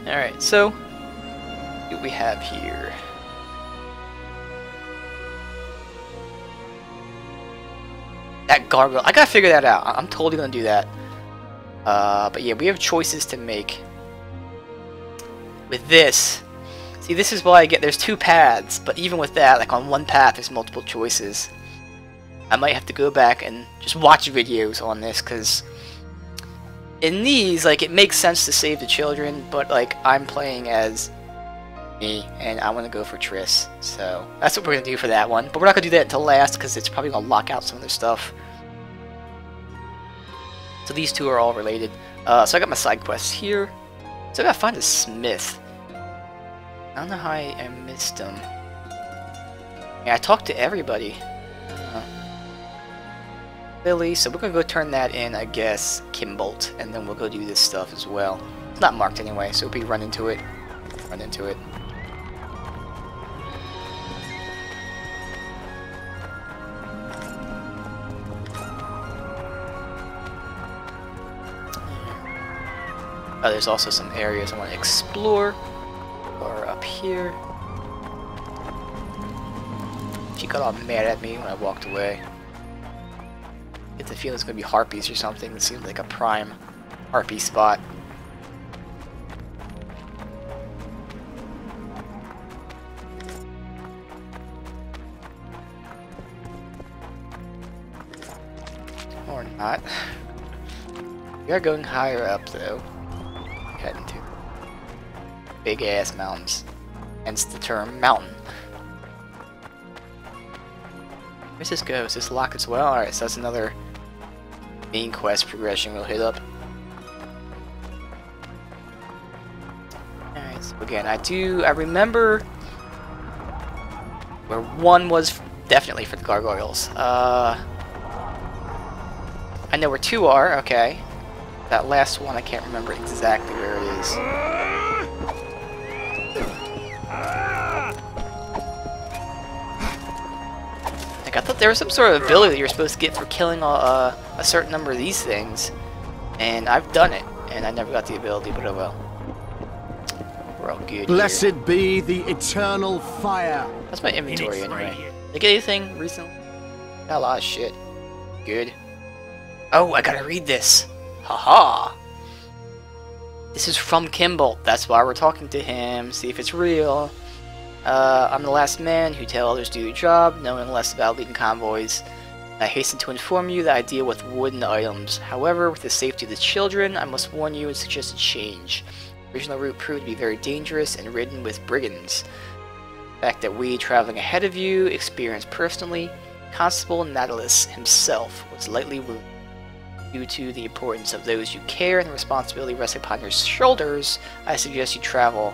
Alright, so what we have here. That gargoyle. I gotta figure that out. I'm totally gonna do that. But yeah, we have choices to make. With this, see, this is why I get there's two paths, but even with that, like on one path, there's multiple choices. I might have to go back and just watch videos on this, because in these, like, it makes sense to save the children, but like I'm playing as me, and I want to go for Triss, so that's what we're gonna do for that one. But we're not gonna do that until last, because it's probably gonna lock out some of their stuff. So these two are all related. So I got my side quests here. So I gotta find a smith. I don't know how I missed him. Yeah, I talked to everybody. Lily, so we're gonna go turn that in, I guess, Kimbolt, and then we'll go do this stuff as well. It's not marked anyway, so if we run into it, run into it. Oh, there's also some areas I want to explore. Or up here. She got all mad at me when I walked away. Get the feeling it's gonna be harpies or something. It seems like a prime harpy spot. Or not. We are going higher up though. Heading to big ass mountains. Hence the term mountain. Where's this go? Is this locked as well? Alright, so that's another main quest progression we'll hit up. Alright, so again, I remember where one was definitely for the gargoyles. I know where two are, okay. That last one, I can't remember exactly where it is. Like, I thought there was some sort of ability that you're supposed to get for killing a certain number of these things. And I've done it, and I never got the ability, but oh well. We're all good. Blessed here. be the eternal fire. That's my inventory anyway. Did I get anything recently? Got a lot of shit. Good. Oh, I gotta read this. Haha! This is from Kimbolt. That's why we're talking to him. See if it's real. I'm the last man who tell others to do their job, knowing less about leading convoys. I hasten to inform you that I deal with wooden items. However, with the safety of the children, I must warn you and suggest a change. The original route proved to be very dangerous and ridden with brigands. The fact that we, traveling ahead of you, experienced personally, Constable Nautilus himself was lightly wounded. Due to the importance of those you care and the responsibility resting upon your shoulders, I suggest you travel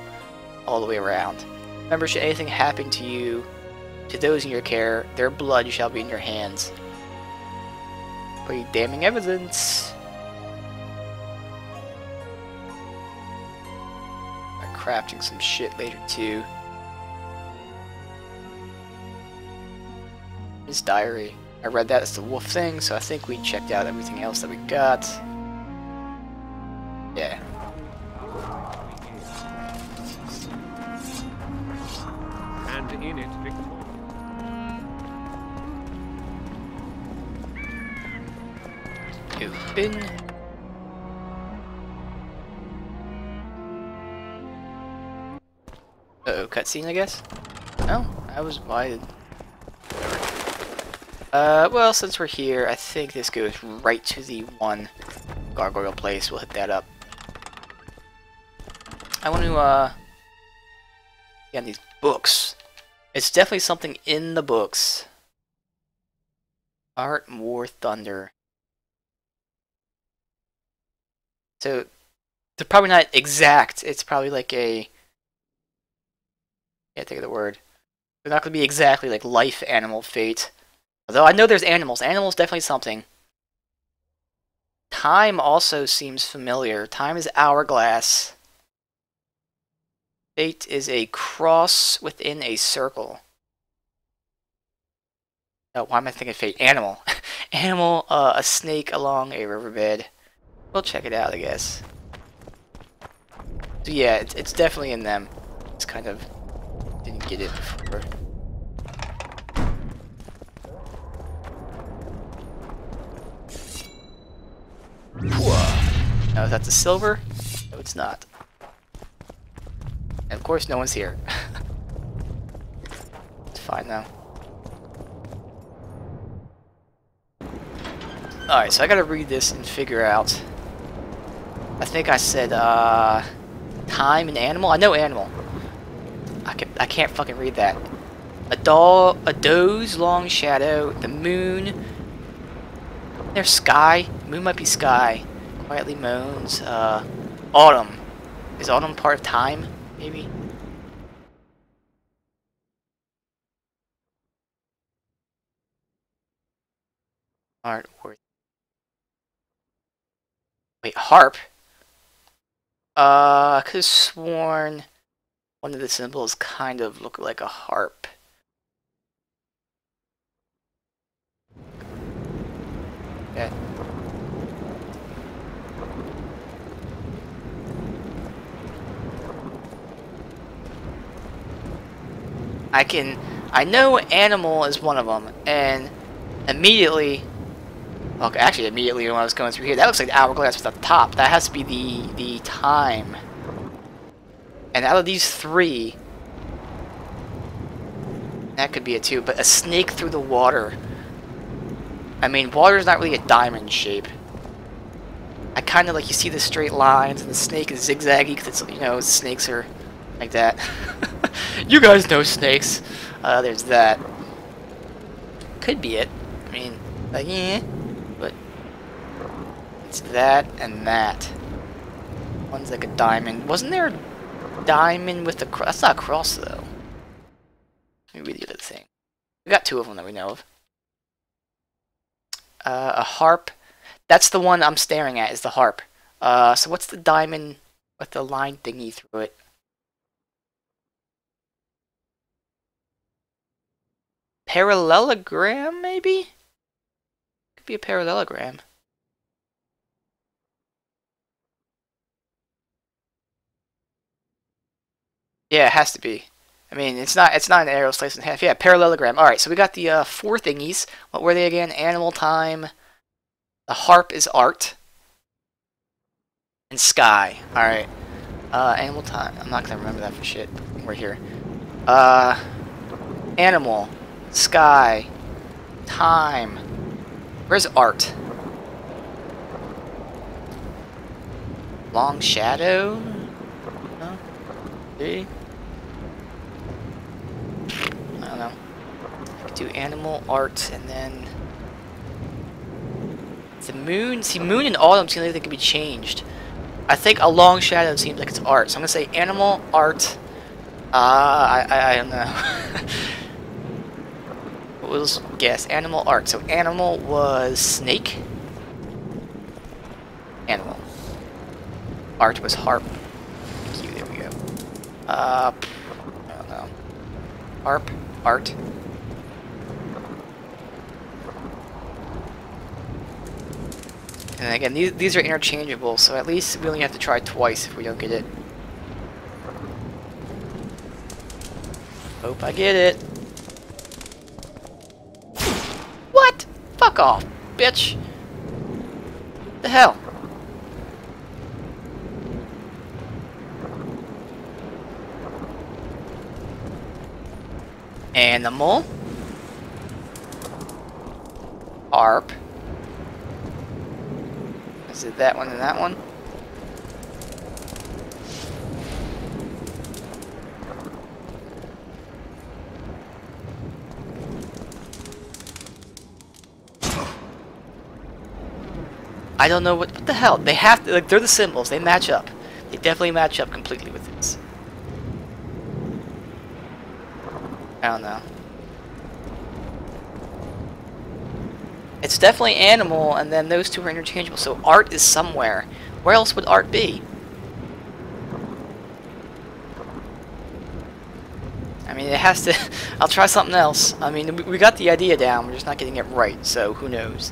all the way around. Remember, should anything happen to you, to those in your care, their blood shall be in your hands. Pretty damning evidence. I'm crafting some shit later too. His diary. I read that as the wolf thing, so I think we checked out everything else that we got. Yeah. And in it, Open. Uh-oh, cutscene, I guess? No, I was wide. Well, since we're here, I think this goes right to the one gargoyle place. We'll hit that up. I want to, yeah, these books. It's definitely something in the books. Art and War Thunder. So, they're probably not exact. It's probably like a... Can't think of the word. They're not going to be exactly like life, animal, fate. Although I know there's animals. Animals definitely something. Time also seems familiar. Time is hourglass. Fate is a cross within a circle. Oh, why am I thinking fate? Animal. Animal, a snake along a riverbed. We'll check it out, I guess. So yeah, it's definitely in them. It's kind of didn't get it before. Whoa. No, that's a silver? No, it's not. And of course, no one's here. It's fine now. Alright, so I gotta read this and figure out. I think I said, time and animal? I know animal. I can't fucking read that. A doe's long shadow, the moon. There's sky. Moon might be sky. Quietly moans. Autumn. Is autumn part of time? Maybe? Alright, wait, harp? I could have sworn one of the symbols kind of looked like a harp. Okay. I know animal is one of them, and immediately, okay, actually immediately when I was going through here, that looks like the hourglass at the top. That has to be the time. And out of these three, that could be it too, but a snake through the water. I mean, water is not really a diamond shape. I kind of like, you see the straight lines, and the snake is zigzaggy, because it's, you know, snakes are like that. You guys know snakes. There's that. Could be it. I mean, like, yeah, but it's that and that. One's like a diamond. Wasn't there a diamond with a cross? That's not a cross, though. Let me read the other thing. We got two of them that we know of. A harp. That's the one I'm staring at, is the harp. So what's the diamond with the line thingy through it? Parallelogram, maybe? Could be a parallelogram. Yeah, it has to be. I mean, it's not an arrow sliced in half. Yeah, parallelogram. Alright, so we got the four thingies. What were they again? Animal, time. The harp is art. And sky. Alright. Animal, time. I'm not gonna remember that for shit. We're here. Animal. Sky. Time. Where's art? Long shadow? No? See? I don't know. I could do animal, art, and then the moon. See, moon and autumn seem like they could be changed. I think a long shadow seems like it's art, so I'm gonna say animal, art. I don't know. We'll guess animal, art. So animal was snake. Animal. Art was harp. Thank you. There we go. I don't know. Harp, art. And again, these are interchangeable, so at least we only have to try twice if we don't get it. Hope I get it. What? Fuck off, bitch. The hell? Animal. Harp. Is it that one and that one? I don't know what the hell. They have to, like, they're the symbols. They match up. They definitely match up completely with this. I don't know. It's definitely animal, and then those two are interchangeable, so art is somewhere. Where else would art be? I mean, it has to... I'll try something else. I mean, we got the idea down, we're just not getting it right, so who knows.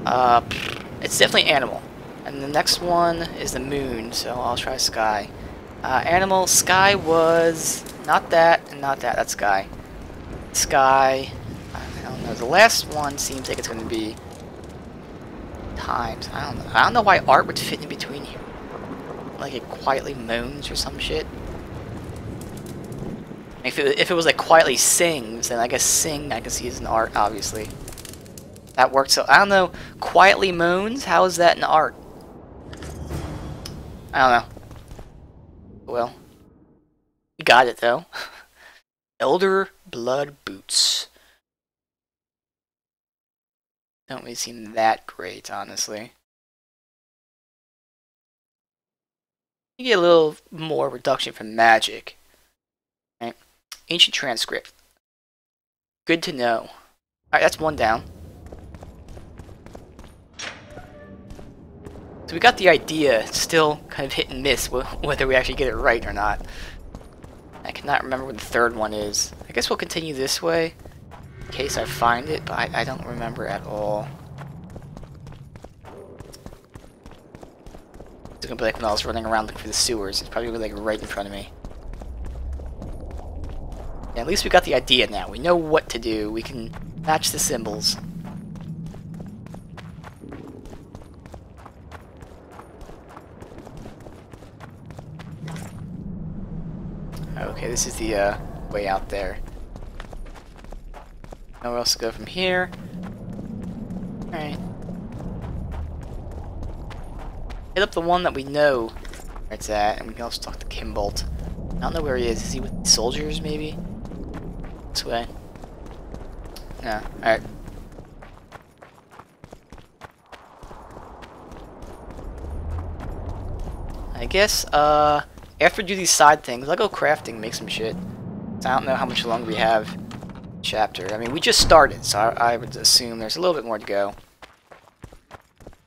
It's definitely animal. And the next one is the moon, so I'll try sky. Animal, Sky was not that, and not that. That's Sky. Sky, I don't know. The last one seems like it's going to be Times. I don't know. I don't know why art would fit in between here. Like it quietly moans or some shit. If it was like quietly sings, then I guess sing I can see as an art, obviously. That works. So I don't know. Quietly moans. How is that an art? I don't know. Well, you got it though. Elder Blood Boots. Don't really seem that great, honestly. You get a little more reduction from magic. Right? Ancient transcript. Good to know. Alright, that's one down. So we got the idea. It's still kind of hit and miss whether we actually get it right or not. I cannot remember what the third one is. I guess we'll continue this way in case I find it, but I don't remember at all. It's gonna be like when I was running around looking for the sewers. It's probably gonna be like right in front of me. Yeah, at least we got the idea now. We know what to do. We can match the symbols. Okay, this is the way out there. Nowhere else to go from here. Alright. Hit up the one that we know where it's at, and we can also talk to Kimbolt. I don't know where he is. Is he with the soldiers, maybe? This way. No. Alright. I guess, after we do these side things, I'll go crafting, make some shit. So I don't know how much longer we have chapter. I mean, we just started, so I would assume there's a little bit more to go.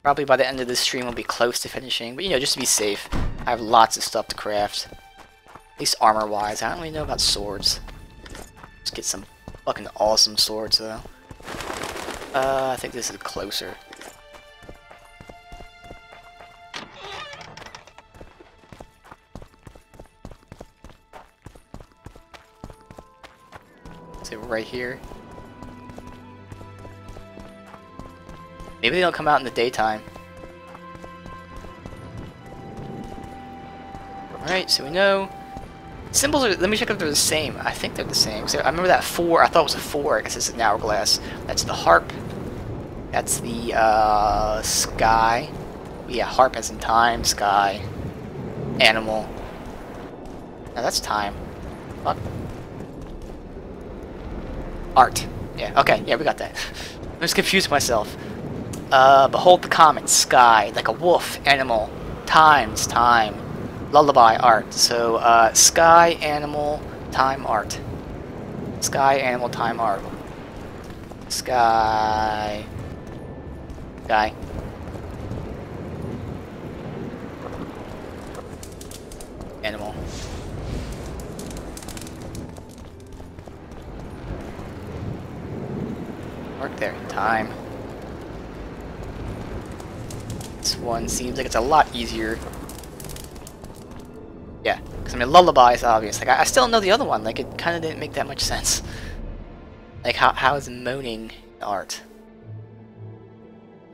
Probably by the end of this stream we'll be close to finishing, but you know, just to be safe, I have lots of stuff to craft. At least armor-wise. I don't really know about swords. Let's get some fucking awesome swords, though. I think this is closer. Is it right here? Maybe they don't come out in the daytime. Alright, so we know. Symbols are, let me check if they're the same. I think they're the same. So I remember that 4, I thought it was a 4. I guess it's an hourglass. That's the harp. That's the, sky. Yeah, harp as in time, sky, animal. Now that's time. Fuck. Art. Yeah, okay, yeah, we got that. I just confused myself. Behold the comet, sky, like a wolf, animal, times, time, lullaby, art. So, sky, animal, time, art. Sky, animal, time, art. Sky. Sky. Animal. Work there. Time. This one seems like it's a lot easier. Yeah, because I mean, lullaby is obvious. Like, I still don't know the other one. Like, it kind of didn't make that much sense. Like, how is moaning art?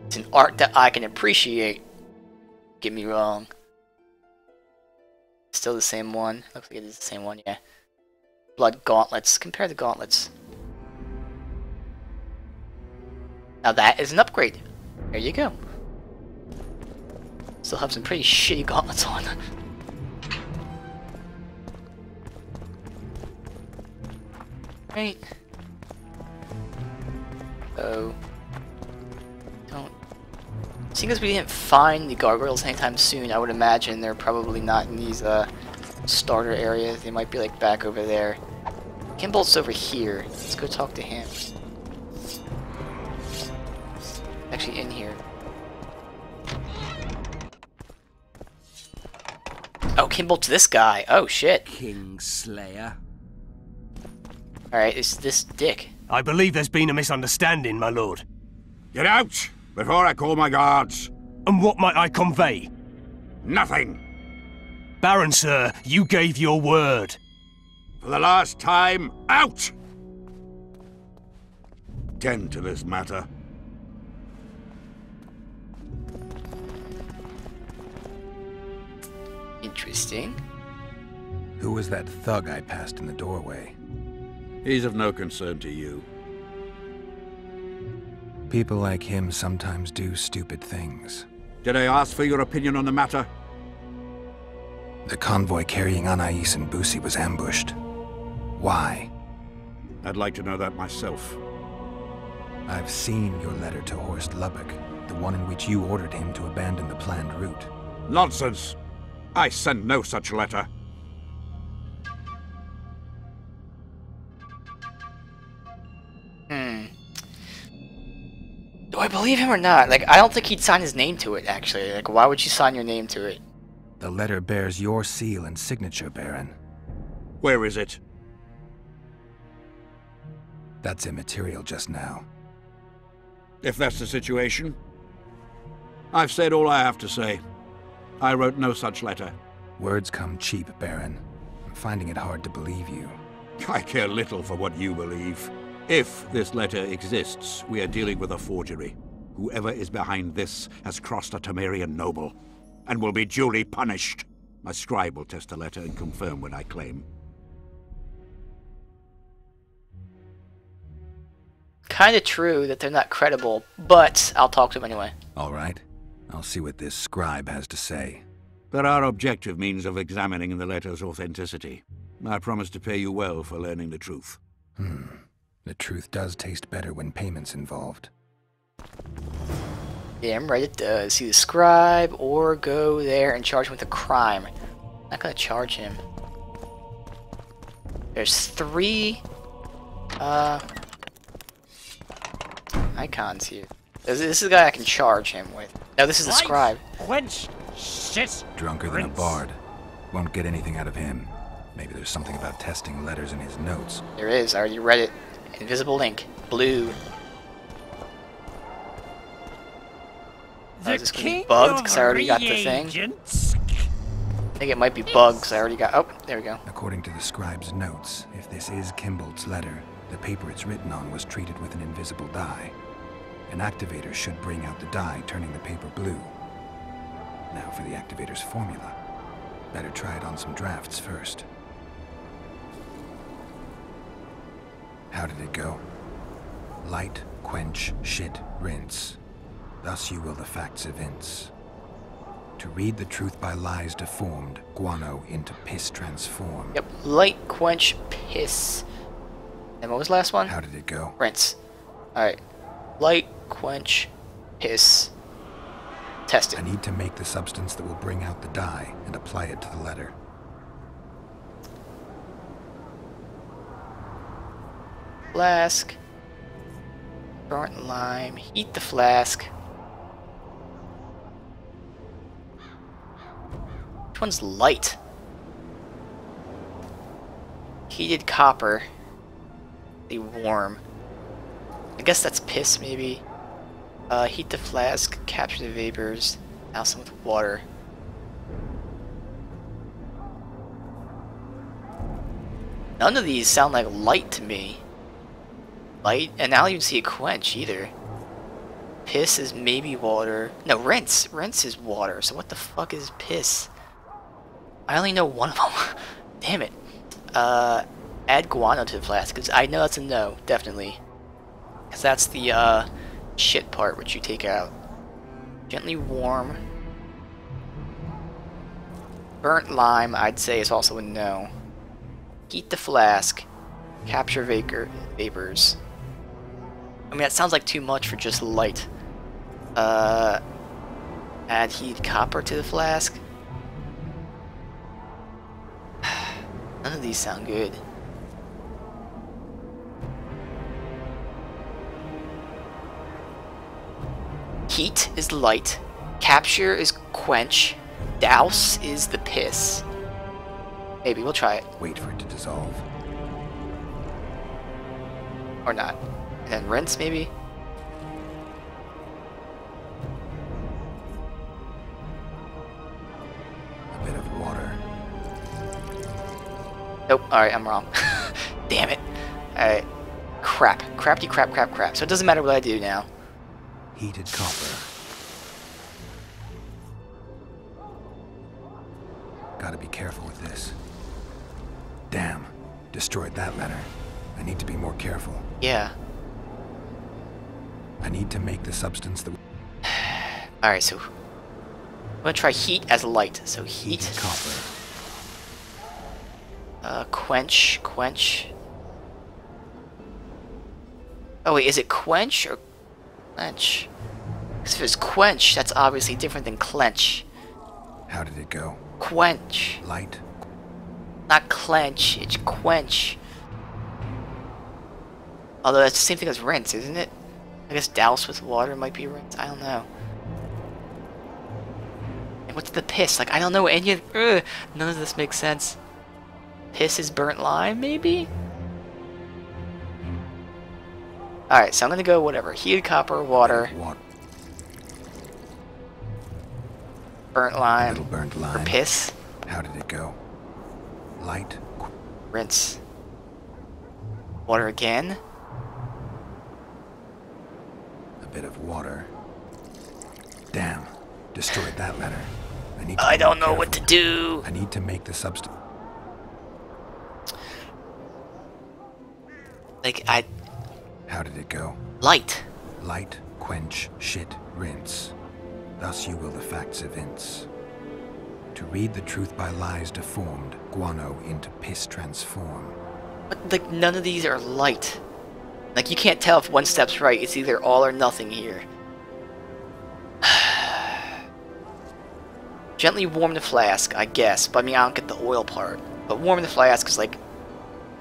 It's an art that I can appreciate. Get me wrong. Still the same one. Looks like it is the same one, yeah. Blood gauntlets. Compare the gauntlets. Now that is an upgrade. There you go. Still have some pretty shitty gauntlets on. Right. Oh. Don't. Seeing as we didn't find the gargoyles anytime soon, I would imagine they're probably not in these starter areas. They might be like back over there. Kimbolt's over here. Let's go talk to him. Actually in here. Oh, Kimbolt's this guy. Oh shit. Kingslayer. Alright, it's this dick. I believe there's been a misunderstanding, my lord. Get out before I call my guards. And what might I convey? Nothing. Baron, sir, you gave your word. For the last time, out! Tend to this matter. Interesting. Who was that thug I passed in the doorway? He's of no concern to you. People like him sometimes do stupid things. Did I ask for your opinion on the matter? The convoy carrying Anais and Busi was ambushed. Why? I'd like to know that myself. I've seen your letter to Horst Lubbock, the one in which you ordered him to abandon the planned route. Nonsense! I sent no such letter. Do I believe him or not? Like, I don't think he'd sign his name to it, actually. Like, why would you sign your name to it? The letter bears your seal and signature, Baron. Where is it? That's immaterial just now. If that's the situation, I've said all I have to say. I wrote no such letter. Words come cheap, Baron. I'm finding it hard to believe you. I care little for what you believe. If this letter exists, we are dealing with a forgery. Whoever is behind this has crossed a Temerian noble, and will be duly punished. My scribe will test the letter and confirm what I claim. Kinda true that they're not credible, but I'll talk to him anyway. All right. I'll see what this scribe has to say. There are objective means of examining the letter's authenticity. I promise to pay you well for learning the truth. The truth does taste better when payment's involved. Damn right it does. See the scribe, or go there and charge him with a crime. Not gonna charge him. There's 3 icons here. This is the guy I can charge him with. No, this is the scribe. Quench shit. Drunker than a bard. Won't get anything out of him. Maybe there's something about testing letters in his notes. There is. I already read it. Invisible ink. Blue. Is this gonna be bugged because I already got the thing? I think it might be bugged because I already got... Oh, there we go. According to the scribe's notes, if this is Kimbold's letter, the paper it's written on was treated with an invisible dye. An activator should bring out the dye, turning the paper blue. Now for the activator's formula. Better try it on some drafts first. How did it go? Light, quench, shit, rinse. Thus you will the facts evince. To read the truth by lies deformed, guano into piss transform. Yep. Light, quench, piss. And what was the last one? How did it go? Rinse. Alright. Light, quench, piss. Test it. I need to make the substance that will bring out the dye and apply it to the letter. Flask. Burnt lime. Heat the flask. Which one's light? Heated copper. Be warm. I guess that's piss, maybe. Heat the flask. Capture the vapors. Douse them with water. None of these sound like light to me. Light, and I don't even see a quench either. Piss is maybe water. No, rinse. Rinse is water. So what the fuck is piss? I only know one of them. Damn it. Add guano to the flask, because I know that's a no, definitely. Because that's the shit part which you take out. Gently warm. Burnt lime, I'd say, is also a no. Heat the flask. Capture vapors. I mean, that sounds like too much for just light. Add heated copper to the flask. None of these sound good. Heat is light. Capture is quench. Douse is the piss. Maybe we'll try it. Wait for it to dissolve. Or not. And then rinse, maybe? A bit of water. Nope, alright, I'm wrong. Damn it. Alright. Crap. Crapty crap crap crap. So it doesn't matter what I do now. Heated copper. Gotta be careful with this. Damn. Destroyed that letter. I need to be more careful. Yeah. I need to make the substance that... Alright, so... I'm gonna try heat as light. So heat. Heated copper. Quench. Quench. Oh wait, is it quench or clench? Because if it's quench, that's obviously different than clench. How did it go? Quench. Light. Not clench, it's quench. Although that's the same thing as rinse, isn't it? I guess douse with water might be rinse. I don't know. And what's the piss? Like, I don't know any of... none of this makes sense. Piss is burnt lime, maybe? Alright, so I'm gonna go whatever. Heated copper, water, burnt lime, Little burnt lime. or piss. How did it go? Light. Rinse. Water again. A bit of water. Damn. Destroyed that letter. I don't know what to do. I need to make the substance. Like, How did it go? light. Light, quench, shit, rinse. Thus you will the facts evince. To read the truth by lies deformed, guano into piss transform. But, like, none of these are light. Like, you can't tell if one step's right. It's either all or nothing here. Gently warm the flask, I guess. But, I mean, I don't get the oil part. But warm the flask is, like...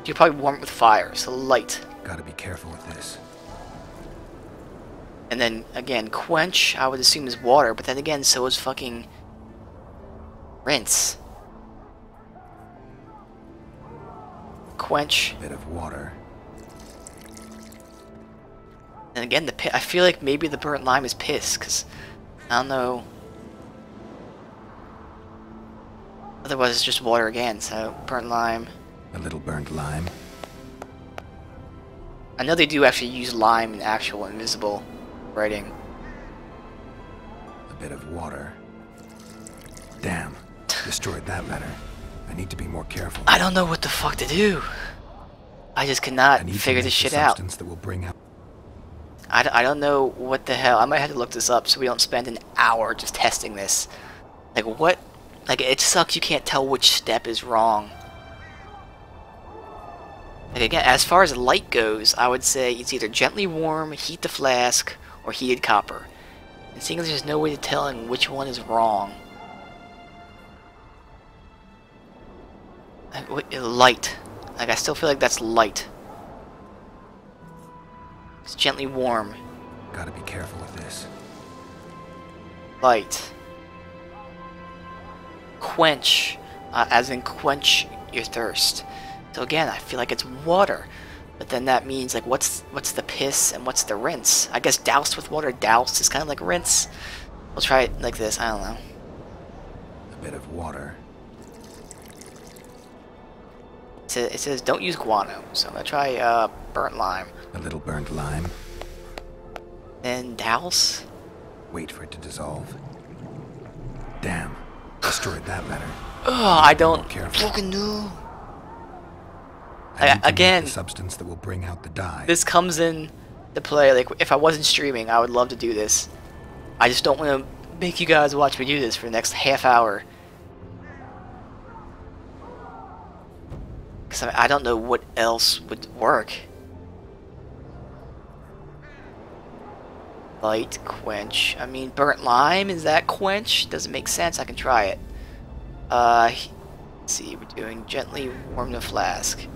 You probably warm it with fire, so light. Gotta be careful with this. And then, again, quench, I would assume is water. But then again, so is fucking... rinse. Quench. A bit of water. And again, I feel like maybe the burnt lime is piss, because I don't know. Otherwise, it's just water again. So burnt lime. A little burnt lime. I know they do actually use lime in actual invisible writing. A bit of water. Damn. Destroyed that letter. I need to be more careful. I don't know what the fuck to do. I just cannot figure this shit out. That will bring out. I don't know what the hell. I might have to look this up so we don't spend an hour just testing this. Like, what? Like, it sucks you can't tell which step is wrong. Like, again, as far as light goes, I would say it's either gently warm, heat the flask, or heated copper. And seeing as there's no way to telling which one is wrong. Light. Like, I still feel like that's light. It's gently warm. Gotta be careful with this. Light. Quench. As in quench your thirst. So again, I feel like it's water. But then that means, like, what's the piss and what's the rinse? I guess doused with water, doused is kind of like rinse. We'll try it like this, I don't know. A bit of water. It says don't use guano, so I'm gonna try burnt lime. A little burnt lime. And douse. Wait for it to dissolve. Damn. Destroyed that letter. Oh, I don't Careful. fucking know. I need to Again, make the substance that will bring out the dye. this comes in to play. Like, if I wasn't streaming, I would love to do this. I just don't want to make you guys watch me do this for the next half hour. Because I don't know what else would work. Light, quench. I mean, burnt lime, is that quench? Doesn't make sense. I can try it. Let's see, we're doing gently warm the flask.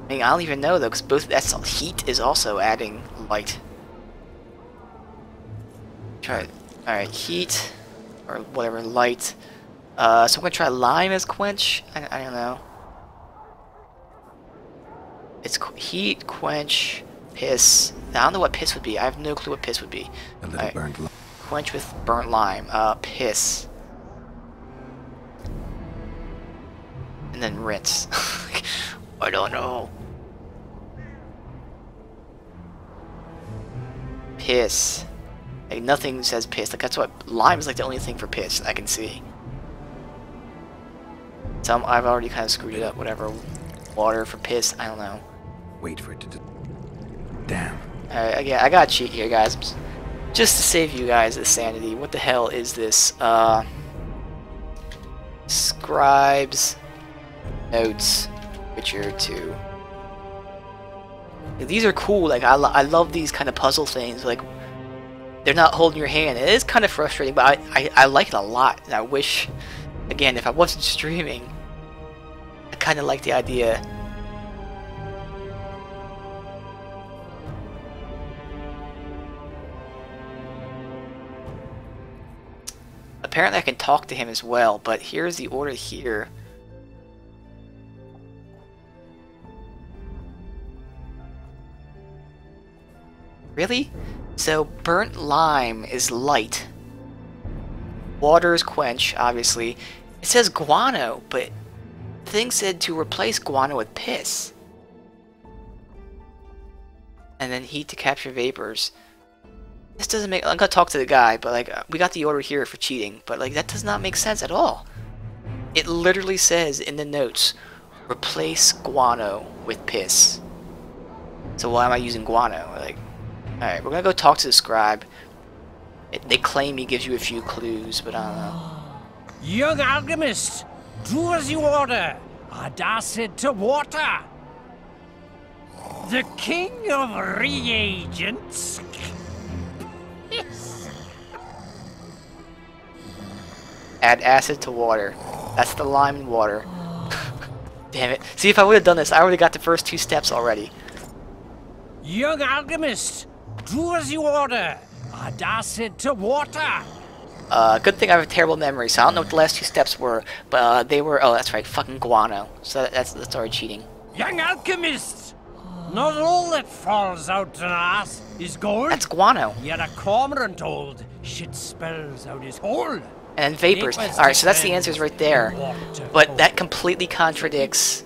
I mean, I don't even know though, because both that's heat is also adding light. Try it. Alright, heat, or whatever, light. So I'm gonna try lime as quench. I don't know. It's heat, quench, piss. I don't know what piss would be. I have no clue what piss would be. A little burnt lime. Quench with burnt lime. Piss. And then rinse. I don't know. Piss. Like, nothing says piss. Like, that's what... Lime is, like, the only thing for piss I can see. So I've already kind of screwed it up. Whatever. Water for piss. I don't know. Wait for it to... Damn. Alright, yeah, I gotta cheat here, guys. Just to save you guys the sanity. What the hell is this? Scribes... Notes... Witcher 2. These are cool. Like, I love these kind of puzzle things. Like, they're not holding your hand. It is kind of frustrating, but I like it a lot. And I wish, again, if I wasn't streaming, I kind of like the idea. Apparently I can talk to him as well, but here's the order here. Really? So, burnt lime is light. Water is quench, obviously. It says guano, but the thing said to replace guano with piss. And then heat to capture vapors. This doesn't make... I'm gonna talk to the guy, but like, we got the order here for cheating, but like, that does not make sense at all. It literally says in the notes, replace guano with piss. So why am I using guano? Like, alright, we're gonna go talk to the scribe. They claim he gives you a few clues, but I don't know. Young alchemist, do as you order. And acid to water. The king of reagents. Add acid to water. That's the lime and water. Damn it. See, if I would have done this, I would have got the first 2 steps already. Young alchemist, do as you order. And acid to water. Good thing I have a terrible memory, so I don't know what the last 2 steps were, but they were... Oh, that's right, fucking guano. So that's already cheating. Young alchemist, not all that falls out an ass is gold. That's guano. Yet a cormorant old shit spells out his hole. And then vapors. Alright, so that's the answers right there. But that completely contradicts...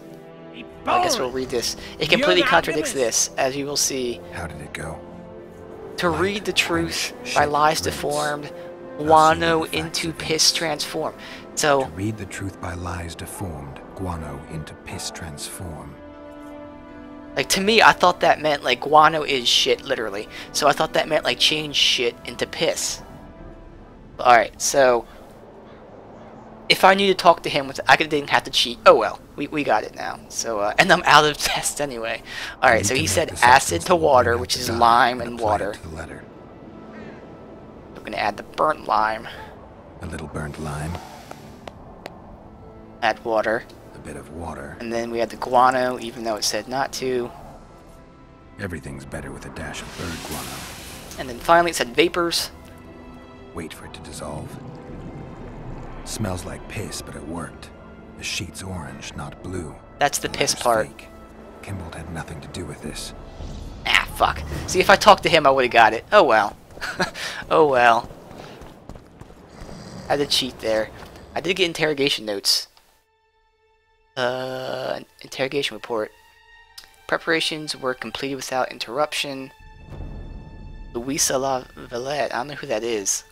I guess we'll read this. It completely contradicts this, as you will see. How did it go? To read the truth by lies deformed, guano into piss transform. So... To read the truth by lies deformed, guano into piss transform. Like, to me, I thought that meant, like, guano is shit, literally. So I thought that meant, like, change shit into piss. Alright, so... If I need to talk to him, I didn't have to cheat. Oh well, we got it now. So, and I'm out of test anyway. Alright, so he said acid to water, which is lime and water. We're gonna add the burnt lime. A little burnt lime. Add water. A bit of water. And then we add the guano, even though it said not to. Everything's better with a dash of bird guano. And then finally it said vapors. Wait for it to dissolve. Smells like piss, but it worked. The sheet's orange, not blue. That's the piss part. Fake. Kimball had nothing to do with this. Ah, fuck. See, if I talked to him, I would've got it. Oh well. Oh well. I had to cheat there. I did get interrogation notes. Interrogation report. Preparations were completed without interruption. Louisa La Villette. I don't know who that is.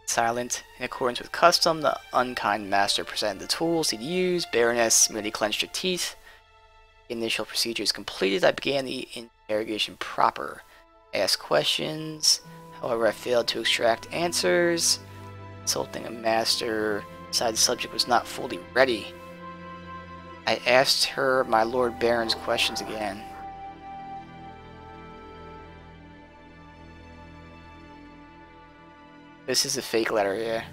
Silent. In accordance with custom, the unkind master presented the tools he'd use. Baroness merely clenched her teeth. Initial procedures completed, I began the interrogation proper. I asked questions, however I failed to extract answers. Consulting a master, decided the subject was not fully ready. I asked her my Lord Baron's questions again. This is a fake letter, yeah.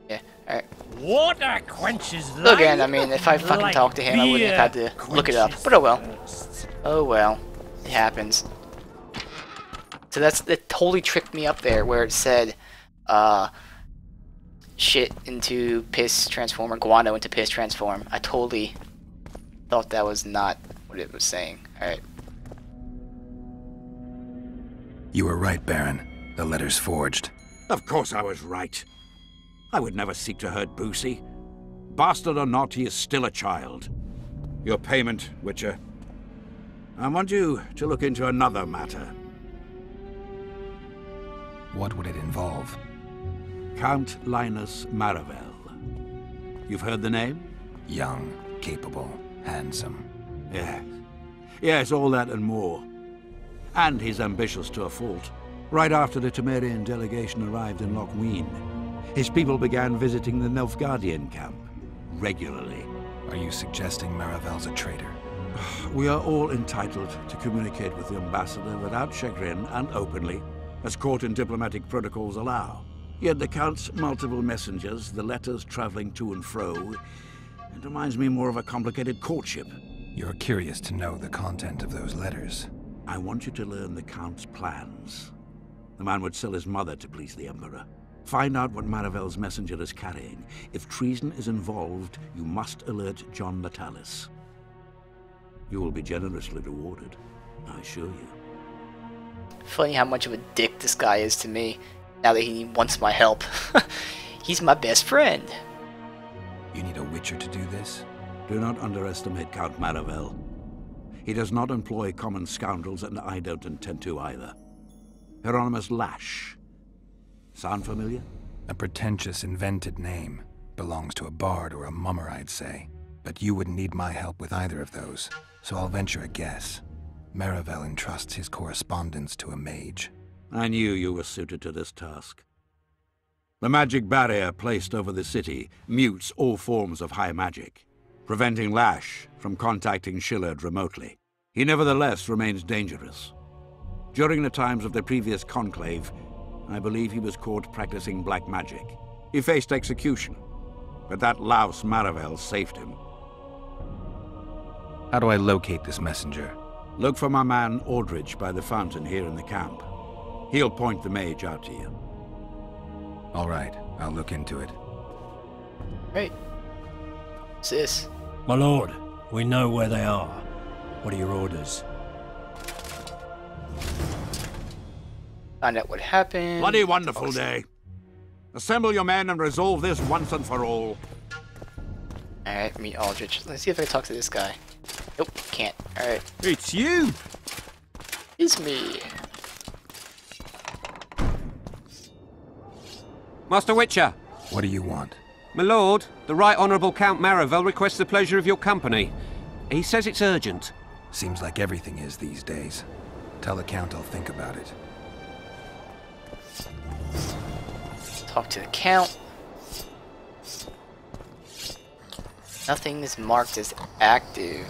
Yeah, alright. Water quenches So again, I mean, if I fucking talked to him, I wouldn't have had to look it up. But oh well. Oh well. It happens. So that totally tricked me up there, where it said, shit into piss transform, or guano into piss transform. I totally thought that was not what it was saying. Alright. You were right, Baron. The letter's forged. Of course I was right. I would never seek to hurt Boosie. Bastard or not, he is still a child. Your payment, Witcher. I want you to look into another matter. What would it involve? Count Linus Maravel. You've heard the name? Young, capable, handsome. Yes. Yes, all that and more. And he's ambitious to a fault. Right after the Temerian delegation arrived in Lochween, his people began visiting the Nilfgaardian camp regularly. Are you suggesting Maravel's a traitor? We are all entitled to communicate with the ambassador without chagrin and openly, as court and diplomatic protocols allow. Yet the Count's multiple messengers, the letters traveling to and fro, it reminds me more of a complicated courtship. You're curious to know the content of those letters. I want you to learn the Count's plans. The man would sell his mother to please the Emperor. Find out what Maravel's messenger is carrying. If treason is involved, you must alert John Natalis. You will be generously rewarded, I assure you. Funny how much of a dick this guy is to me, now that he wants my help. He's my best friend. You need a Witcher to do this? Do not underestimate Count Maravel. He does not employ common scoundrels, and I don't intend to either. Hieronymus Lash. Sound familiar? A pretentious, invented name. Belongs to a bard or a mummer, I'd say. But you wouldn't need my help with either of those, so I'll venture a guess. Maravel entrusts his correspondence to a mage. I knew you were suited to this task. The magic barrier placed over the city mutes all forms of high magic, preventing Lash from contacting Shillard remotely. He nevertheless remains dangerous. During the times of the previous conclave, I believe he was caught practicing black magic. He faced execution, but that louse Maravel saved him. How do I locate this messenger? Look for my man Aldrich by the fountain here in the camp. He'll point the mage out to you. All right, I'll look into it. Right. What's this? My lord, we know where they are. What are your orders? Find out what happened. Bloody wonderful day. Assemble your men and resolve this once and for all. Alright, meet Aldrich. Let's see if I can talk to this guy. Nope, can't. Alright. It's you! It's me. Master Witcher! What do you want? My lord, the Right Honourable Count Maravel requests the pleasure of your company. He says it's urgent. Seems like everything is these days. Tell the Count I'll think about it. Talk to the Count. Nothing is marked as active.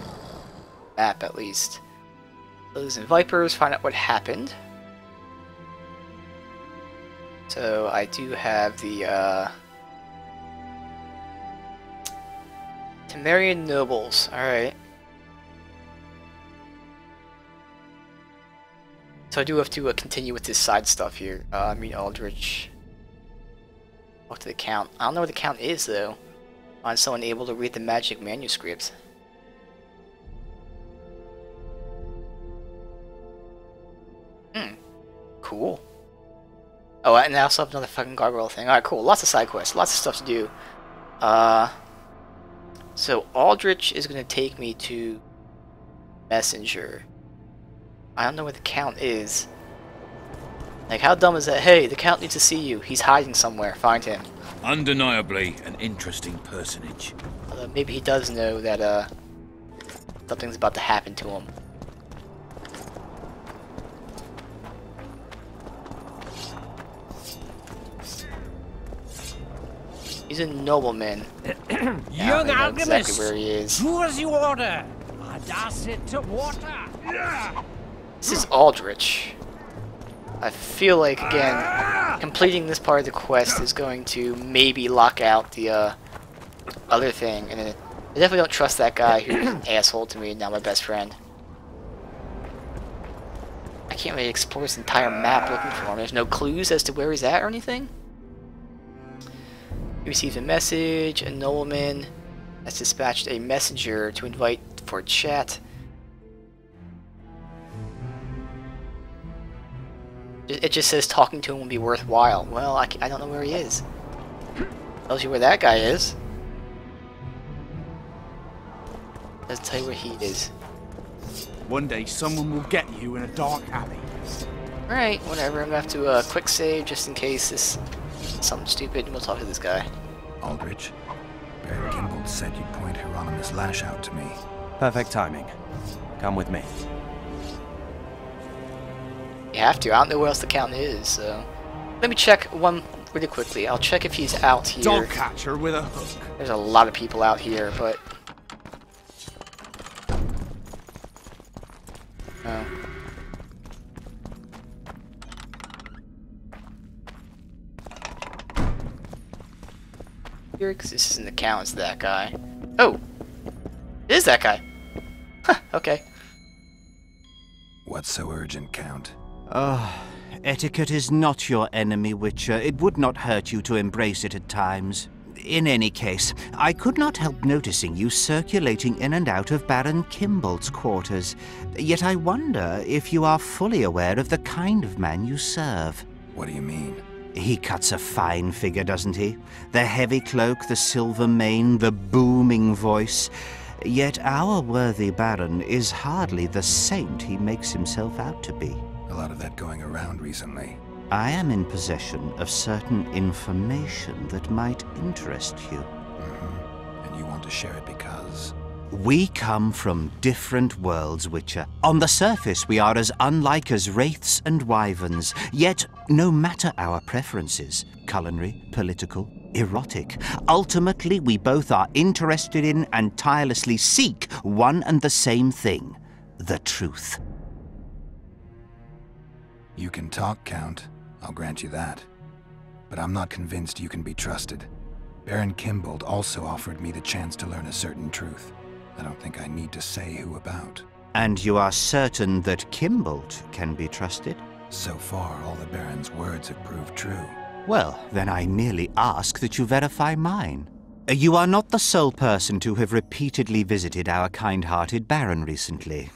Map, at least. Lilies and Vipers, find out what happened. So, I do have the, Temerian Nobles. Alright. So I do have to continue with this side stuff here. Meet Aldrich. Talk to the Count. I don't know where the Count is, though. Find someone able to read the magic manuscripts. Cool. Oh, and I also have another fucking gargoyle thing. Alright, cool. Lots of side quests. Lots of stuff to do. So Aldrich is going to take me to Messenger. I don't know where the Count is. Like, how dumb is that? Hey, the Count needs to see you. He's hiding somewhere. Find him. Undeniably an interesting personage. Although maybe he does know that, something's about to happen to him. He's a nobleman. Young alchemist! Exactly where he is. Do as you order. I does it to water. This is Aldrich. I feel like, again, completing this part of the quest is going to maybe lock out the other thing. And I definitely don't trust that guy who's an asshole to me and now my best friend. I can't really explore this entire map looking for him. There's no clues as to where he's at or anything. He received a message. A nobleman has dispatched a messenger to invite for chat. It just says talking to him will be worthwhile. Well, I don't know where he is. Tells you where that guy is. Doesn't tell you where he is. One day someone will get you in a dark alley. Alright, whatever. I'm gonna have to quick save just in case this is something stupid, and we'll talk to this guy. Aldrich, Baron Kimbold said you'd point Hieronymus Lash out to me. Perfect timing. Come with me. You have to. I don't know where else the count is, so... Let me check one really quickly. I'll check if he's out here. Dog catcher with a hook. There's a lot of people out here, but... Oh. Here, because this isn't the count, it's that guy. Oh! It is that guy! Huh, okay. What's so urgent, Count? Etiquette is not your enemy, Witcher. It would not hurt you to embrace it at times. In any case, I could not help noticing you circulating in and out of Baron Kimbold's quarters. Yet I wonder if you are fully aware of the kind of man you serve. What do you mean? He cuts a fine figure, doesn't he? The heavy cloak, the silver mane, the booming voice. Yet our worthy Baron is hardly the saint he makes himself out to be. A lot of that going around recently. I am in possession of certain information that might interest you. And you want to share it because? We come from different worlds, Witcher. On the surface, we are as unlike as wraiths and wyverns. Yet, no matter our preferences, culinary, political, erotic, ultimately we both are interested in and tirelessly seek one and the same thing: the truth. You can talk, Count. I'll grant you that. But I'm not convinced you can be trusted. Baron Kimbold also offered me the chance to learn a certain truth. I don't think I need to say who about. And you are certain that Kimbold can be trusted? So far, all the Baron's words have proved true. Well, then I merely ask that you verify mine. You are not the sole person to have repeatedly visited our kind-hearted Baron recently.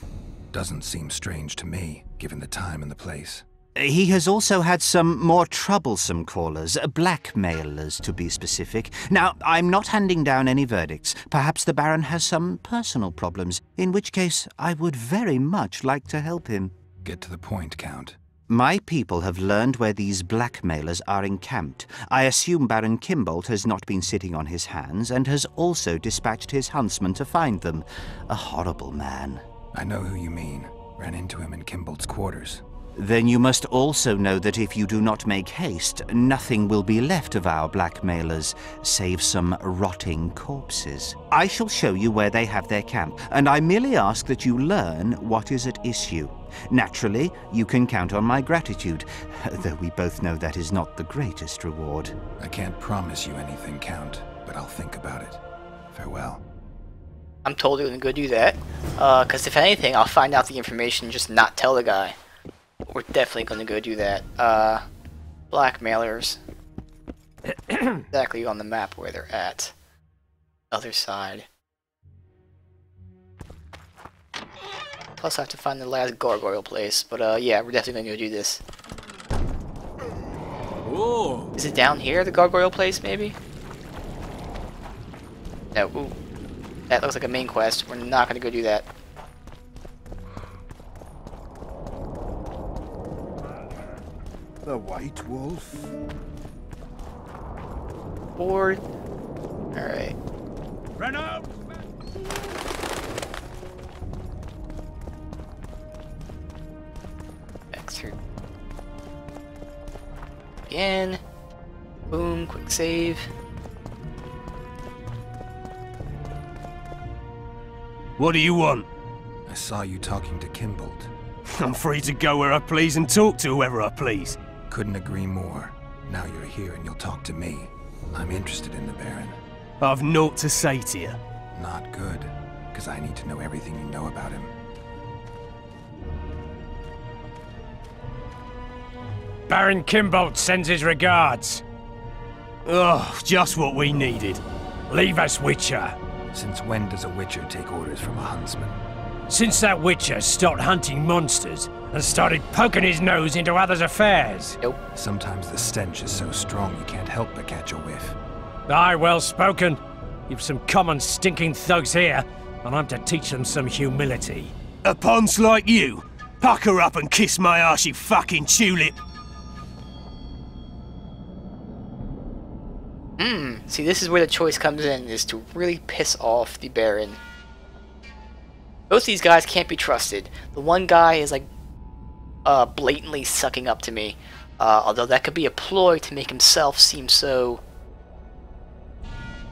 Doesn't seem strange to me, given the time and the place. He has also had some more troublesome callers, blackmailers to be specific. Now, I'm not handing down any verdicts. Perhaps the Baron has some personal problems, in which case I would very much like to help him. Get to the point, Count. My people have learned where these blackmailers are encamped. I assume Baron Kimbold has not been sitting on his hands and has also dispatched his huntsman to find them. A horrible man. I know who you mean. Ran into him in Kimbold's quarters. Then you must also know that if you do not make haste, nothing will be left of our blackmailers, save some rotting corpses. I shall show you where they have their camp, and I merely ask that you learn what is at issue. Naturally, you can count on my gratitude, though we both know that is not the greatest reward. I can't promise you anything, Count, but I'll think about it. Farewell. I'm totally gonna go do that, because if anything, I'll find out the information and just not tell the guy. We're definitely gonna go do that. Blackmailers. Exactly on the map where they're at. Other side. Plus I have to find the last gargoyle place, but yeah, we're definitely gonna go do this. Whoa. Is it down here, the gargoyle place, maybe? No, ooh. That looks like a main quest. We're not gonna go do that. The White Wolf? Board. Alright. Renault! Back through. Again. Boom, quick save. What do you want? I saw you talking to Kimbold. I'm free to go where I please and talk to whoever I please. Couldn't agree more. Now you're here and you'll talk to me. I'm interested in the Baron. I've naught to say to you. Not good, because I need to know everything you know about him. Baron Kimbold sends his regards. Oh, just what we needed. Leave us, Witcher. Since when does a Witcher take orders from a huntsman? Since that Witcher stopped hunting monsters and started poking his nose into others' affairs. Nope. Sometimes the stench is so strong you can't help but catch a whiff. Aye, well spoken. You've some common stinking thugs here, and I'm to teach them some humility. A ponce like you? Pucker up and kiss my arse, you fucking tulip. See, this is where the choice comes in, is to really piss off the Baron. Both these guys can't be trusted. The one guy is like blatantly sucking up to me, although that could be a ploy to make himself seem so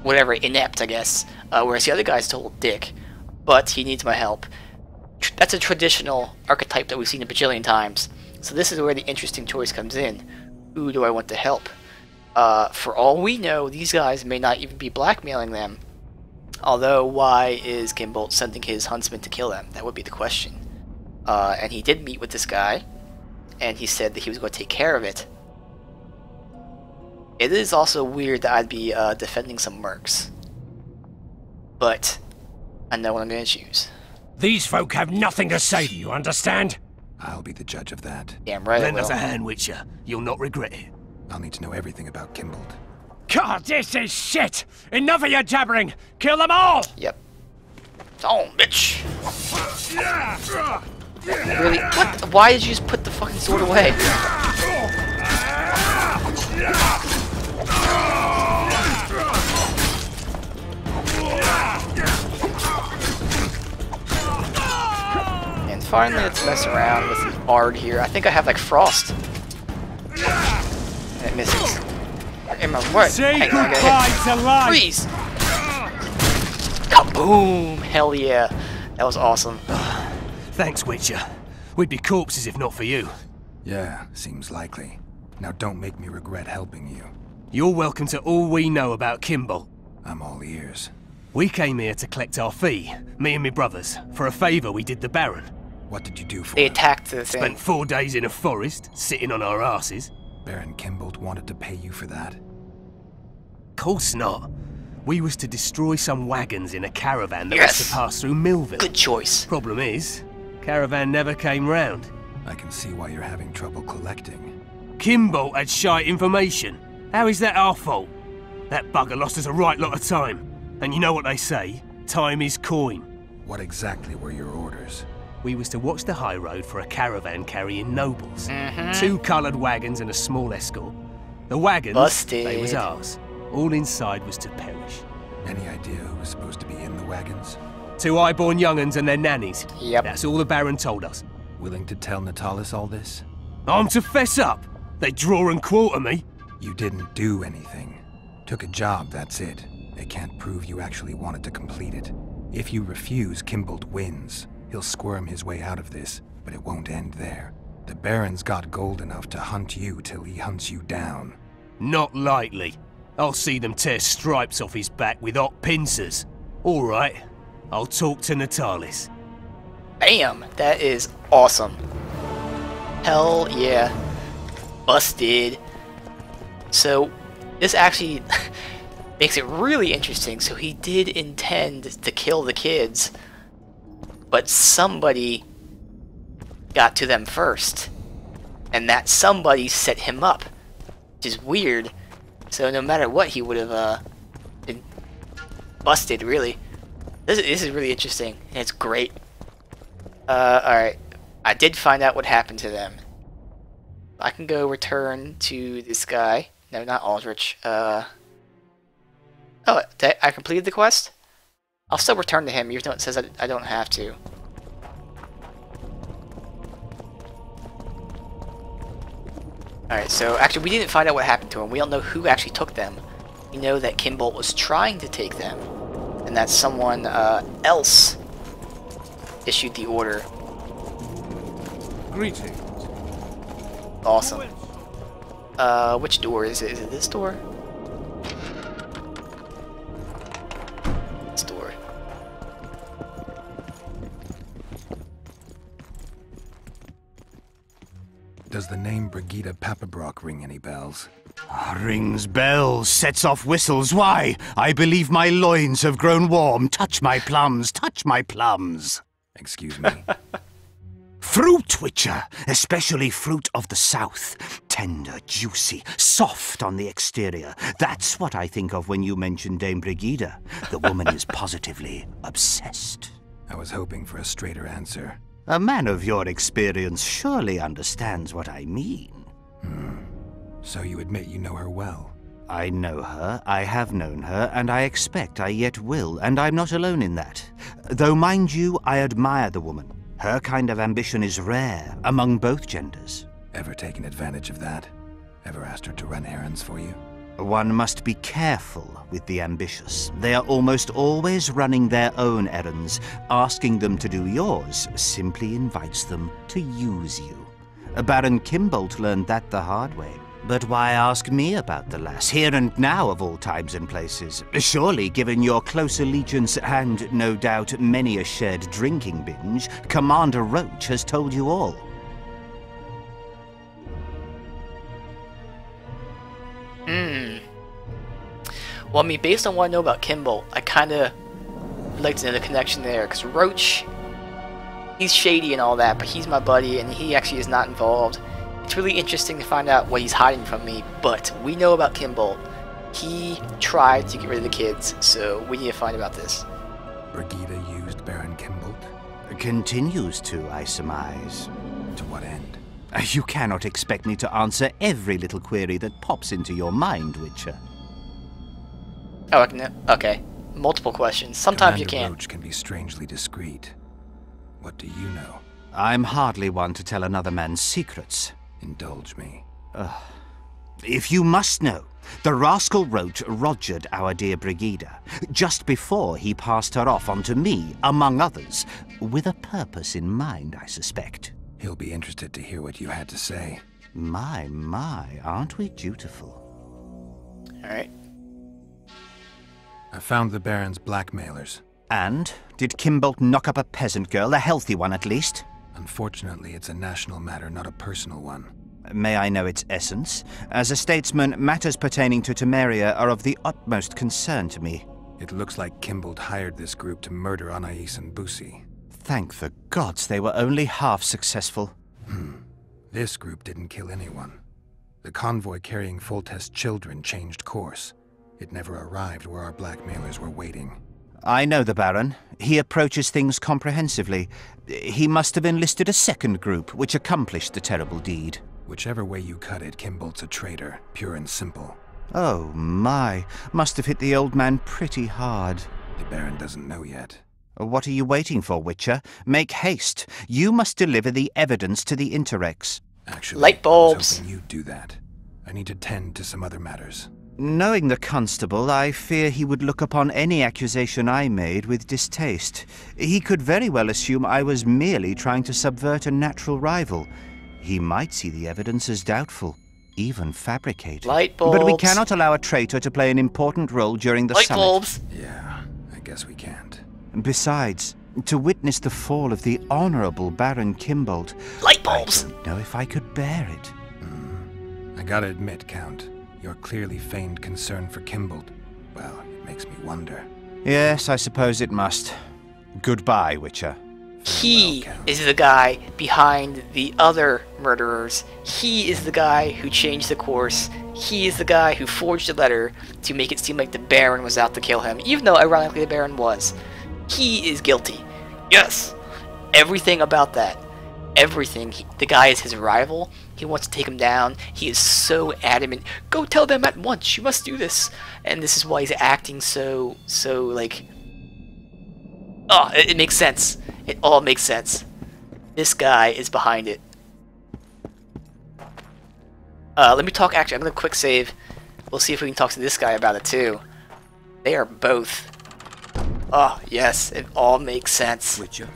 whatever, inept, I guess, whereas the other guy's a total dick, but he needs my help. That's a traditional archetype that we've seen a bajillion times, so this is where the interesting choice comes in. Who do I want to help? For all we know, these guys may not even be blackmailing them. Although, why is Kimbolt sending his huntsman to kill them? That would be the question. And he did meet with this guy, and he said that he was going to take care of it. It is also weird that I'd be defending some mercs. But I know what I'm going to choose. These folk have nothing to say to you, understand? I'll be the judge of that. Damn right I Lend will. us a hand, Witcher. You'll not regret it. I'll need to know everything about Kimbolt. God, this is shit! Enough of your jabbering! Kill them all! Yep. Oh, bitch! Really? What? Why did you just put the fucking sword away? And finally, let's mess around with the Bard here. I think I have like Frost. And it misses. Am I right? Hang on, I gotta hit. Freeze! Kaboom! Hell yeah. That was awesome. Thanks, Witcher. We'd be corpses if not for you. Yeah, seems likely. Now don't make me regret helping you. You're welcome to all we know about Kimbolt. I'm all ears. We came here to collect our fee, me and my brothers, for a favour we did the Baron. What did you do for They him? attacked the thing. Spent 4 days in a forest, sitting on our asses. Baron Kimbolt wanted to pay you for that? Course not. We was to destroy some wagons in a caravan that Yes. was to pass through Millville. Good choice. Problem is, caravan never came round. I can see why you're having trouble collecting. Kimbolt had shite information. How is that our fault? That bugger lost us a right lot of time. And you know what they say, time is coin. What exactly were your orders? We was to watch the high road for a caravan carrying nobles. 2 coloured wagons and a small escort. The wagons, Busted. they was ours. All inside was to perish. Any idea who was supposed to be in the wagons? 2 high-born young'uns and their nannies. Yep. That's all the Baron told us. Willing to tell Natalis all this? I'm to fess up. They draw and quarter me. You didn't do anything. Took a job, that's it. They can't prove you actually wanted to complete it. If you refuse, Kimbolt wins. He'll squirm his way out of this, but it won't end there. The Baron's got gold enough to hunt you till he hunts you down. Not likely. I'll see them tear stripes off his back with hot pincers. All right, I'll talk to Natalis. Bam! That is awesome. Hell yeah. Busted. So, this actually makes it really interesting. So he did intend to kill the kids, but somebody got to them first. And that somebody set him up, which is weird. So no matter what, he would have been busted, really. This is really interesting, and it's great. Alright. I did find out what happened to them. I can go return to this guy. No, not Aldrich. Oh, I completed the quest? I'll still return to him, even though it says I don't have to. Alright, so actually we didn't find out what happened to him. We don't know who actually took them. We know that Kimbolt was trying to take them, and that someone else issued the order. Greetings. Awesome. Which door is it? Is it this door? This door. Does the name Brigida Papabrock ring any bells? Rings bells, sets off whistles. Why? I believe my loins have grown warm. Touch my plums, touch my plums. Excuse me. Fruit, Witcher, especially fruit of the south. Tender, juicy, soft on the exterior. That's what I think of when you mention Dame Brigida. The woman is positively obsessed. I was hoping for a straighter answer. A man of your experience surely understands what I mean. So you admit you know her well? I know her, I have known her, and I expect I yet will, and I'm not alone in that. Though, mind you, I admire the woman. Her kind of ambition is rare among both genders. Ever taken advantage of that? Ever asked her to run errands for you? One must be careful with the ambitious. They are almost always running their own errands. Asking them to do yours simply invites them to use you. Baron Kimbolt learned that the hard way. But why ask me about the lass, here and now of all times and places? Surely, given your close allegiance and, no doubt, many a shared drinking binge, Commander Roche has told you all. Well, I mean, based on what I know about Kimbolt, I kind of like to know the connection there, because Roche, he's shady and all that, but he's my buddy, and he actually is not involved. It's really interesting to find out what he's hiding from me, but we know about Kimbolt. He tried to get rid of the kids, so we need to find about this. Brigida used Baron Kimbolt? Continues to, I surmise. To what end? You cannot expect me to answer every little query that pops into your mind, Witcher. Oh, okay. Multiple questions. Sometimes you Commander can't. Roche can be strangely discreet. What do you know? I'm hardly one to tell another man's secrets. Indulge me. If you must know, the rascal Roche rogered our dear Brigida, just before he passed her off onto me, among others, with a purpose in mind, I suspect. He'll be interested to hear what you had to say. My, aren't we dutiful? Alright. I found the Baron's blackmailers. And? Did Kimbolt knock up a peasant girl, a healthy one at least? Unfortunately, it's a national matter, not a personal one. May I know its essence? As a statesman, matters pertaining to Temeria are of the utmost concern to me. It looks like Kimbolt hired this group to murder Anais and Busi. Thank the gods they were only half successful. This group didn't kill anyone. The convoy carrying Foltest's children changed course. It never arrived where our blackmailers were waiting. I know the Baron. He approaches things comprehensively. He must have enlisted a second group, which accomplished the terrible deed. Whichever way you cut it, Kimbolt's a traitor, pure and simple. Oh my, must have hit the old man pretty hard. The Baron doesn't know yet. What are you waiting for, Witcher? Make haste. You must deliver the evidence to the Interrex. Actually, Light bulbs. I was hoping you'd do that. I need to tend to some other matters. Knowing the constable, I fear he would look upon any accusation I made with distaste. He could very well assume I was merely trying to subvert a natural rival. He might see the evidence as doubtful, even fabricated. Light bulbs. But we cannot allow a traitor to play an important role during the Light summit. bulbs. Yeah, I guess we can't. Besides, to witness the fall of the honorable Baron Kimbolt, Light bulbs. I don't know if I could bear it. I gotta admit, Count, your clearly feigned concern for Kimbolt, well, it makes me wonder. Yes, I suppose it must. Goodbye, Witcher. He is the guy behind the other murderers. He is the guy who changed the course. He is the guy who forged a letter to make it seem like the Baron was out to kill him, even though ironically the Baron was. He is guilty. Yes. Everything about that. Everything. The guy is his rival. He wants to take him down. He is so adamant. Go tell them at once. You must do this. And this is why he's acting so like... Oh, it makes sense. It all makes sense. This guy is behind it. Let me talk... Actually, I'm going to quick save. We'll see if we can talk to this guy about it, too. They are both... Oh, yes. It all makes sense. Witcher.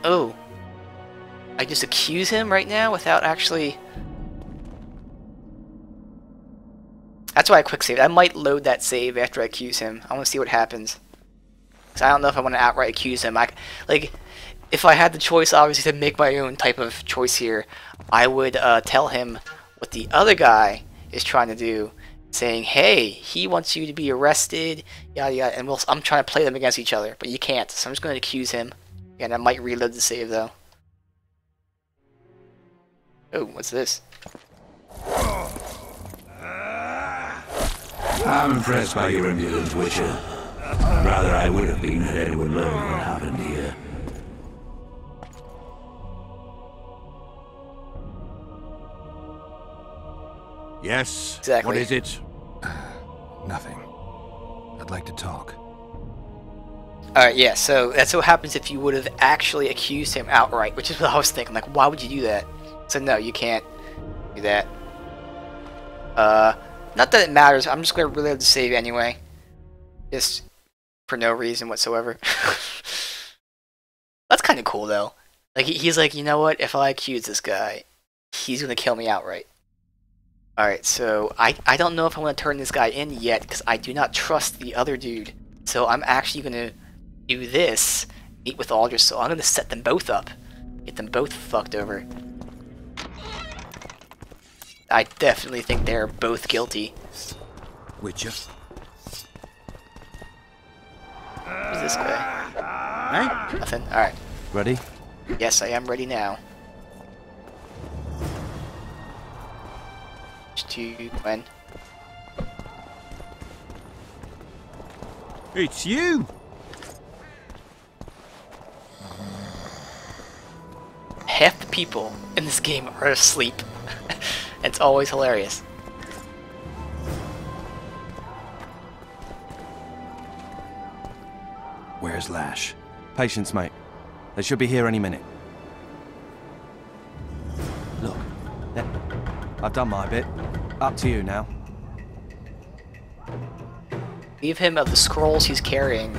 Oh. I just accuse him right now without actually... That's why I quick saved. I might load that save after I accuse him. I want to see what happens. Because I don't know if I want to outright accuse him. Like, if I had the choice, obviously, to make my own type of choice here, I would tell him what the other guy is trying to do saying, hey, he wants you to be arrested, yada yada, and I'm trying to play them against each other, but you can't, so I'm just going to accuse him. And I might reload the save, though. Oh, what's this? I'm impressed by your impudence, Witcher. Rather, I would have been had anyone learned what happened here. Yes? Exactly. What is it? Nothing. I'd like to talk. Alright, yeah, so that's what happens if you would have actually accused him outright, which is what I was thinking, like, why would you do that? So no, you can't do that. Not that it matters, I'm just going to reload the save anyway. Just for no reason whatsoever. That's kind of cool, though. Like, he's like, you know what, if I accuse this guy, he's going to kill me outright. Alright, so I don't know if I want to turn this guy in yet, because I do not trust the other dude. So I'm actually going to do this, meet with Aldrich, so I'm going to set them both up. Get them both fucked over. I definitely think they're both guilty. Witcher. Who's this guy? Hey? Nothing? Alright. Ready? Yes, I am ready now. To Gwen. It's you! Half the people in this game are asleep. It's always hilarious. Where's Lash? Patience, mate. They should be here any minute. Look, there. I've done my bit. Up to you now. Relieve him of the scrolls he's carrying.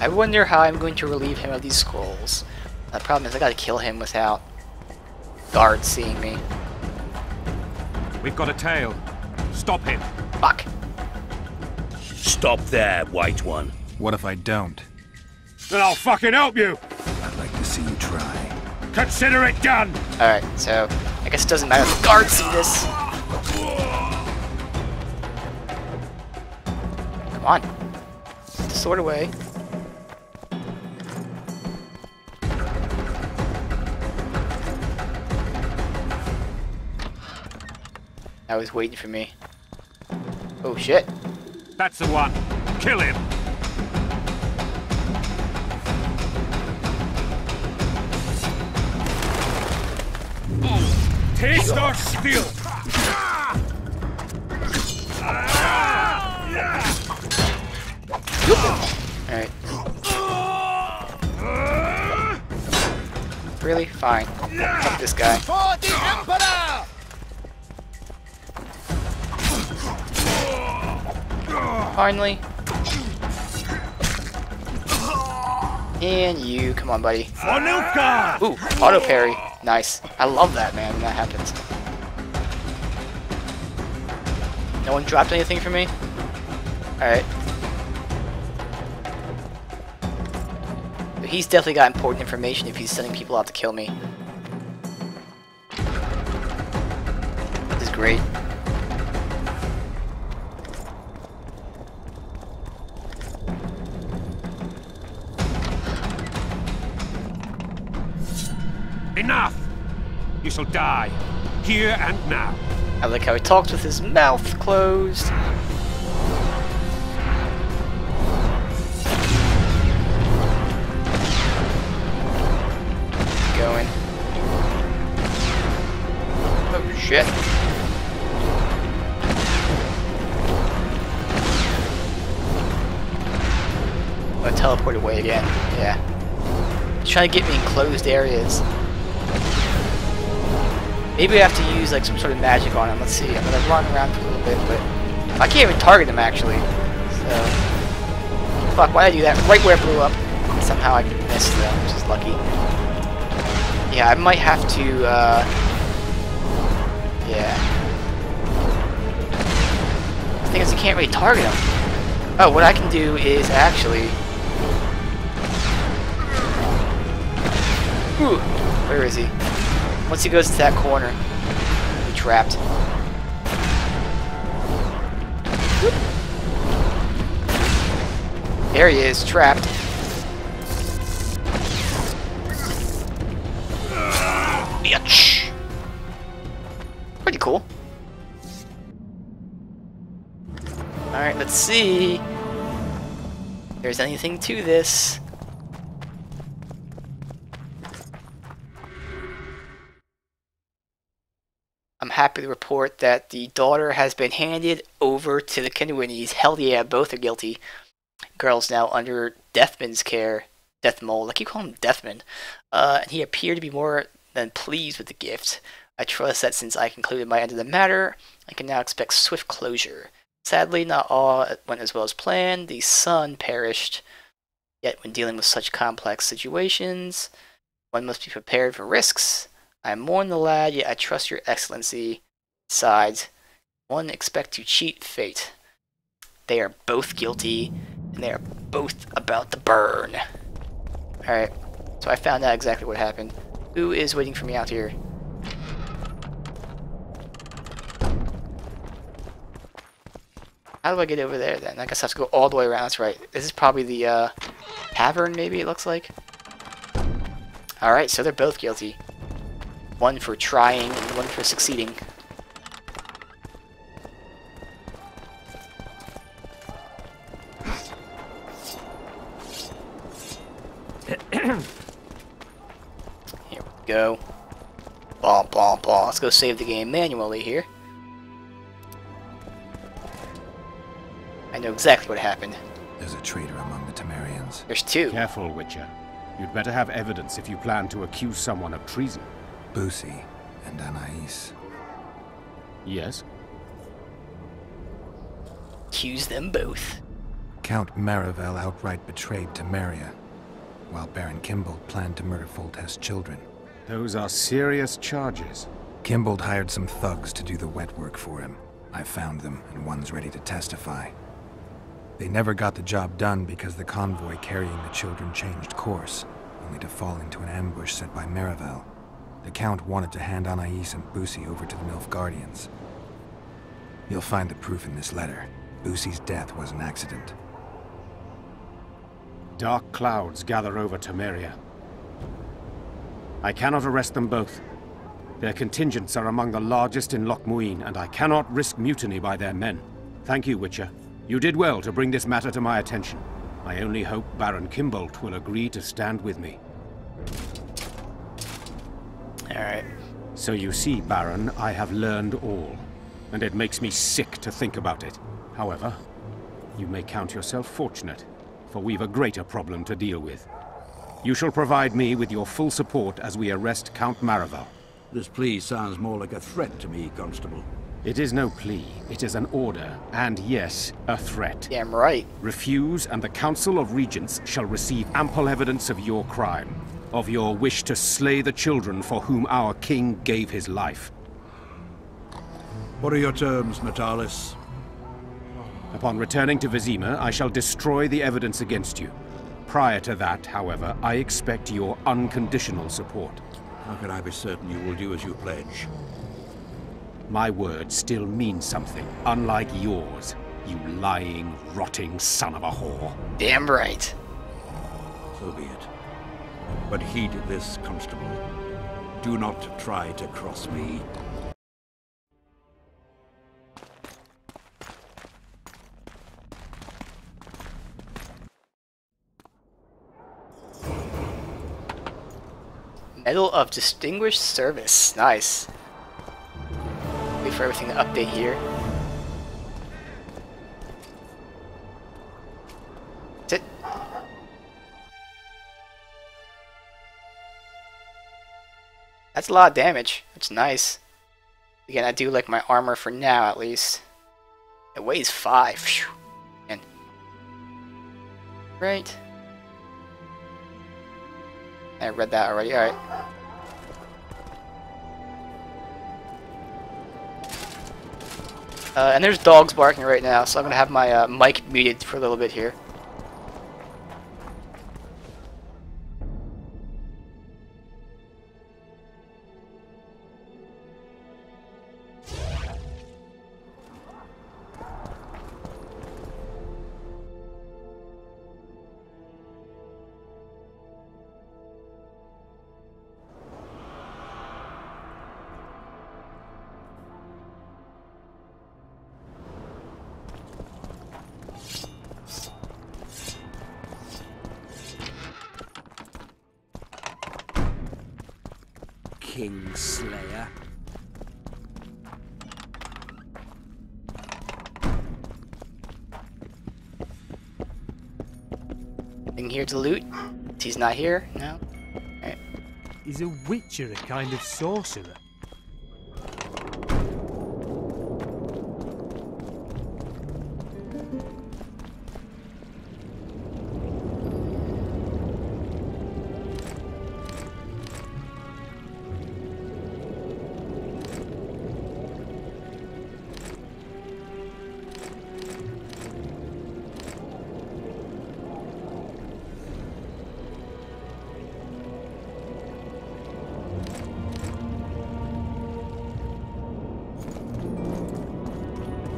I wonder how I'm going to relieve him of these scrolls. The problem is I gotta kill him without guards seeing me. We've got a tail. Stop him. Fuck. Stop there, White One. What if I don't? Then I'll fucking help you! I'd like to see you try. Consider it done! Alright, so I guess it doesn't matter if the guards see this. Come on. Get the sword away. I was waiting for me. Oh shit. That's the one. Kill him. Taste our steel! Alright. Really? Fine. Fuck this guy. For the Emperor! Finally. And you, come on, buddy. Ooh, auto parry. Nice. I love that, man, when that happens. No one dropped anything for me? Alright. He's definitely got important information if he's sending people out to kill me. This is great. Enough! You shall die. Here and now. I like how he talks with his mouth closed. Going. Oh shit. I'm gonna teleport away again. Yeah. He's trying to get me in closed areas. Maybe I have to use like some sort of magic on him. Let's see. I'm gonna run around for a little bit, but I can't even target him actually. So fuck, why did I do that? Right where it blew up. Somehow I missed though, which is lucky. Yeah, I might have to yeah. The thing is, you can't really target him. Oh, what I can do is actually ooh, where is he? Once he goes to that corner, he'll be trapped. There he is, trapped. Bitch. Pretty cool. Alright, let's see if there's anything to this. I'm happy to report that the daughter has been handed over to the Kinwinnies. Hell yeah, both are guilty. Girl's now under Deathman's care. Deathmole, I keep calling him Deathman. And he appeared to be more than pleased with the gift. I trust that since I concluded my end of the matter, I can now expect swift closure. Sadly, not all went as well as planned. The son perished. Yet when dealing with such complex situations, one must be prepared for risks. I mourn the lad, yet I trust your excellency. Besides, one expect to cheat fate. They are both guilty, and they are both about to burn. Alright, so I found out exactly what happened. Who is waiting for me out here? How do I get over there then? I guess I have to go all the way around. That's right. This is probably the tavern, maybe it looks like. Alright, so they're both guilty. One for trying and one for succeeding. Here we go. Blah, blah, blah. Let's go save the game manually here. I know exactly what happened. There's a traitor among the Temerians. There's two. Careful, Witcher. You'd better have evidence if you plan to accuse someone of treason. Busi and Anais. Yes? Accuse them both. Count Marivel outright betrayed Temeria, while Baron Kimbold planned to murder Foltest's children. Those are serious charges. Kimbold hired some thugs to do the wet work for him. I found them, and one's ready to testify. They never got the job done because the convoy carrying the children changed course, only to fall into an ambush set by Marivel. The Count wanted to hand Anais and Busi over to the Nilfgaardians. You'll find the proof in this letter. Busi's death was an accident. Dark clouds gather over Temeria. I cannot arrest them both. Their contingents are among the largest in Loch Muin, and I cannot risk mutiny by their men. Thank you, Witcher. You did well to bring this matter to my attention. I only hope Baron Kimbold will agree to stand with me. Alright. So you see, Baron, I have learned all, and it makes me sick to think about it. However, you may count yourself fortunate, for we've a greater problem to deal with. You shall provide me with your full support as we arrest Count Marivel. This plea sounds more like a threat to me, Constable. It is no plea, it is an order, and yes, a threat. Damn right. Refuse, and the Council of Regents shall receive ample evidence of your crime, of your wish to slay the children for whom our king gave his life. What are your terms, Natalis? Upon returning to Vizima, I shall destroy the evidence against you. Prior to that, however, I expect your unconditional support. How can I be certain you will do as you pledge? My word still means something, unlike yours, you lying, rotting son of a whore. Damn right. So be it. But heed this, Constable. Do not try to cross me. Medal of Distinguished Service. Nice. Wait for everything to update here. That's it. That's a lot of damage. That's nice. Again, I do like my armor for now, at least. It weighs 5. Phew. And right. I read that already. Alright. And there's dogs barking right now, so I'm going to have my mic muted for a little bit here. Kingslayer. Anything here to loot? He's not here? No? Alright. Is a witcher a kind of sorcerer?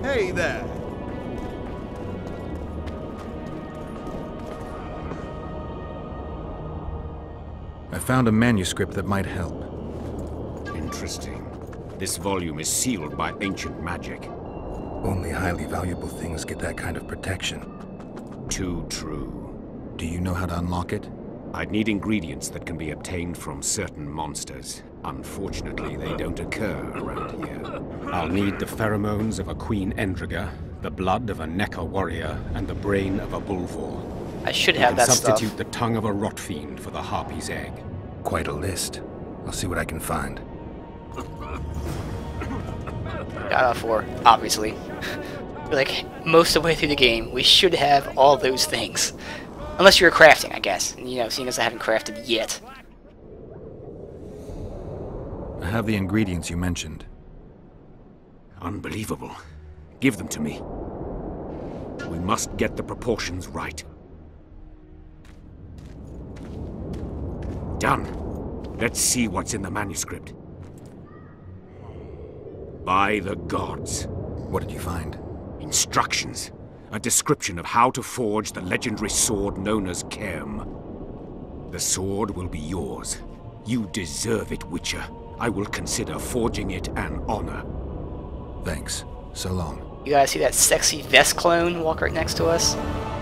Hey there! I found a manuscript that might help. Interesting. This volume is sealed by ancient magic. Only highly valuable things get that kind of protection. Too true. Do you know how to unlock it? I'd need ingredients that can be obtained from certain monsters. Unfortunately, they don't occur around here. I'll need the pheromones of a Queen Endriga, the blood of a Necker warrior, and the brain of a Bulvor. I should have that Substitute stuff. the tongue of a rot fiend for the harpy's egg. Quite a list. I'll see what I can find. Got off 4, obviously. We're like most of the way through the game, we should have all those things. Unless you're crafting, I guess. You know, seeing as I haven't crafted yet. I have the ingredients you mentioned. Unbelievable. Give them to me. We must get the proportions right. Done. Let's see what's in the manuscript. By the gods. What did you find? Instructions. A description of how to forge the legendary sword known as Kerm. The sword will be yours. You deserve it, Witcher. I will consider forging it an honor. Thanks. So long. You guys see that sexy Vest clone walk right next to us?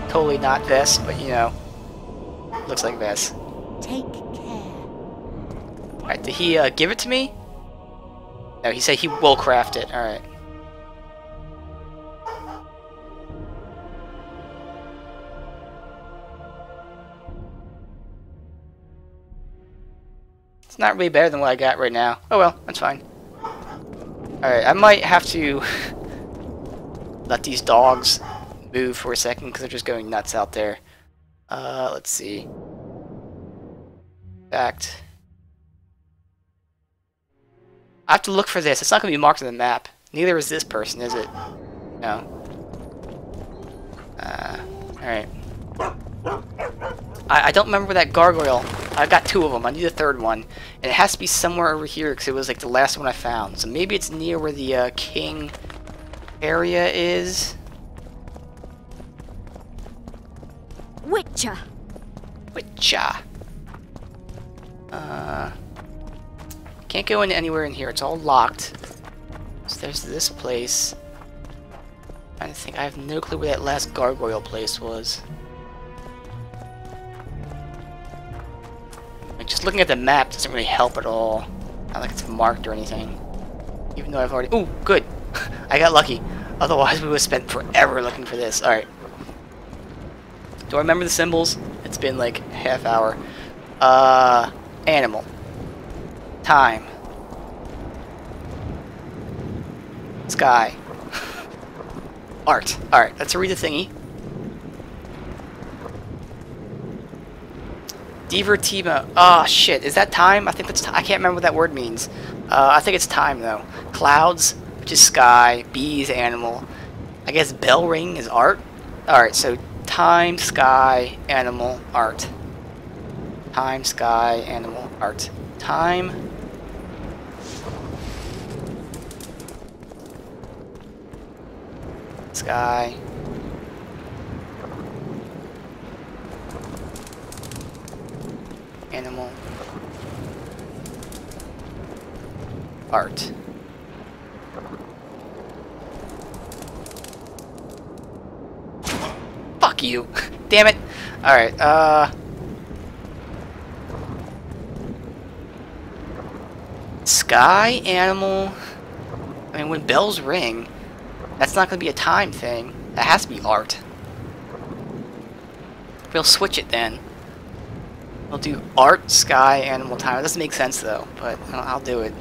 Totally not Vest, but you know, looks like Vest. Take care. Alright, did he give it to me? No, he said he will craft it. Alright. It's not really better than what I got right now. Oh well, that's fine. Alright, I might have to let these dogs move for a second because they're just going nuts out there. Let's see. Fact. I have to look for this. It's not going to be marked on the map. Neither is this person, is it? No. Alright. I don't remember that gargoyle. I got 2 of them. I need a 3rd one. And it has to be somewhere over here because it was like the last one I found. So maybe it's near where the king area is. Witcher. Witcher. Can't go in anywhere in here. It's all locked. So there's this place. I think I have no clue where that last gargoyle place was. Like, just looking at the map doesn't really help at all. Not like it's marked or anything. Even though I've already... Ooh, good! I got lucky. Otherwise we would have spent forever looking for this. Alright. Do I remember the symbols? It's been like a half hour. Animal. Time. Sky. Art. Alright, let's read the thingy. Divertima. Oh shit, is that time? I think that's I can't remember what that word means. I think it's time though. Clouds, which is sky. Bees, animal. I guess bell ring is art. Alright, so time, sky, animal, art. Time, sky, animal, art. Time. Sky. Animal. Art. Fuck you. Damn it. Alright, Sky, animal. I mean, when bells ring, that's not going to be a time thing. That has to be art. We'll switch it then. We'll do art, sky, animal, time. It doesn't make sense though, but I'll do it.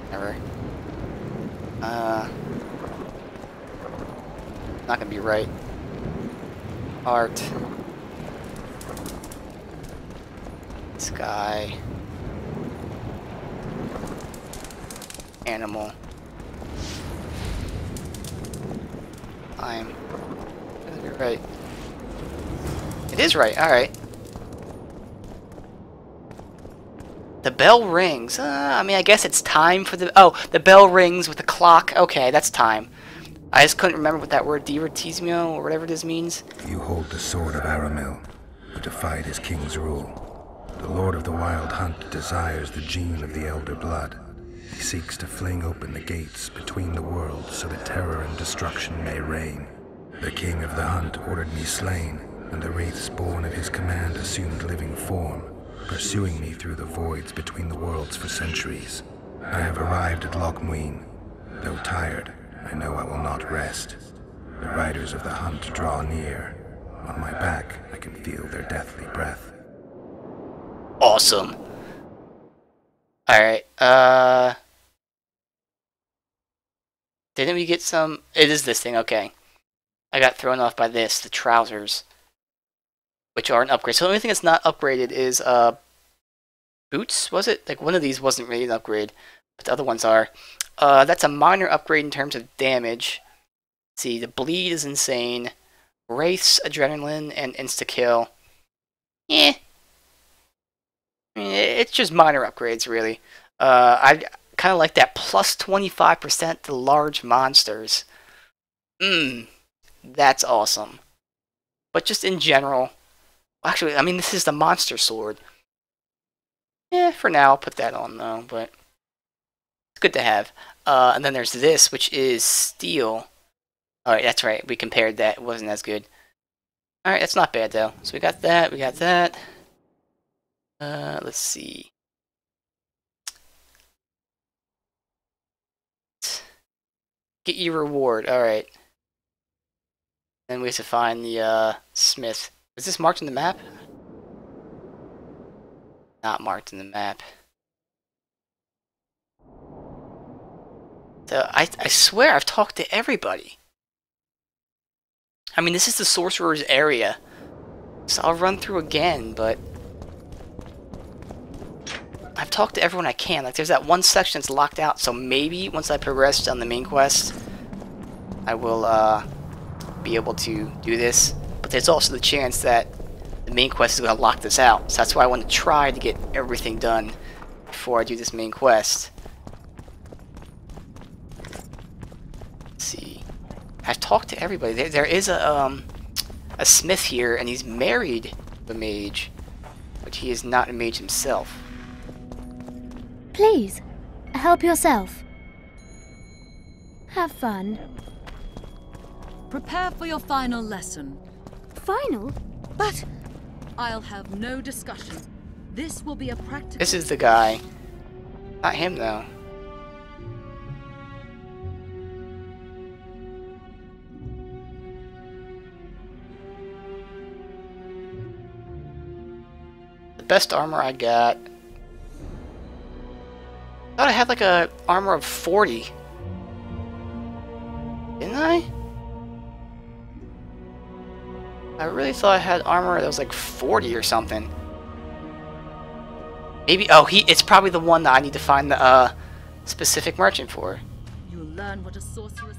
Whatever. Not gonna be right. Art. Sky. Animal. Time. Gonna be right. It is right, alright. The bell rings. I mean, I guess it's time for the... Oh, the bell rings with the clock. Okay, that's time. I just couldn't remember what that word, divertismo, or whatever this means. You hold the sword of Aramil, who defied his king's rule. The Lord of the Wild Hunt desires the gene of the Elder Blood. He seeks to fling open the gates between the worlds so that terror and destruction may reign. The King of the Hunt ordered me slain, and the wraiths born of his command assumed living form, pursuing me through the voids between the worlds for centuries. I have arrived at Loch Muin. Though tired, I know I will not rest. The riders of the hunt draw near. On my back, I can feel their deathly breath. Awesome. Alright, didn't we get some... It is this thing, okay. I got thrown off by this, the trousers, which are an upgrade. So the only thing that's not upgraded is, boots, was it? Like, one of these wasn't really an upgrade, but the other ones are. That's a minor upgrade in terms of damage. Let's see, the bleed is insane. Wraiths, adrenaline, and insta-kill. Eh. I mean, it's just minor upgrades, really. I kind of like that plus 25% to large monsters. That's awesome. But just in general... Actually, I mean, this is the monster sword. For now, I'll put that on, though, but... It's good to have. And then there's this, which is steel. Alright, that's right. We compared that. It wasn't as good. Alright, that's not bad, though. So we got that. We got that. Let's see. Get your reward. Alright. Then we have to find the, smith. Is this marked in the map? Not marked in the map. So, I swear I've talked to everybody. I mean, this is the sorcerer's area. So I'll run through again, but... I've talked to everyone I can. Like, there's that one section that's locked out, so maybe once I progress on the main quest, I will, be able to do this. But there's also the chance that the main quest is going to lock this out. So that's why I want to try to get everything done before I do this main quest. Let's see. I've talked to everybody. There is a smith here, and he's married to a mage, but he is not a mage himself. Please, help yourself. Have fun. Prepare for your final lesson. Final? But... I'll have no discussion. This will be a practical... This is the guy. Not him, though. The best armor I got... I thought I had like a armor of 40. Didn't I? I really thought I had armor that was like 40 or something. Maybe, oh, it's probably the one that I need to find the specific merchant for. You'll learn what a sorceress...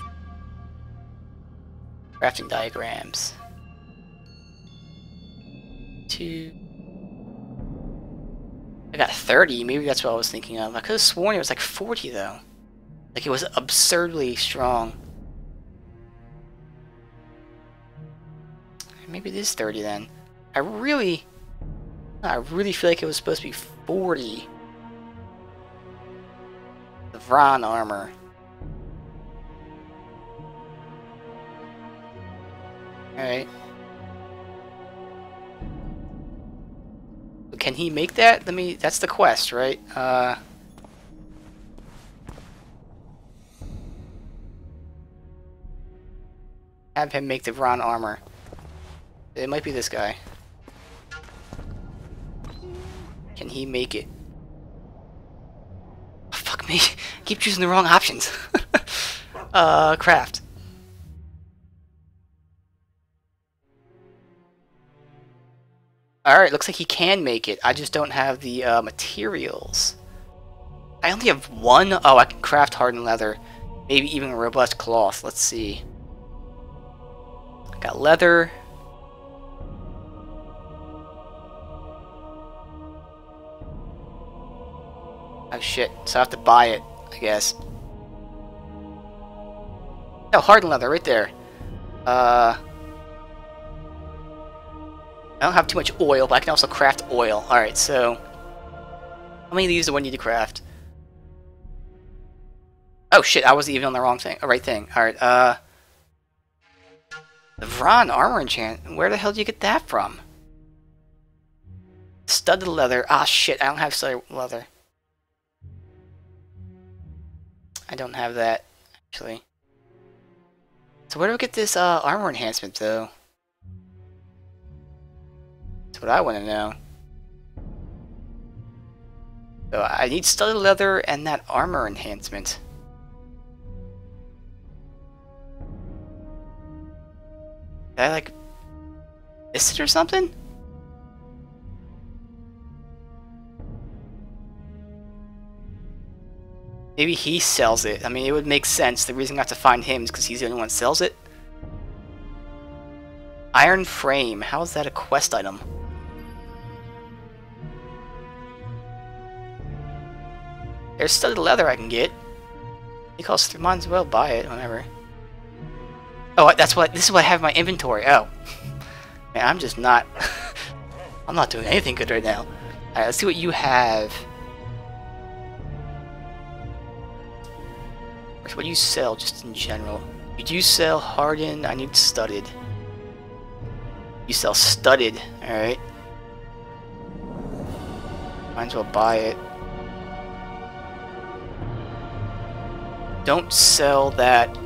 Crafting diagrams. 2. I got 30, maybe that's what I was thinking of. I could have sworn it was like 40 though. Like it was absurdly strong. Maybe it is 30 then. I really feel like it was supposed to be 40. The Vron armor. Alright. Can he make that? That's the quest, right? have him make the Vron armor. It might be this guy. Can he make it? Oh, fuck me. I keep choosing the wrong options. Craft. Alright, looks like he can make it. I just don't have the materials. I only have one? Oh, I can craft hardened leather. Maybe even robust cloth. Let's see. I got leather. Oh shit, so I have to buy it, I guess. Oh, hardened leather, right there. I don't have too much oil, but I can also craft oil. Alright, so... how many of these do I need to craft? Oh shit, I wasn't even on the wrong thing. Right thing. Alright, the Vron armor enchant. Where the hell did you get that from? Studded leather. Ah shit, I don't have studded leather. I don't have that, actually. So where do I get this armor enhancement, though? That's what I want to know. So I need studded leather and that armor enhancement. Did I, like, miss it or something? Maybe he sells it. I mean, it would make sense. The reason I have to find him is because he's the only one that sells it. Iron frame. How is that a quest item? There's studded leather I can get. It costs 3. Might as well buy it, whatever. Oh, that's what. This is what I have in my inventory. Oh, man, I'm just not. I'm not doing anything good right now. All right, let's see what you have. What do you sell, just in general? You do sell hardened. I need studded. You sell studded. All right. Might as well buy it. Don't sell that.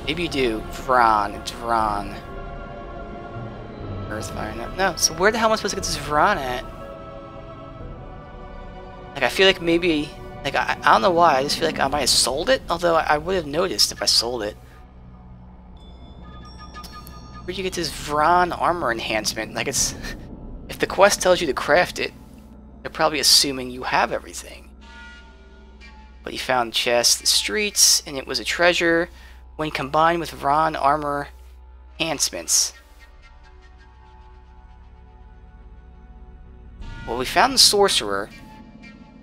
Maybe you do. Vron. It's Vron. Earthfire. No. So where the hell am I supposed to get this Vron at? Like, I feel like maybe... like, I don't know why. I just feel like I might have sold it. Although I would have noticed if I sold it. Where'd you get this Vron armor enhancement? Like, it's... if the quest tells you to craft it, they're probably assuming you have everything. But you found chests, the streets, and it was a treasure when combined with Vron armor enhancements. Well, we found the sorcerer.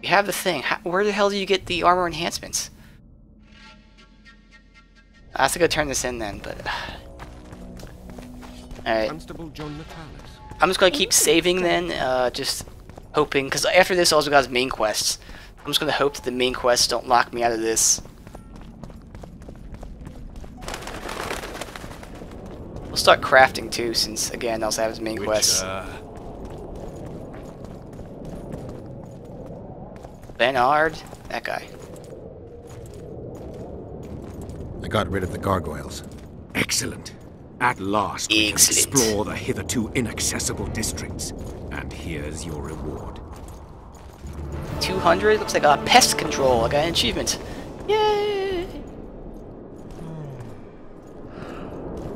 You have the thing. Where the hell do you get the armor enhancements? I have to go turn this in then, but... alright. I'm just gonna keep saving then, just hoping, because after this also got his main quests. I'm just gonna hope that the main quests don't lock me out of this. We'll start crafting too, since again, I also have his main quests. Bernard, that guy. I got rid of the gargoyles. Excellent. At last, we can explore the hitherto inaccessible districts. And here's your reward. 200? Looks like pest control. I got an achievement. Yay!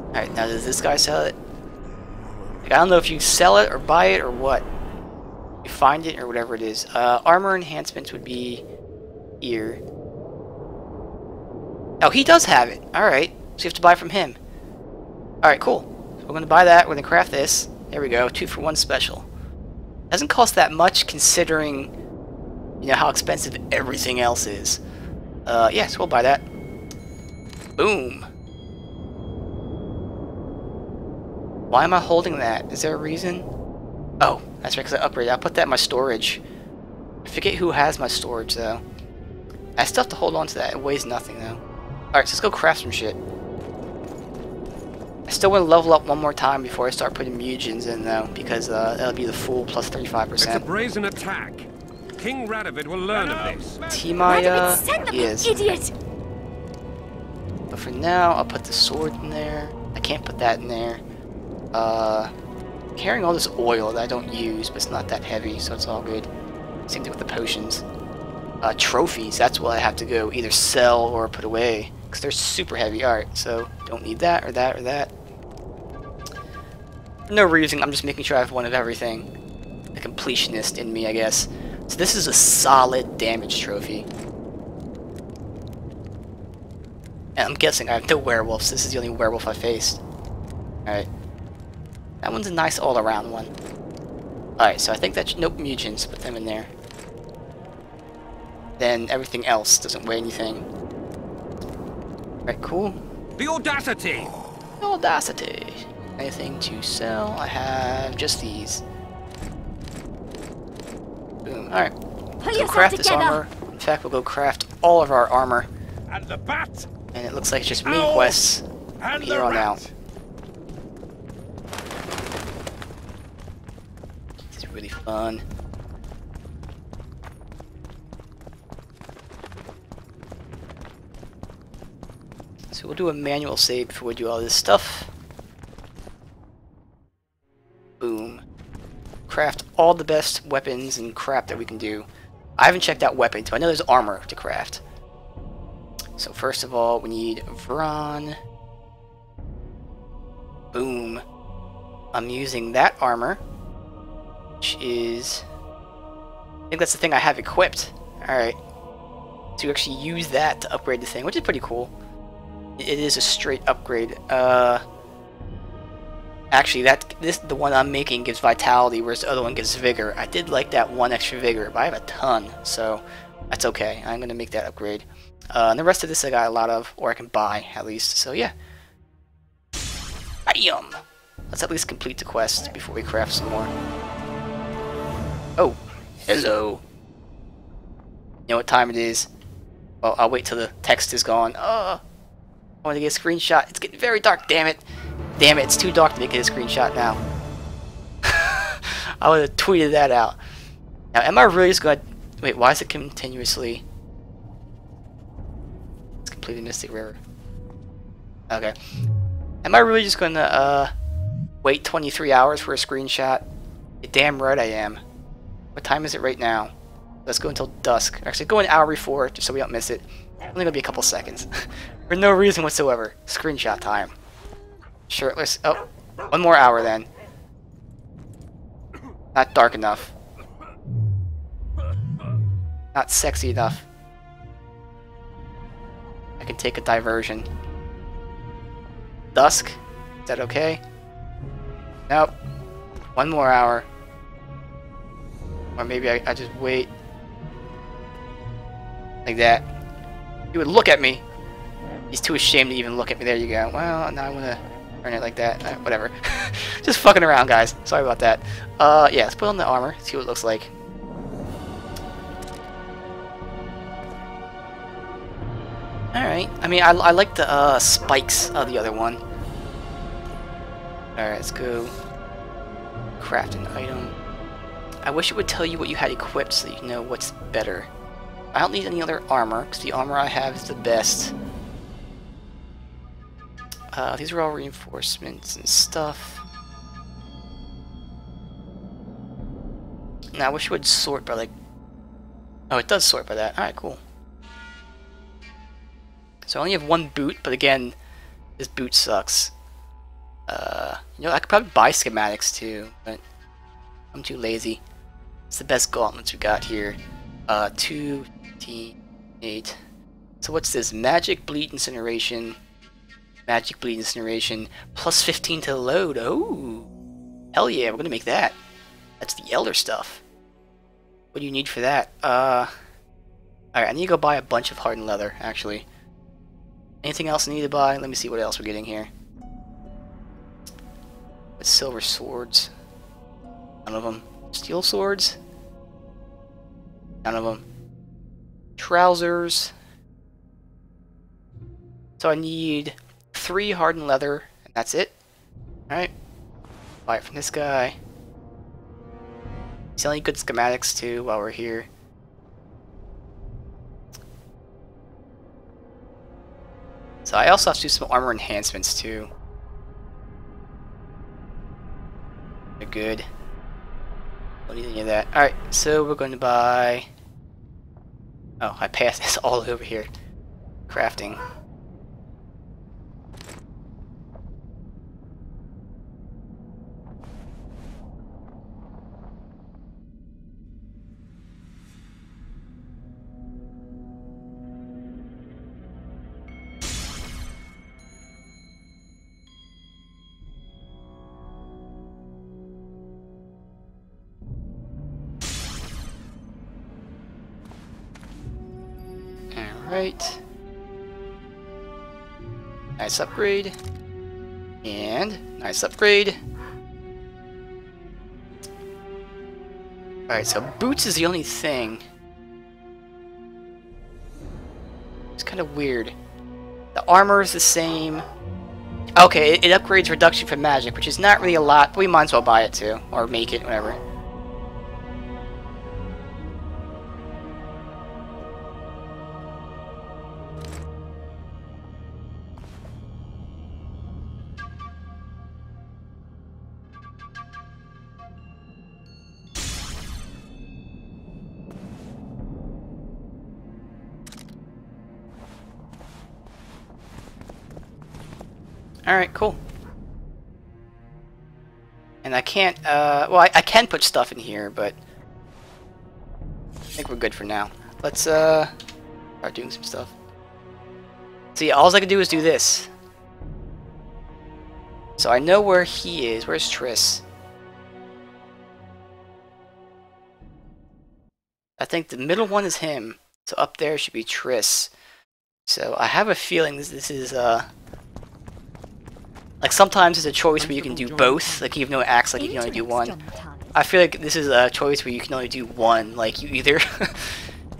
Alright, now does this guy sell it? Like, I don't know if you sell it or buy it or what. You find it or whatever it is. Armor enhancements would be here. Oh, he does have it. Alright, so you have to buy from him. Alright, cool. So we're going to buy that. We're going to craft this. There we go. 2 for 1 special. Doesn't cost that much considering, you know, how expensive everything else is. Yeah, so we'll buy that. Boom. Why am I holding that? Is there a reason? Oh, that's right, because I upgraded. I'll put that in my storage. I forget who has my storage, though. I still have to hold on to that. It weighs nothing, though. Alright, so let's go craft some shit. I still want to level up one more time before I start putting mutagens in, though, because that'll be the full plus 35%. It's a brazen attack. King Radovid will learn of this. Timaya is. Idiot! But for now, I'll put the sword in there. I can't put that in there. Carrying all this oil that I don't use, but it's not that heavy, so it's all good. Same thing with the potions. Trophies, that's what I have to go either sell or put away, because they're super heavy. Alright, so don't need that or that or that. For no reason, I'm just making sure I have one of everything. The completionist in me, I guess. So this is a solid damage trophy. And I'm guessing I have no werewolves. This is the only werewolf I faced. Alright. That one's a nice all-around one. Alright, so I think that's... Nope, mutagens. Put them in there. Then everything else doesn't weigh anything. Alright, cool. The audacity! The audacity. Anything to sell? I have just these. Boom. Alright. Go craft this armor. In fact, we'll go craft all of our armor. And the bat! And it looks like it's just main quests from here on out. This is really fun. So we'll do a manual save before we do all this stuff. Boom. Craft all the best weapons and crap that we can do. I haven't checked out weapons, but I know there's armor to craft. So first of all, we need Vron. Boom. I'm using that armor, which is... I think that's the thing I have equipped. Alright. So you actually use that to upgrade the thing, which is pretty cool. It is a straight upgrade. Actually, the one I'm making gives vitality, whereas the other one gives vigor. I did like that one extra vigor, but I have a ton, so that's okay. I'm gonna make that upgrade. And the rest of this I got a lot of, or I can buy at least. So yeah. Bam! Let's at least complete the quest before we craft some more. Oh, hello. You know what time it is? Well, I'll wait till the text is gone. I want to get a screenshot. It's getting very dark, damn it. Damn it, it's too dark to make it a screenshot now. I would have tweeted that out. Now, am I really just going to... Wait, why is it continuously... It's completely Mystic River. Okay. Am I really just going to wait 23 hours for a screenshot? You're damn right I am. What time is it right now? Let's go until dusk. Actually, go an hour before, just so we don't miss it. Only going to be a couple seconds. For no reason whatsoever. Screenshot time. Shirtless. Oh, one more hour then. Not dark enough. Not sexy enough. I can take a diversion. Dusk? Is that okay? Nope. One more hour. Or maybe I just wait. Like that. He would look at me. He's too ashamed to even look at me. There you go. Well, now I want to turn it like that. Whatever. Just fucking around, guys. Sorry about that. Yeah, let's put on the armor. See what it looks like. Alright. I mean, I like the spikes of the other one. Alright, let's go. Craft an item. I wish it would tell you what you had equipped so you know what's better. I don't need any other armor, because the armor I have is the best. These are all reinforcements and stuff. Now, I wish it would sort by, like... Oh, it does sort by that. Alright, cool. So I only have one boot, but again, this boot sucks. You know, I could probably buy schematics too, but I'm too lazy. It's the best gauntlets we got here. 2, 8. So what's this? Magic, Bleed, Incineration. Magic, Bleed, Incineration. Plus 15 to load. Oh! Hell yeah, we're gonna make that. That's the Elder stuff. What do you need for that? Alright, I need to go buy a bunch of hardened leather, actually. Anything else I need to buy? Let me see what else we're getting here. With silver swords. None of them. Steel swords. None of them. Trousers. So I need 3 hardened leather, and that's it. Alright. Buy it from this guy. Selling good schematics too while we're here. So I also have to do some armor enhancements too. They're good. Don't need any of that. Alright, so we're going to buy... Oh, I passed this all over here. Crafting. Alright. Nice upgrade. And nice upgrade. Alright, so boots is the only thing. It's kind of weird. The armor is the same. Okay, it upgrades reduction from magic, which is not really a lot, but we might as well buy it too. Or make it, whatever. Alright, cool. And I can't, well, I can put stuff in here, but I think we're good for now. Let's, start doing some stuff. See, all I can do is do this. So I know where he is. Where's Triss? I think the middle one is him. So up there should be Triss. So I have a feeling this is, like sometimes it's a choice where you can do both, like even though it acts like you can only do one. I feel like this is a choice where you can only do one, like you either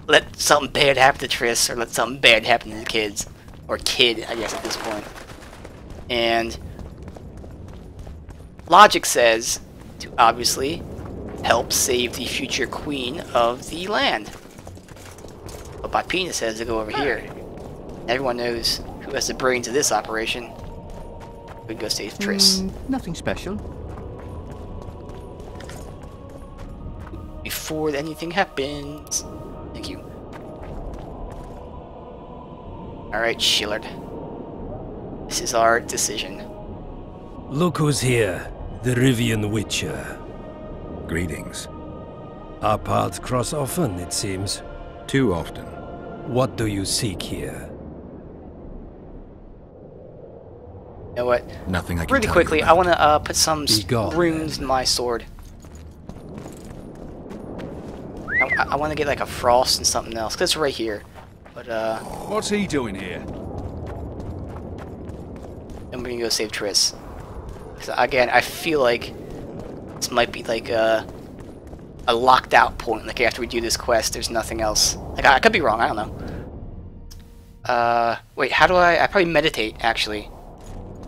let something bad happen to Triss or let something bad happen to the kids. Or kid, I guess at this point. And logic says to obviously help save the future queen of the land. But my penis says to go over here. Everyone knows who has the brains of this operation. We go save Triss. Nothing special. Before anything happens. Thank you. Alright, Shillard. This is our decision. Look who's here, the Rivian Witcher. Greetings. Our paths cross often, it seems. Too often. What do you seek here? You know what? Nothing I can really tell quickly, you I want to put some gone, runes in my sword. I want to get like a frost and something else, because it's right here. But, What's he doing here? I'm going to go save Triss. So again, I feel like this might be like a locked out point. Like after we do this quest, there's nothing else. Like I could be wrong, I don't know. Wait, how do I probably meditate, actually.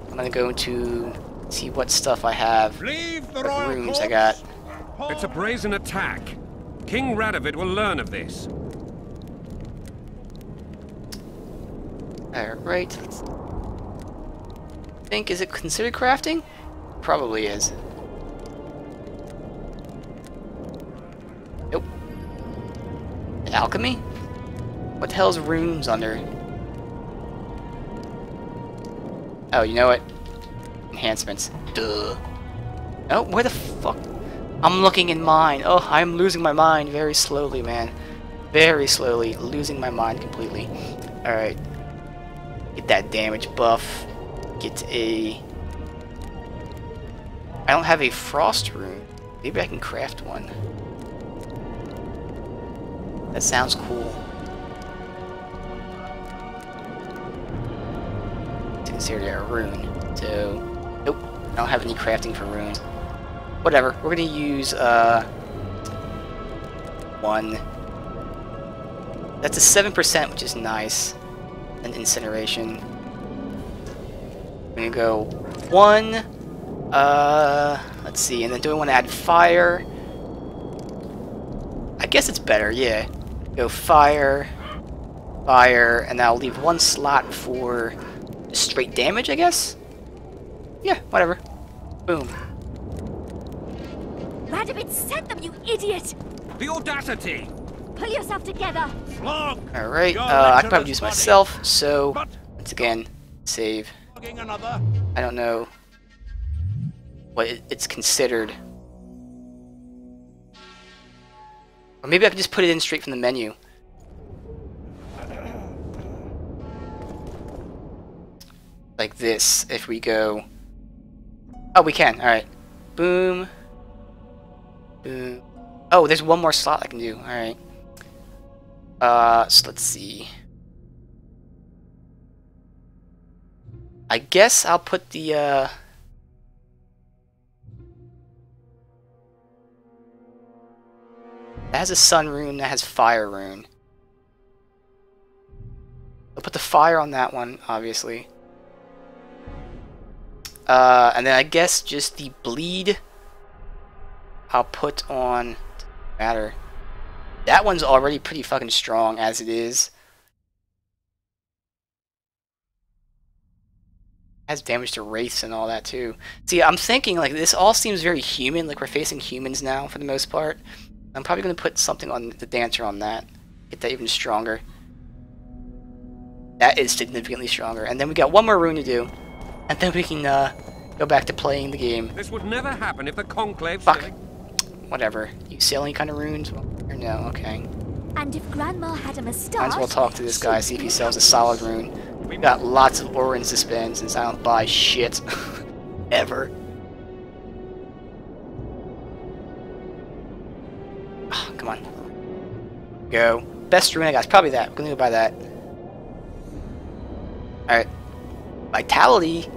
I'm gonna go to see what stuff I have. What rooms I got. It's a brazen attack. King Radovid will learn of this. Alright. Is it considered crafting? Probably is. Nope. Alchemy? What the hell's runes under? Oh, you know what? Enhancements. Duh. Oh, where the fuck? I'm looking in mine. Oh, I'm losing my mind very slowly, man. Very slowly. Losing my mind completely. Alright. Get that damage buff. Get a... I don't have a frost rune. Maybe I can craft one. That sounds cool. It's considered a rune. So, nope. I don't have any crafting for runes. Whatever. We're gonna use one. That's a 7%, which is nice. And incineration. I'm gonna go one. Let's see. And then do I want to add fire? I guess it's better. Yeah. Go fire, fire, and I'll leave one slot for straight damage, I guess? Yeah, whatever. Boom. Radovid sent them, you idiot! The audacity! Pull yourself together! Alright, I could probably use myself, so once again, save. I don't know what it's considered. Or maybe I could just put it in straight from the menu. Like this, if we go... Oh, we can, alright. Boom. Boom. Oh, there's one more slot I can do, alright. So let's see. I guess I'll put the, that has a sun rune, that has fire rune. I'll put the fire on that one, obviously. And then I guess just the bleed I'll put on... Matter. That one's already pretty fucking strong as it is. Has damage to wraiths and all that too. See, I'm thinking like this all seems very human, like we're facing humans now for the most part. I'm probably going to put something on the dancer on that. Get that even stronger. That is significantly stronger. And then we got one more rune to do. And then we can go back to playing the game. This would never happen if the Conclave... Fuck. Whatever. You sell any kind of runes? Or no? Okay. And if Grandma had a moustache... Might as well talk to this guy, see if he sells a solid rune. We've got lots of orans to spend since I don't buy shit. Ever. Oh, come on. Go. Best rune I got is probably that. We're gonna go buy that. Alright. Vitality.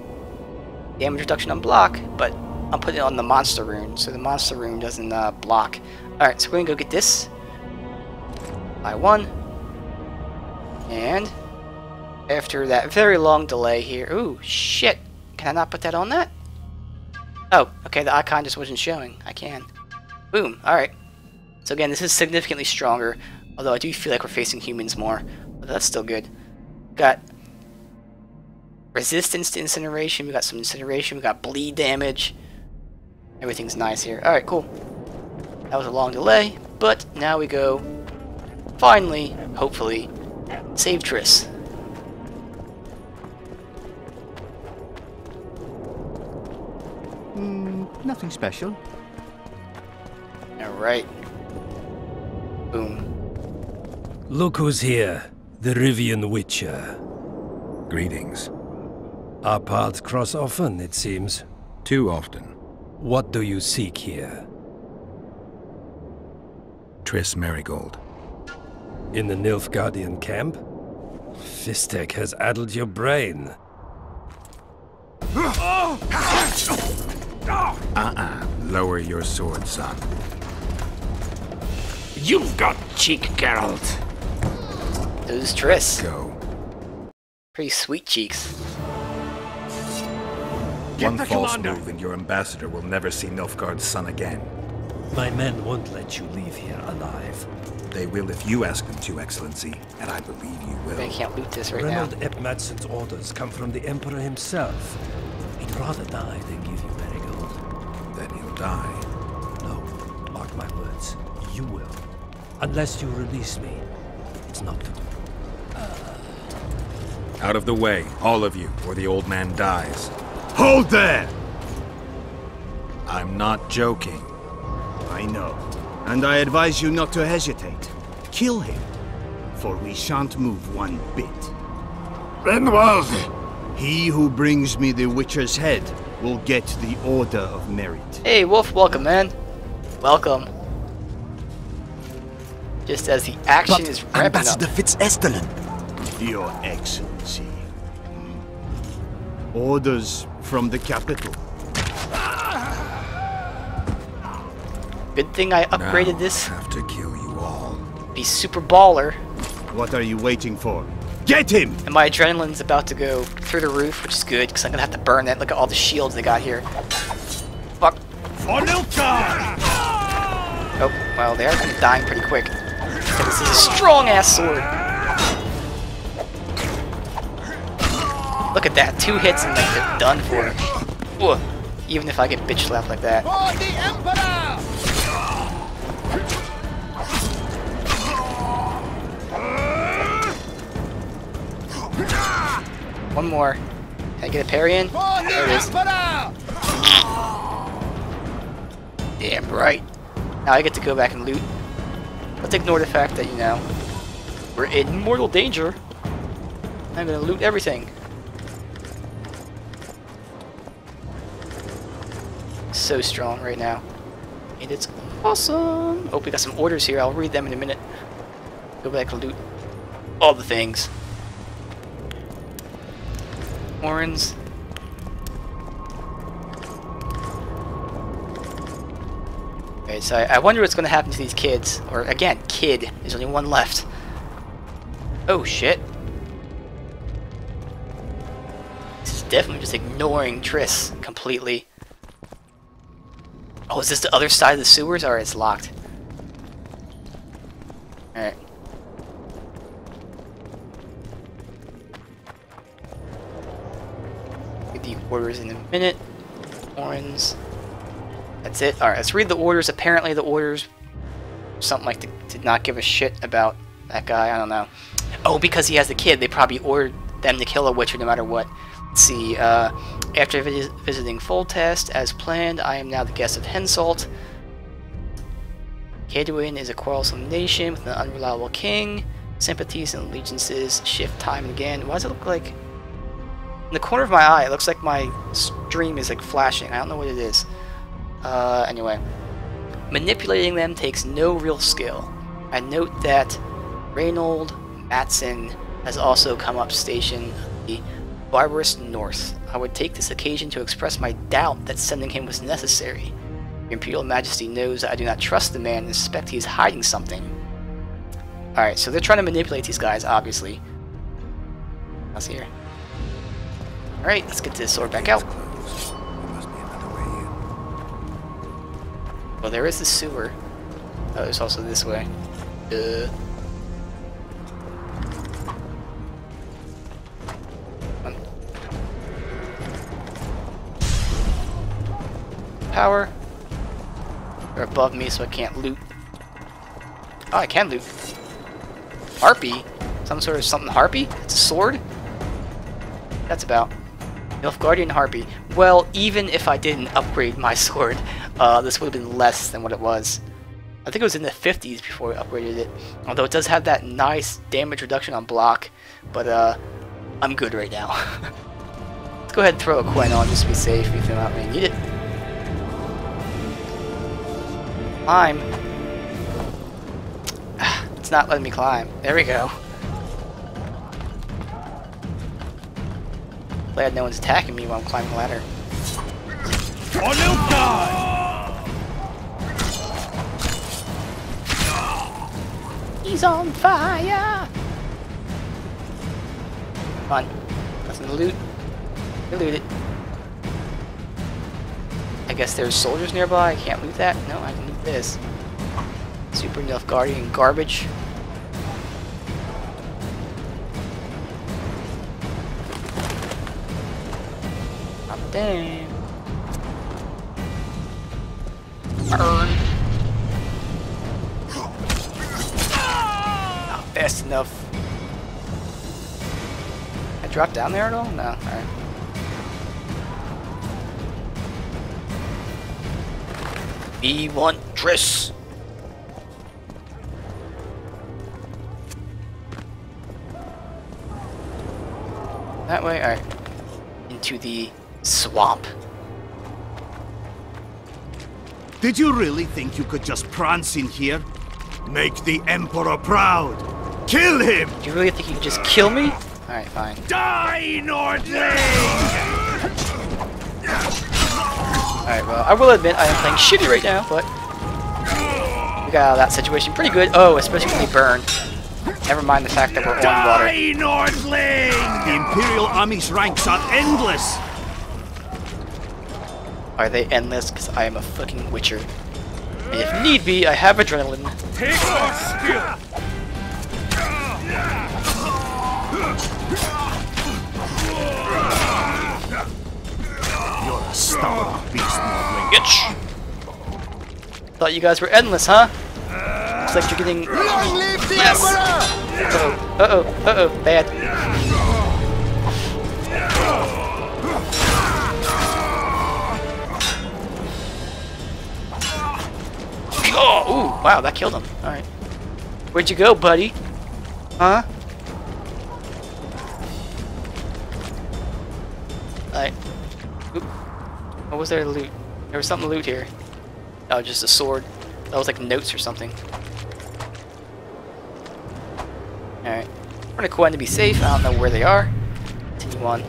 Damage reduction on block, but I'm putting it on the monster rune, so the monster rune doesn't block. Alright, so we're gonna go get this. Buy one. And after that very long delay here... Ooh, shit. Can I not put that on that? Oh, okay, the icon just wasn't showing. I can. Boom, alright. So again, this is significantly stronger, although I do feel like we're facing humans more. But that's still good. Got resistance to incineration, we got some incineration, we got bleed damage. Everything's nice here. Alright, cool. That was a long delay, but now we go, finally, hopefully, save Triss. Nothing special. Alright. Boom. Look who's here, the Rivian Witcher. Greetings. Our paths cross often, it seems. Too often. What do you seek here? Triss Marigold. In the Nilfgaardian camp? Fistek has addled your brain. Lower your sword, son. You've got cheek, Geralt. This is Triss. Go. Pretty sweet cheeks. One false move and your ambassador will never see Nilfgaard's son again. My men won't let you leave here alive. They will if you ask them to, Excellency, and I believe you will. I can't loot this right Reynold now. Ep Madsen's orders come from the Emperor himself. He'd rather die than give you Marigold. Then he'll die. No, mark my words. You will. Unless you release me. It's not to do. Out of the way, all of you, or the old man dies. Hold there! I'm not joking. I know. And I advise you not to hesitate. Kill him. For we shan't move one bit. Renwald! He who brings me the Witcher's head will get the Order of Merit. Hey, Wolf, welcome, man. Welcome. Just as the action is ramping up. Ambassador Fitz-Estelen. Your Excellency. Orders from the capital. Good thing I upgraded this. Have to kill you all. Be super baller. What are you waiting for? Get him! And my adrenaline's about to go through the roof, which is good, because I'm gonna have to burn that. Look at all the shields they got here. Fuck. For Nilfgaard! Oh, well, they are kind of dying pretty quick. Because this is a strong-ass sword. Look at that, 2 hits and like they're done for. Ugh. Even if I get bitch slapped like that. For the Emperor! One more. Can I get a parry in? There it is. Damn right. Now I get to go back and loot. Let's ignore the fact that, you know, we're in mortal danger. I'm gonna loot everything. So strong right now. And it's awesome! Oh, we got some orders here. I'll read them in a minute. Go back and loot all the things. Horns. Okay, so I wonder what's going to happen to these kids. Or, again, kid. There's only one left. Oh, shit. This is definitely just ignoring Triss completely. Oh, is this the other side of the sewers? Alright, it's locked. Alright. Get the orders in a minute. Horns. That's it. Alright, let's read the orders. Apparently the orders... Something like did not give a shit about that guy. I don't know. Oh, because he has the kid, they probably ordered them to kill a Witcher no matter what. Let's see, after visiting Foltest, as planned, I am now the guest of Henselt. Cadwin is a quarrelsome nation with an unreliable king. Sympathies and allegiances shift time and again. Why does it look like... In the corner of my eye, it looks like my stream is like flashing. I don't know what it is. Anyway. Manipulating them takes no real skill. I note that Reynold Matson has also come up station the barbarous north. I would take this occasion to express my doubt that sending him was necessary. Your Imperial Majesty knows that I do not trust the man and suspect he is hiding something. Alright, so they're trying to manipulate these guys, obviously. What's here? Alright, let's get this sword back out. Well, there is the sewer. Oh, there's also this way. Power. They're above me, so I can't loot. Oh, I can loot. Harpy? Some sort of something harpy? It's a sword? That's about. Nilfgaardian Harpy. Well, even if I didn't upgrade my sword, this would have been less than what it was. I think it was in the 50s before we upgraded it. Although it does have that nice damage reduction on block. But, I'm good right now. Let's go ahead and throw a Quen on just to be safe if I don't really need it. Climb. It's not letting me climb. There we go. Glad no one's attacking me while I'm climbing the ladder. He's on fire! Come on. Nothing to loot. You loot it. I guess there's soldiers nearby. I can't loot that. No, I can loot this. Super Nilfgaardian garbage. Oh, damn. Burn. Not fast enough. I drop down there at all? No. Alright. We want Triss. That way? Alright. Into the swamp. Did you really think you could just prance in here? Make the Emperor proud! Kill him! Do you really think you can just kill me? Alright, fine. Die, Nordling! Alright, well, I will admit I am playing shitty right now, but we got out of that situation pretty good. Oh, especially when they burn. Never mind the fact that we're on water. Die, Nordling! The Imperial Army's ranks are endless! Are they endless? Because I am a fucking Witcher. And if need be, I have adrenaline. Take our skill! stubborn beast modeling. Bitch! Thought you guys were endless, huh? Looks like you're getting... Long live the Yes! Emperor! Uh-oh, bad. Oh, ooh, wow, that killed him. Alright. Where'd you go, buddy? Huh? Alright. Oop. What was there to loot? There was something to loot here. Oh, just a sword. That was like notes or something. Alright. We're gonna go in to be safe. I don't know where they are. Continue on.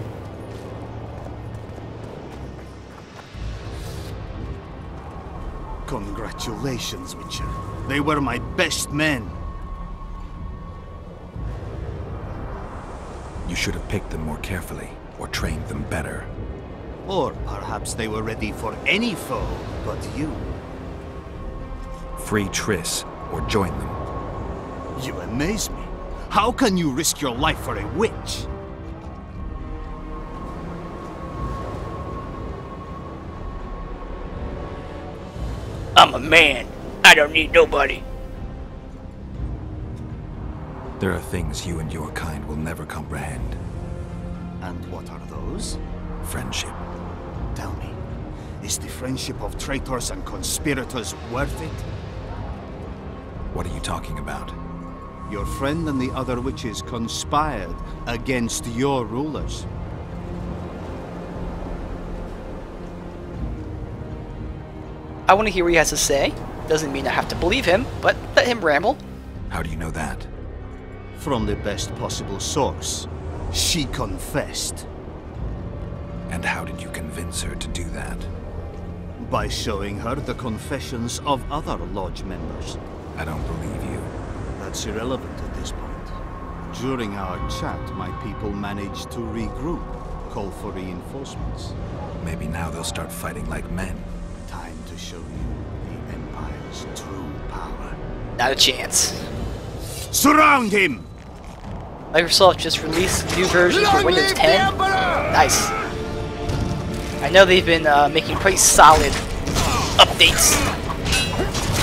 Congratulations, Witcher. They were my best men. You should have picked them more carefully, or trained them better. Or perhaps they were ready for any foe but you. Free Triss, or join them. You amaze me. How can you risk your life for a witch? I'm a man. I don't need nobody. There are things you and your kind will never comprehend. And what are those? Friendship. Tell me, is the friendship of traitors and conspirators worth it? What are you talking about? Your friend and the other witches conspired against your rulers. I want to hear what he has to say. Doesn't mean I have to believe him, but let him ramble. How do you know that? From the best possible source. She confessed. And how did you convince her to do that? By showing her the confessions of other lodge members. I don't believe you. That's irrelevant at this point. During our chat, my people managed to regroup, call for reinforcements. Maybe now they'll start fighting like men. Time to show you the Empire's true power. Not a chance. Surround him! Microsoft just released a new version for Windows 10. Nice. I know they've been making pretty solid updates.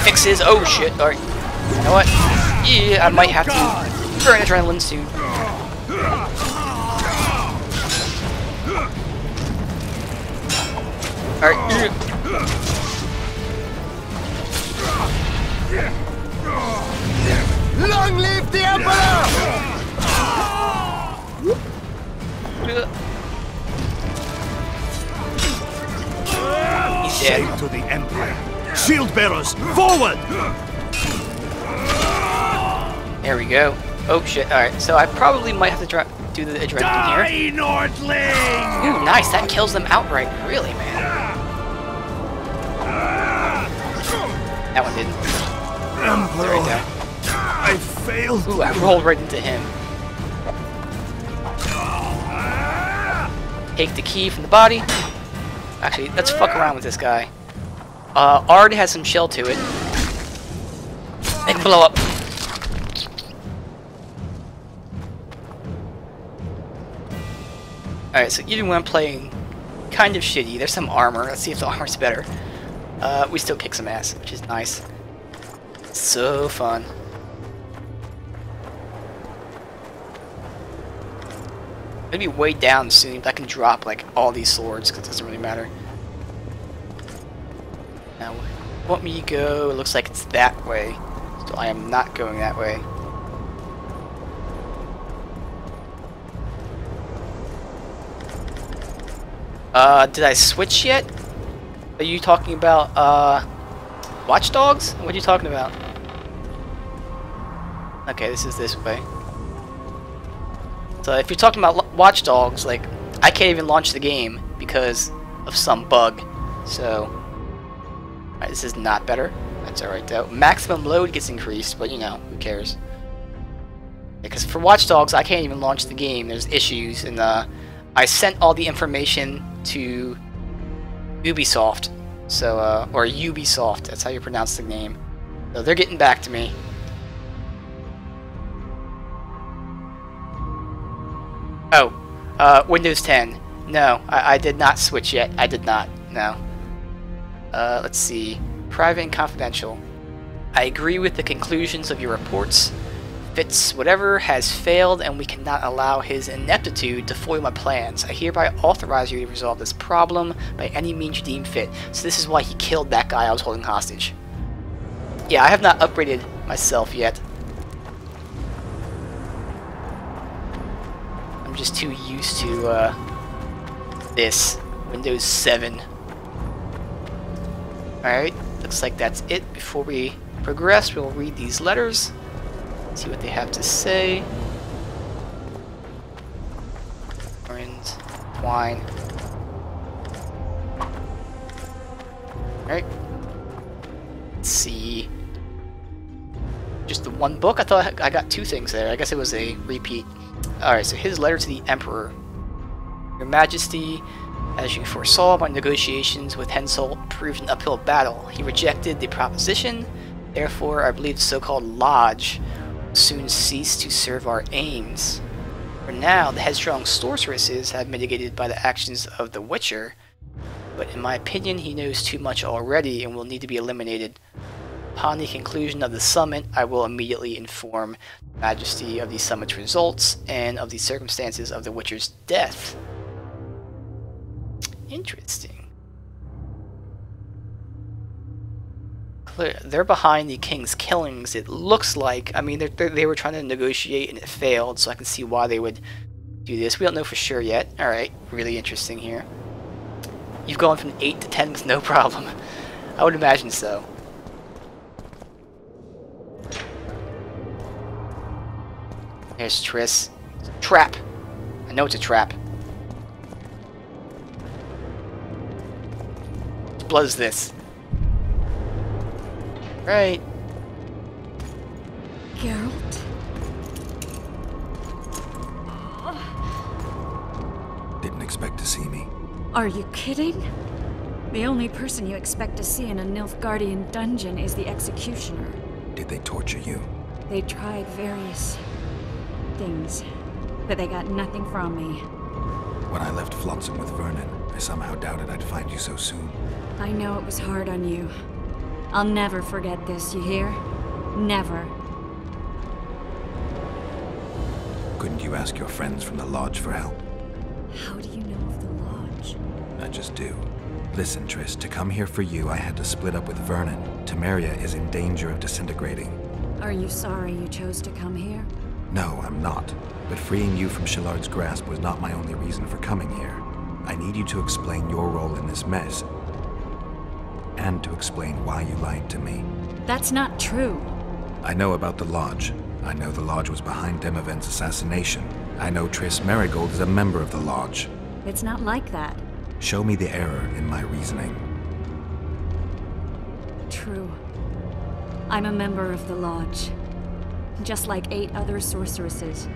Fixes. Oh shit. Alright. You know what? Yeah, I might have to burn adrenaline soon. Alright. Long live the Emperor! He's Shame dead. to the Empire. Shield bearers, forward! There we go. Oh shit. Alright, so I probably might have to do the adrenaline here. Nordling! Ooh, nice. That kills them outright. Really, man. That one didn't. Emperor, Right there. I failed. Ooh, I rolled right into him. Take the key from the body. Actually, let's fuck around with this guy. Ard has some shell to it. It can blow up. Alright, so even when I'm playing kind of shitty, there's some armor. Let's see if the armor's better. We still kick some ass, which is nice. So fun. I'm gonna be way down soon, but I can drop like all these swords because it doesn't really matter. Now, want me to go? It looks like it's that way, so I am not going that way. Did I switch yet? Are you talking about Watch Dogs? What are you talking about? Okay, this is this way. So if you're talking about Watch Dogs, like, I can't even launch the game because of some bug. So, alright, this is not better. That's alright though. Maximum load gets increased, but you know, who cares? Because for Watch Dogs, I can't even launch the game. There's issues, and I sent all the information to Ubisoft. So, or Ubisoft, that's how you pronounce the name. So they're getting back to me. Oh, Windows 10. No, I did not switch yet. I did not. No. Let's see. Private and confidential. I agree with the conclusions of your reports. Fitz, whatever has failed, and we cannot allow his ineptitude to foil my plans. I hereby authorize you to resolve this problem by any means you deem fit. So this is why he killed that guy I was holding hostage. Yeah, I have not upgraded myself yet. I'm just too used to this. Windows 7. Alright, looks like that's it. Before we progress, we'll read these letters. See what they have to say. Orange, wine. Alright. Let's see. Just the one book? I thought I got two things there. I guess it was a repeat. Alright, so his letter to the Emperor. Your Majesty, as you foresaw, my negotiations with Henselt proved an uphill battle. He rejected the proposition. Therefore, I believe the so-called Lodge soon cease to serve our aims. For now, the headstrong sorceresses have mitigated by the actions of the Witcher, but in my opinion he knows too much already and will need to be eliminated. Upon the conclusion of the summit, I will immediately inform the Majesty of the summit's results and of the circumstances of the Witcher's death. Interesting. They're behind the king's killings, it looks like. I mean, they were trying to negotiate and it failed, so I can see why they would do this. We don't know for sure yet. Alright, really interesting here. You've gone from 8 to 10 with no problem. I would imagine so. There's Triss. Trap! I know it's a trap. What blood is this? Right. Geralt? Didn't expect to see me. Are you kidding? The only person you expect to see in a Nilfgaardian dungeon is the executioner. Did they torture you? They tried various things, but they got nothing from me. When I left Flotsam with Vernon, I somehow doubted I'd find you so soon. I know it was hard on you. I'll never forget this, you hear? Never. Couldn't you ask your friends from the Lodge for help? How do you know of the Lodge? I just do. Listen, Triss, to come here for you, I had to split up with Vernon. Temeria is in danger of disintegrating. Are you sorry you chose to come here? No, I'm not. But freeing you from Shallard's grasp was not my only reason for coming here. I need you to explain your role in this mess, and to explain why you lied to me. That's not true. I know about the Lodge. I know the Lodge was behind Demavend's assassination. I know Triss Marigold is a member of the Lodge. It's not like that. Show me the error in my reasoning. True. I'm a member of the Lodge. Just like 8 other sorceresses.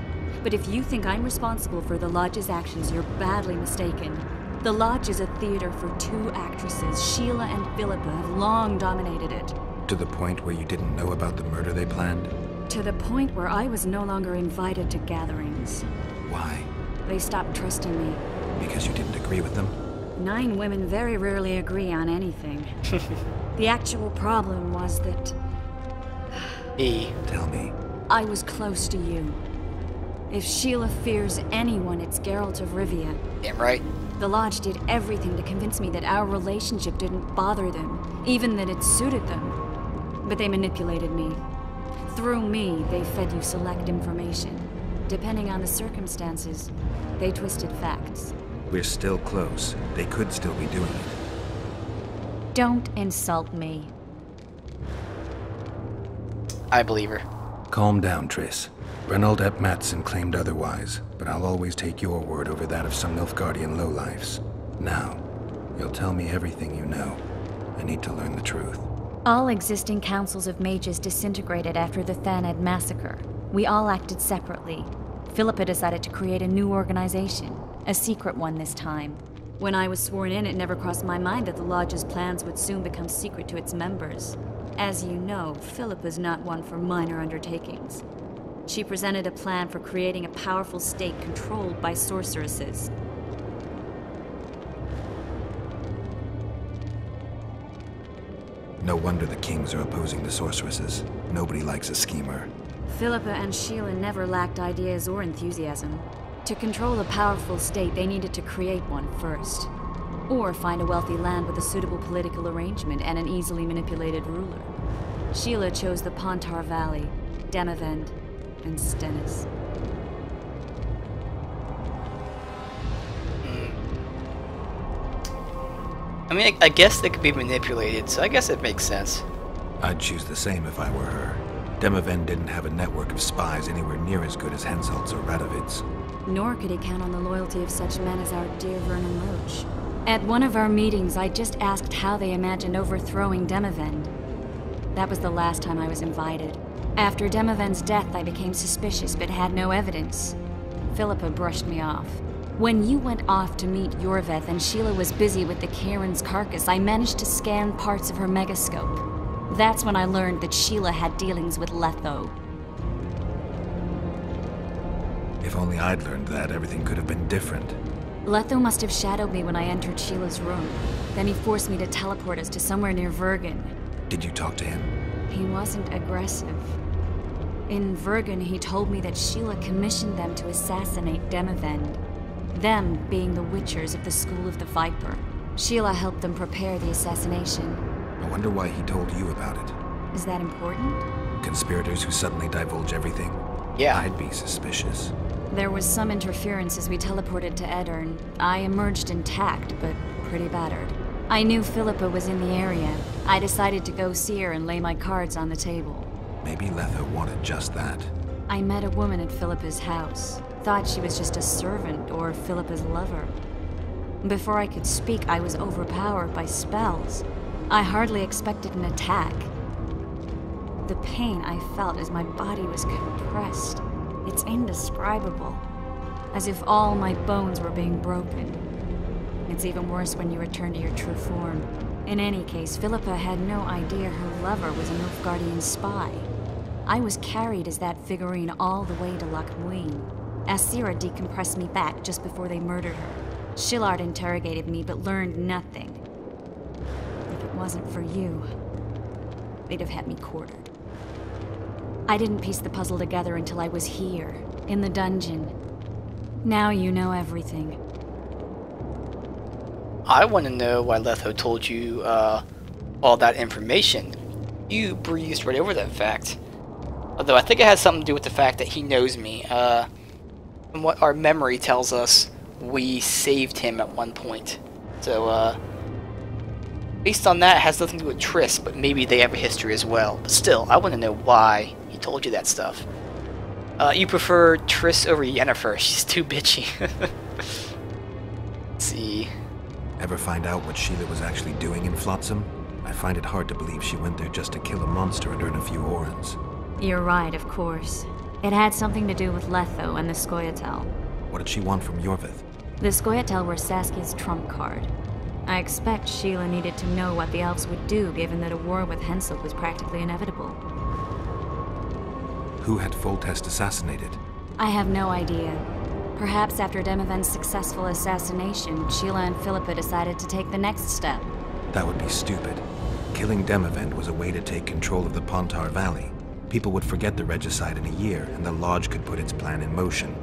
But if you think I'm responsible for the Lodge's actions, you're badly mistaken. The Lodge is a theater for 2 actresses. Sheila and Philippa have long dominated it. To the point where you didn't know about the murder they planned? To the point where I was no longer invited to gatherings. Why? They stopped trusting me. Because you didn't agree with them? 9 women very rarely agree on anything. The actual problem was that... Tell me. I was close to you. If Sheila fears anyone, it's Geralt of Rivia. Damn right. The Lodge did everything to convince me that our relationship didn't bother them, even that it suited them. But they manipulated me. Through me, they fed you select information. Depending on the circumstances, they twisted facts. We're still close. They could still be doing it. Don't insult me. I believe her. Calm down, Triss. Reynold ep Matson claimed otherwise, but I'll always take your word over that of some Nilfgaardian lowlifes. Now, you'll tell me everything you know. I need to learn the truth. All existing councils of mages disintegrated after the Thanad massacre. We all acted separately. Philippa decided to create a new organization, a secret one this time. When I was sworn in, it never crossed my mind that the Lodge's plans would soon become secret to its members. As you know, Philippa's not one for minor undertakings. She presented a plan for creating a powerful state controlled by sorceresses. No wonder the kings are opposing the sorceresses. Nobody likes a schemer. Philippa and Sheila never lacked ideas or enthusiasm. To control a powerful state, they needed to create one first. Or find a wealthy land with a suitable political arrangement and an easily manipulated ruler. Sheila chose the Pontar Valley, Demavend, and Stennis. I mean, I guess they could be manipulated, so I guess it makes sense. I'd choose the same if I were her. Demavend didn't have a network of spies anywhere near as good as Henselt's or Radovid's. Nor could he count on the loyalty of such men as our dear Vernon Roche. At one of our meetings, I just asked how they imagined overthrowing Demavend. That was the last time I was invited. After Demavend's death, I became suspicious but had no evidence. Philippa brushed me off. When you went off to meet Yorveth and Sheila was busy with the Karen's carcass, I managed to scan parts of her megascope. That's when I learned that Sheila had dealings with Letho. If only I'd learned that, everything could have been different. Letho must have shadowed me when I entered Sheila's room. Then he forced me to teleport us to somewhere near Vergen. Did you talk to him? He wasn't aggressive. In Vergen, he told me that Sheila commissioned them to assassinate Demavend. Them being the Witchers of the School of the Viper. Sheila helped them prepare the assassination. I wonder why he told you about it. Is that important? Conspirators who suddenly divulge everything? Yeah. I'd be suspicious. There was some interference as we teleported to Edirn. I emerged intact, but pretty battered. I knew Philippa was in the area. I decided to go see her and lay my cards on the table. Maybe Letho wanted just that. I met a woman at Philippa's house. Thought she was just a servant or Philippa's lover. Before I could speak, I was overpowered by spells. I hardly expected an attack. The pain I felt as my body was compressed. It's indescribable. As if all my bones were being broken. It's even worse when you return to your true form. In any case, Philippa had no idea her lover was a Nilfgaardian spy. I was carried as that figurine all the way to Lochmuin. Asira decompressed me back just before they murdered her. Shillard interrogated me but learned nothing. If it wasn't for you, they'd have had me quartered. I didn't piece the puzzle together until I was here, in the dungeon. Now you know everything. I want to know why Letho told you all that information. You breezed right over that fact. Although I think it has something to do with the fact that he knows me. From what our memory tells us, we saved him at one point. So, based on that, it has nothing to do with Triss, but maybe they have a history as well. But still, I want to know why he told you that stuff. You prefer Triss over Yennefer. She's too bitchy. Let's see. Ever find out what Sheila was actually doing in Flotsam? I find it hard to believe she went there just to kill a monster and earn a few orans. You're right, of course. It had something to do with Letho and the Scoia'tael. What did she want from Yorveth? The Scoia'tael were Saskia's trump card. I expect Sheila needed to know what the elves would do, given that a war with Henselt was practically inevitable. Who had Foltest assassinated? I have no idea. Perhaps after Demavend's successful assassination, Sheila and Philippa decided to take the next step. That would be stupid. Killing Demavend was a way to take control of the Pontar Valley. People would forget the regicide in a year, and the Lodge could put its plan in motion.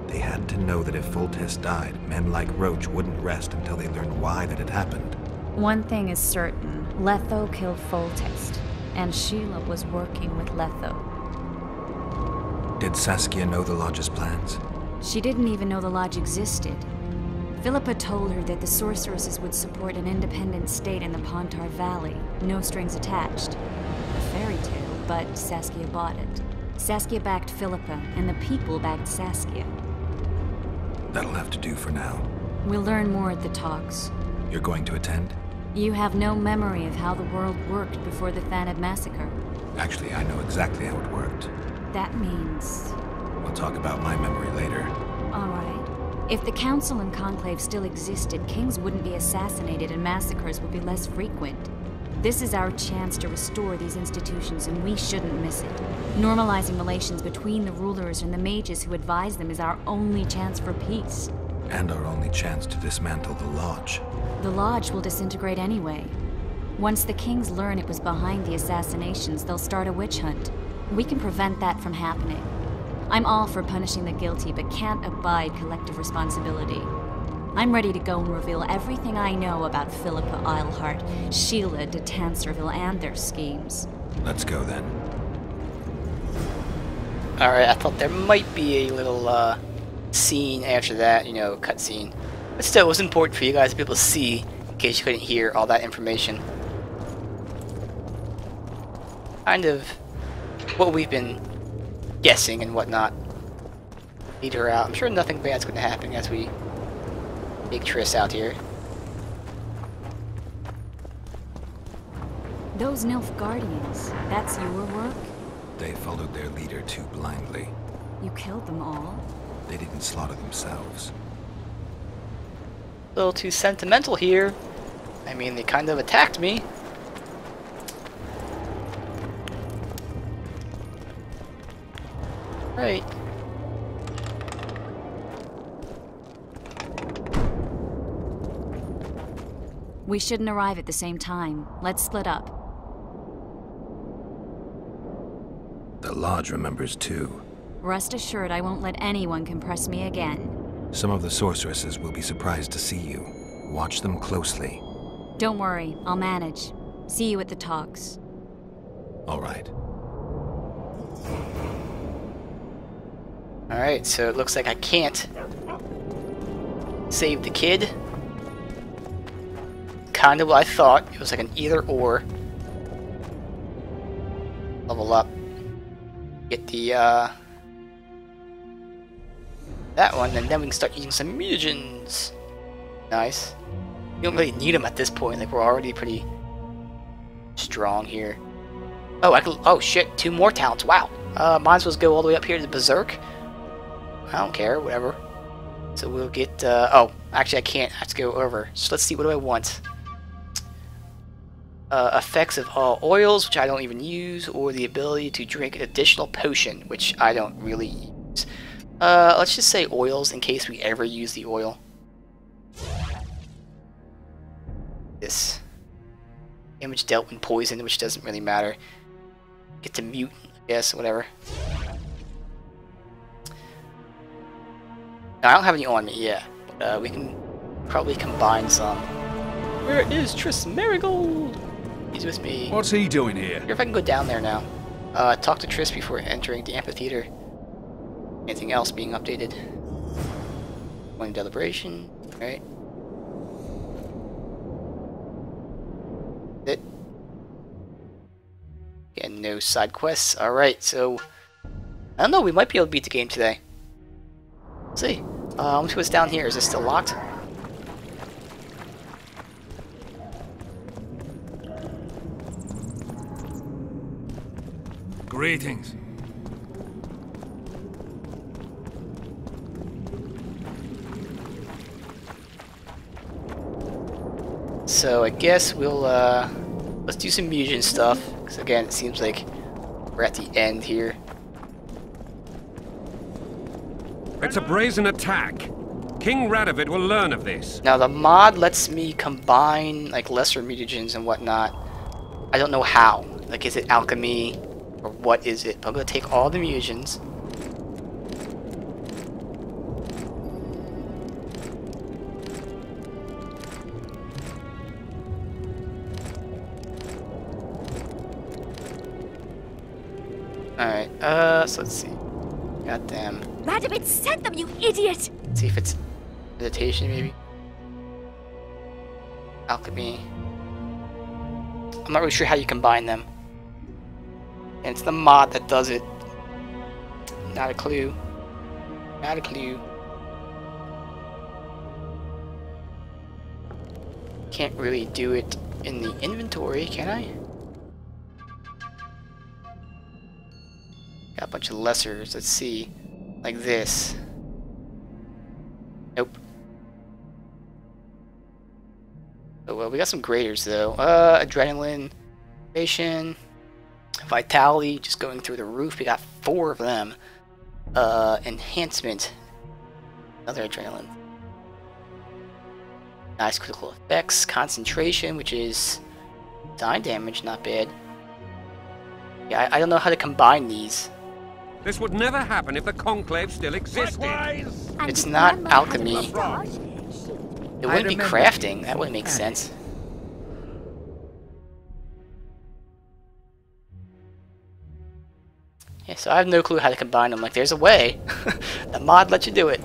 They had to know that if Foltest died, men like Roche wouldn't rest until they learned why that had happened. One thing is certain. Letho killed Foltest, and Sheila was working with Letho. Did Saskia know the Lodge's plans? She didn't even know the Lodge existed. Philippa told her that the sorceresses would support an independent state in the Pontar Valley, no strings attached. A fairy tale, but Saskia bought it. Saskia backed Philippa, and the people backed Saskia. That'll have to do for now. We'll learn more at the talks. You're going to attend? You have no memory of how the world worked before the Thanad massacre. Actually, I know exactly how it worked. That means... We'll talk about my memory later. All right. If the Council and Conclave still existed, kings wouldn't be assassinated and massacres would be less frequent. This is our chance to restore these institutions, and we shouldn't miss it. Normalizing relations between the rulers and the mages who advise them is our only chance for peace. And our only chance to dismantle the Lodge. The Lodge will disintegrate anyway. Once the kings learn it was behind the assassinations, they'll start a witch hunt. We can prevent that from happening. I'm all for punishing the guilty, but can't abide collective responsibility. I'm ready to go and reveal everything I know about Philippa Eilhart, Sheila de Tanserville, and their schemes. Let's go then. Alright, I thought there might be a little scene after that, you know, cutscene. But still, it was important for you guys to be able to see in case you couldn't hear all that information. Kind of what we've been guessing and whatnot. Lead her out. I'm sure nothing bad's going to happen as we take Triss out here. Those Nilfgaardians, that's your work? They followed their leader too blindly. You killed them all? They didn't slaughter themselves. A little too sentimental here. I mean, they kind of attacked me. Right. We shouldn't arrive at the same time. Let's split up. The Lodge remembers too. Rest assured I won't let anyone compress me again. Some of the sorceresses will be surprised to see you. Watch them closely. Don't worry, I'll manage. See you at the talks. All right. Alright, so it looks like I can't save the kid. Kind of what I thought. It was like an either or. Level up. Get the, that one, and then we can start using some mutagens. Nice. You don't really need them at this point, like we're already pretty strong here. Oh, I can, oh shit, 2 more talents, wow. Might as well go all the way up here to Berserk. I don't care, whatever. So we'll get, oh, actually I can't, I have to go over. So let's see, what do I want? Effects of all oils, which I don't even use, or the ability to drink an additional potion, which I don't really use. Let's just say oils in case we ever use the oil. This. Damage dealt when poisoned, which doesn't really matter. Get to mute, I guess, whatever. Now, I don't have any on me yet. We can probably combine some. Where is Triss Marigold? He's with me. What's he doing here? Here, if I can go down there now. Talk to Triss before entering the amphitheater. Anything else being updated? One deliberation, right? It. And no side quests. Alright, so I don't know, we might be able to beat the game today. Let's see. Let's see what's down here. Is this still locked? Greetings. So I guess we'll let's do some mutation stuff, because again it seems like we're at the end here. It's a brazen attack. King Radovid will learn of this. Now the mod lets me combine like lesser mutagens and whatnot. I don't know how. Like, is it alchemy or what is it? But I'm gonna take all the mutagens. Alright, so let's see. Got them. Radovid sent them, you idiot! Let's see if it's meditation, maybe. Alchemy. I'm not really sure how you combine them. And it's the mod that does it. Not a clue. Not a clue. Can't really do it in the inventory, can I? Got a bunch of lessers. Let's see. Like this. Nope. Oh well, we got some graders though. Adrenaline, patient, vitality, just going through the roof. We got 4 of them. Enhancement, another adrenaline. Nice critical effects, concentration, which is Die damage, not bad. Yeah, I don't know how to combine these. This would never happen if the Conclave still existed. It's not alchemy. It wouldn't be crafting. That wouldn't make sense. Yeah, so I have no clue how to combine them. Like, there's a way. The mod lets you do it.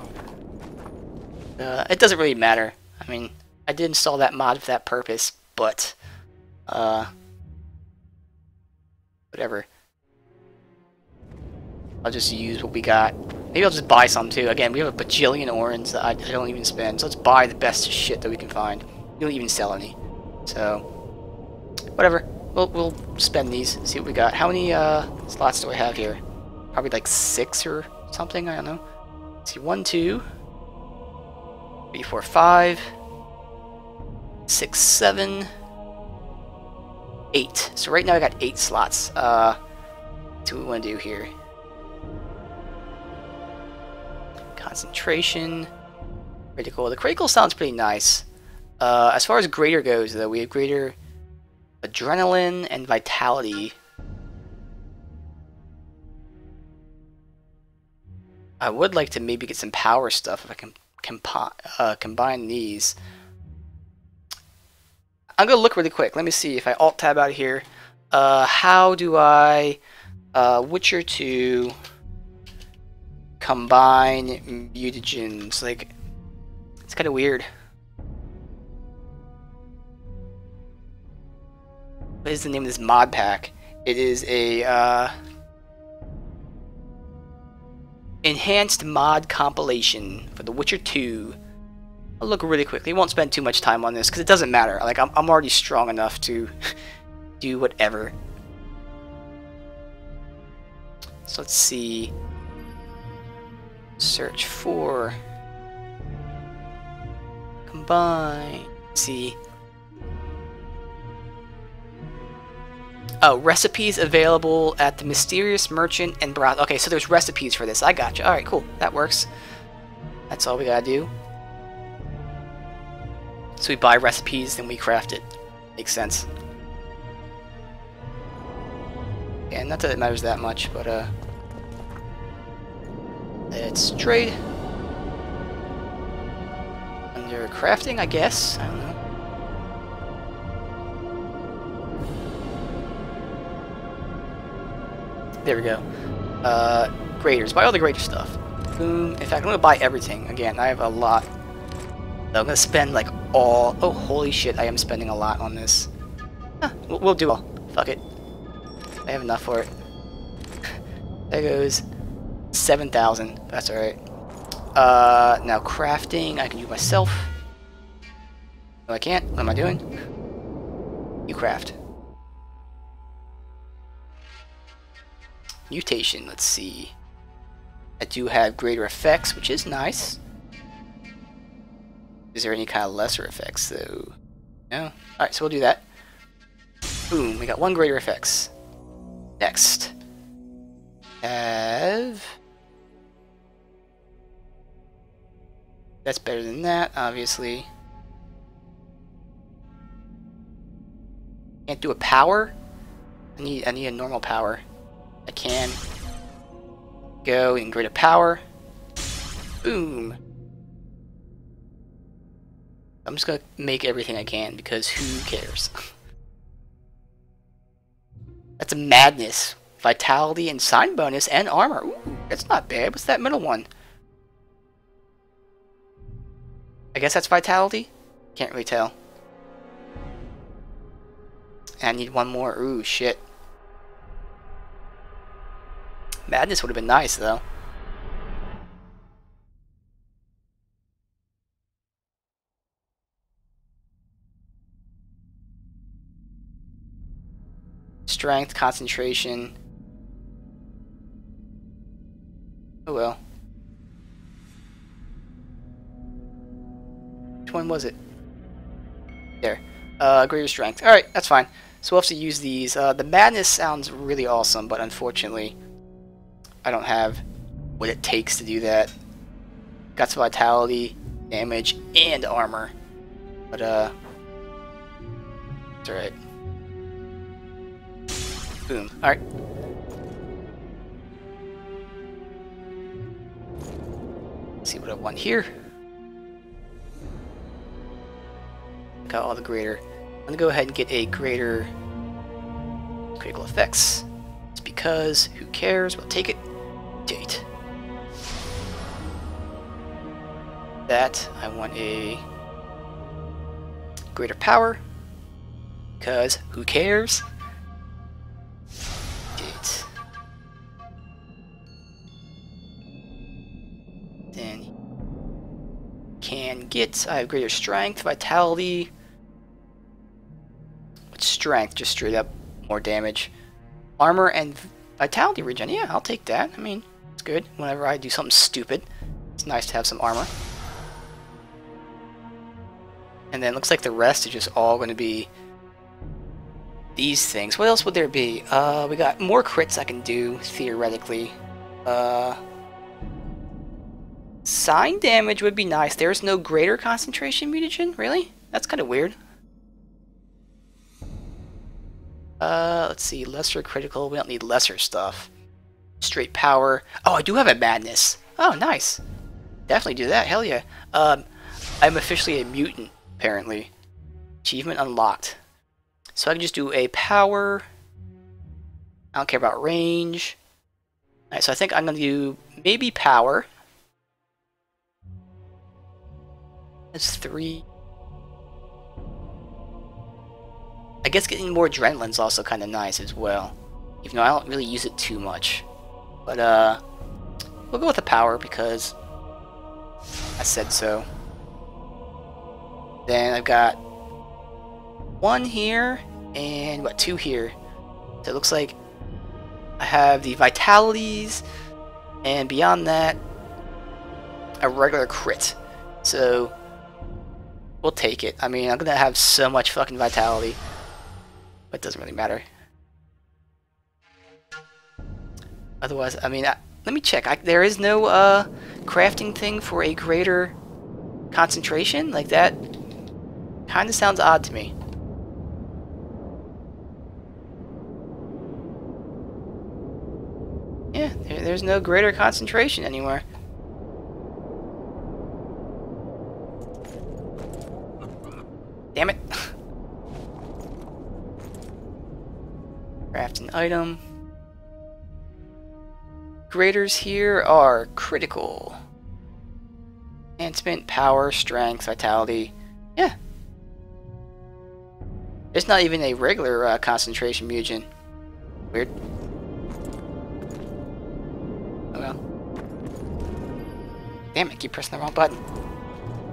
It doesn't really matter. I mean, I did install that mod for that purpose, but whatever. I'll just use what we got. Maybe I'll just buy some too. Again, we have a bajillion orans that I don't even spend, so let's buy the best shit that we can find. We don't even sell any. So, whatever. We'll spend these, see what we got. How many slots do I have here? Probably like 6 or something, I don't know. Let's see, 1, 2, 3, 4, 5, 6, 7, 8. So right now I got 8 slots. Let's see what we want to do here. Concentration. Critical. The critical sounds pretty nice. As far as greater goes, though, we have greater adrenaline and vitality. I would like to maybe get some power stuff if I can combine these. I'm gonna look really quick. Let me see if I alt tab out of here. How do I Witcher 2 combine mutagens? Like, it's kind of weird. What is the name of this mod pack? It is a enhanced mod compilation for The Witcher 2. I'll look really quickly. Won't spend too much time on this because it doesn't matter. Like, I'm already strong enough to do whatever. So let's see. Search for combine. Let's see. Oh, recipes available at the Mysterious Merchant and Browse. Okay, so there's recipes for this. I gotcha. Alright, cool. That works. That's all we gotta do. So we buy recipes, then we craft it. Makes sense. Yeah, not that it matters that much, but let's trade. Under crafting, I guess. I don't know. There we go. Graders. Buy all the grader stuff. Boom. In fact, I'm gonna buy everything. Again, I have a lot. So I'm gonna spend like all. Oh, holy shit! I am spending a lot on this. Huh, we'll do all. Fuck it. I have enough for it. There goes 7,000. That's all right. Now crafting, I can do myself. No, I can't. What am I doing? You craft. Mutation, let's see. I do have greater effects, which is nice. Is there any kind of lesser effects, though? No? Alright, so we'll do that. Boom, we got 1 greater effects. Next. Have... That's better than that, obviously. Can't do a power? I need a normal power. I can go and greater power. Boom. I'm just gonna make everything I can because who cares? That's a madness. Vitality and sign bonus and armor. Ooh, that's not bad. What's that middle one? I guess that's vitality? Can't really tell. And I need 1 more. Ooh, shit. Madness would have been nice, though. Strength, concentration. Oh well. Which one was it? There. Greater strength. Alright, that's fine. So we'll have to use these. The madness sounds really awesome, but unfortunately I don't have what it takes to do that. Got some vitality, damage, and armor. But, it's alright. Boom. Alright. See what I want here. Got all the greater. I'm gonna go ahead and get a greater critical effects. It's because who cares? We'll take it. Date. That I want a greater power. Because who cares? Date. Then can get, I have greater strength, vitality. With strength, just straight up more damage. Armor and vitality regen, yeah, I'll take that. I mean, it's good. Whenever I do something stupid, it's nice to have some armor. And then it looks like the rest is just all going to be these things. What else would there be? We got more crits I can do, theoretically. Sign damage would be nice. There's no greater concentration mutagen? Really? That's kind of weird. Let's see. Lesser critical. We don't need lesser stuff. Straight power. Oh, I do have a madness. Oh, nice. Definitely do that. Hell yeah. I'm officially a mutant, apparently. Achievement unlocked. So I can just do a power. I don't care about range. Alright, so I think I'm going to do maybe power. That's 3. I guess getting more adrenaline is also kind of nice as well. Even though I don't really use it too much. But, we'll go with the power because I said so. Then I've got 1 here and, what, 2 here. So it looks like I have the vitalities and beyond that, a regular crit. So we'll take it. I mean, I'm gonna have so much fucking vitality, but it doesn't really matter. Otherwise, I mean, let me check. There is no crafting thing for a greater concentration? Like, that kind of sounds odd to me. Yeah, there's no greater concentration anywhere. Damn it. Craft an item. Graders here are critical. Enhancement, power, strength, vitality. Yeah. It's not even a regular concentration mutagen. Weird. Oh well. Damn it, keep pressing the wrong button.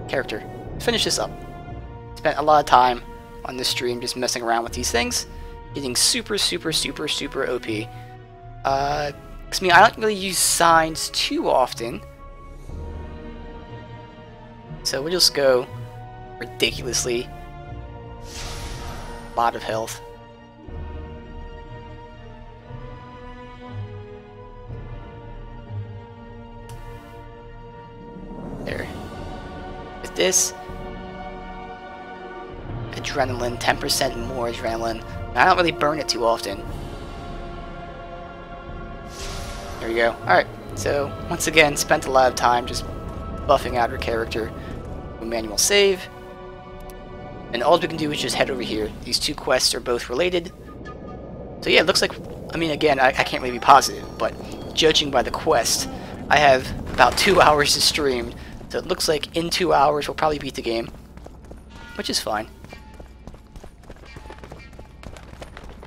Character. Finish this up. Spent a lot of time on this stream just messing around with these things. Getting super, super, super, super OP. I mean, I don't really use signs too often. So we'll just go ridiculously. A lot of health. There. With this, adrenaline, 10% more adrenaline. I don't really burn it too often. There we go. Alright, so once again, spent a lot of time just buffing out her character. Manual save. And all we can do is just head over here. These 2 quests are both related. So yeah, it looks like, I mean, again, I can't really be positive, but judging by the quest, I have about 2 hours to stream. So it looks like in 2 hours we'll probably beat the game, which is fine.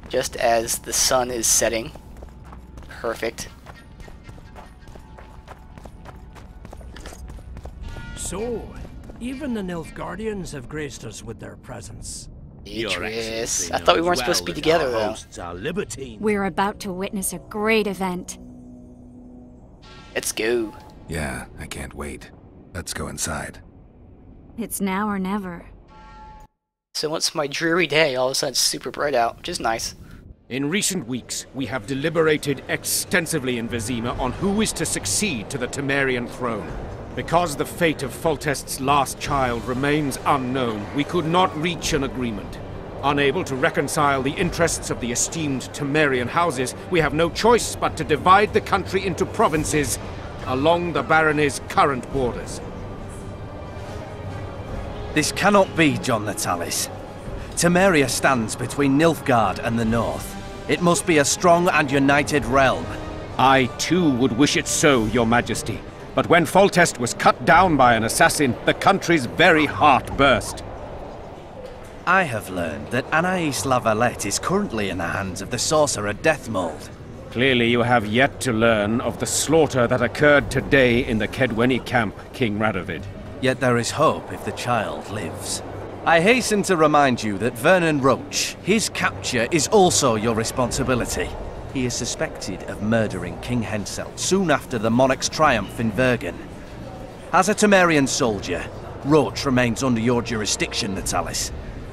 Just as the sun is setting. Perfect. So, even the Nilfgaardians have graced us with their presence. Idris, I thought we weren't supposed to be together, though. We're about to witness a great event. Let's go. Yeah, I can't wait. Let's go inside. It's now or never. So once my dreary day, all of a sudden it's super bright out, which is nice. In recent weeks, we have deliberated extensively in Vizima on who is to succeed to the Temerian throne. Because the fate of Foltest's last child remains unknown, we could not reach an agreement. Unable to reconcile the interests of the esteemed Temerian houses, we have no choice but to divide the country into provinces along the barony's current borders. This cannot be, John Natalis. Temeria stands between Nilfgaard and the north. It must be a strong and united realm. I, too, would wish it so, Your Majesty. But when Foltest was cut down by an assassin, the country's very heart burst. I have learned that Anais La Valette is currently in the hands of the sorcerer Deathmold. Clearly you have yet to learn of the slaughter that occurred today in the Kedweni camp, King Radovid. Yet there is hope if the child lives. I hasten to remind you that Vernon Roche, his capture is also your responsibility. He is suspected of murdering King Henselt soon after the monarch's triumph in Vergen. As a Temerian soldier, Roche remains under your jurisdiction, Natalis.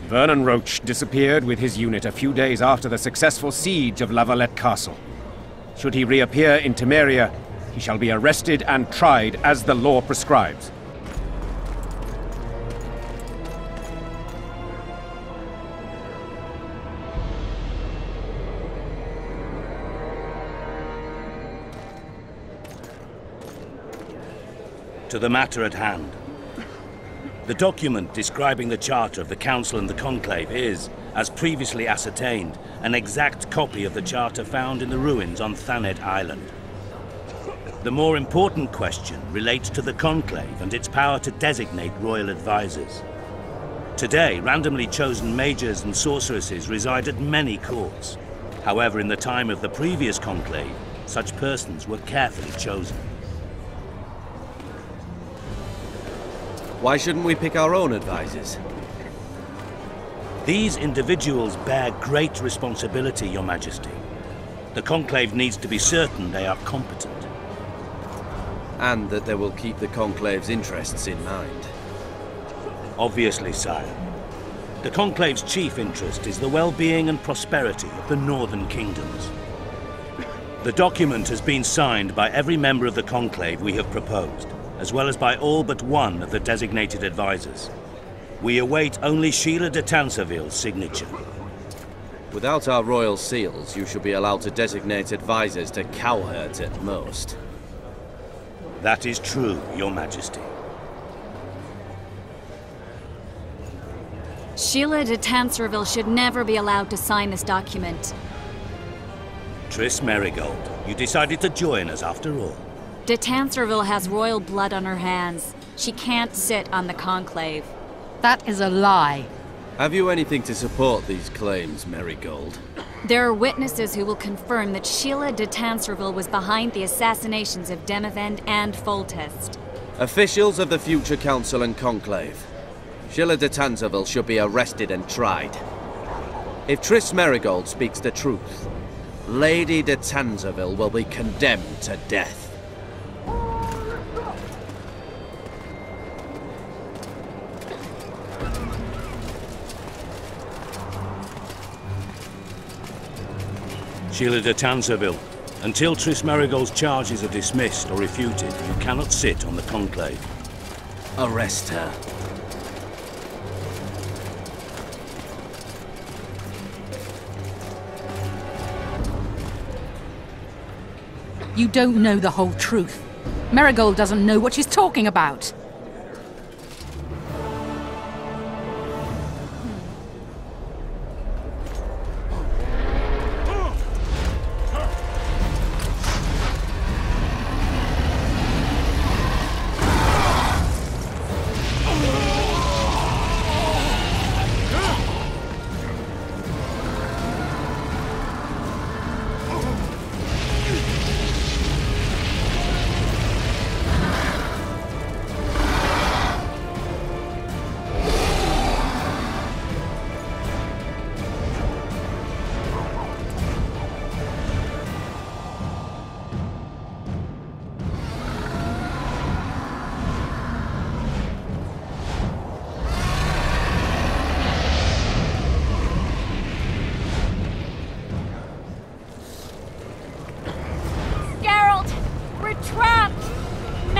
Vernon Roche disappeared with his unit a few days after the successful siege of La Valette Castle. Should he reappear in Temeria, he shall be arrested and tried as the law prescribes. To the matter at hand. The document describing the charter of the Council and the Conclave is, as previously ascertained, an exact copy of the charter found in the ruins on Thanet Island. The more important question relates to the Conclave and its power to designate royal advisors. Today, randomly chosen mages and sorceresses reside at many courts. However, in the time of the previous Conclave, such persons were carefully chosen. Why shouldn't we pick our own advisors? These individuals bear great responsibility, Your Majesty. The Conclave needs to be certain they are competent. And that they will keep the Conclave's interests in mind. Obviously, sire. The Conclave's chief interest is the well-being and prosperity of the northern kingdoms. The document has been signed by every member of the Conclave we have proposed, as well as by all but one of the designated advisors. We await only Sheila de Tanserville's signature. Without our royal seals, you should be allowed to designate advisors to cowherds at most. That is true, Your Majesty. Sheila de Tanserville should never be allowed to sign this document. Triss Merigold, you decided to join us after all. De Tanserville has royal blood on her hands. She can't sit on the Conclave. That is a lie. Have you anything to support these claims, Merigold? There are witnesses who will confirm that Sheila de Tanserville was behind the assassinations of Demavend and Foltest. Officials of the future Council and Conclave. Sheila de Tanserville should be arrested and tried. If Triss Merigold speaks the truth, Lady de Tanserville will be condemned to death. Sheila de Tanserville, until Triss Merigold's charges are dismissed or refuted, you cannot sit on the Conclave. Arrest her. You don't know the whole truth. Merigold doesn't know what she's talking about.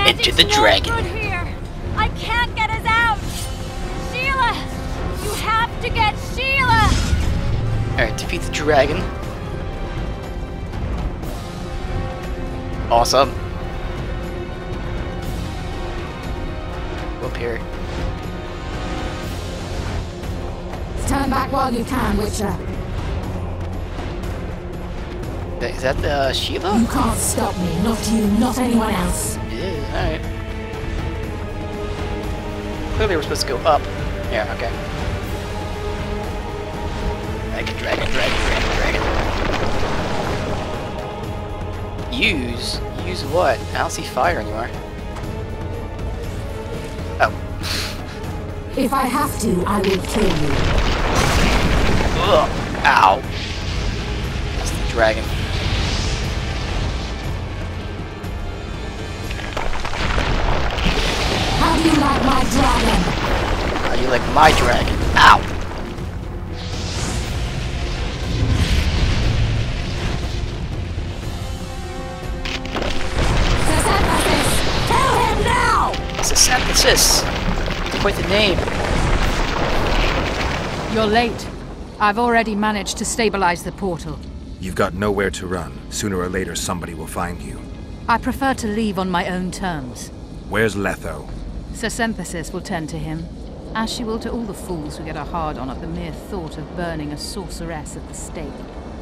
Into the dragon. Good here. I can't get us out. Sheila! You have to get Sheila! Alright, defeat the dragon. Awesome. Go up here. Turn back while you can, Witcher. Is that the Shiva? You can't stop me. Not you, not anyone else. It is, alright. Clearly we're supposed to go up. Yeah, okay. Dragon. Use what? I don't see fire anymore. Oh. If I have to, I will kill you. Ugh. Ow. That's the dragon. How do you like my dragon? How do you like my dragon? Ow. Synthesis. Quite the name. You're late. I've already managed to stabilize the portal. You've got nowhere to run. Sooner or later, somebody will find you. I prefer to leave on my own terms. Where's Letho? Synthesis will tend to him, as she will to all the fools who get a hard-on at the mere thought of burning a sorceress at the stake.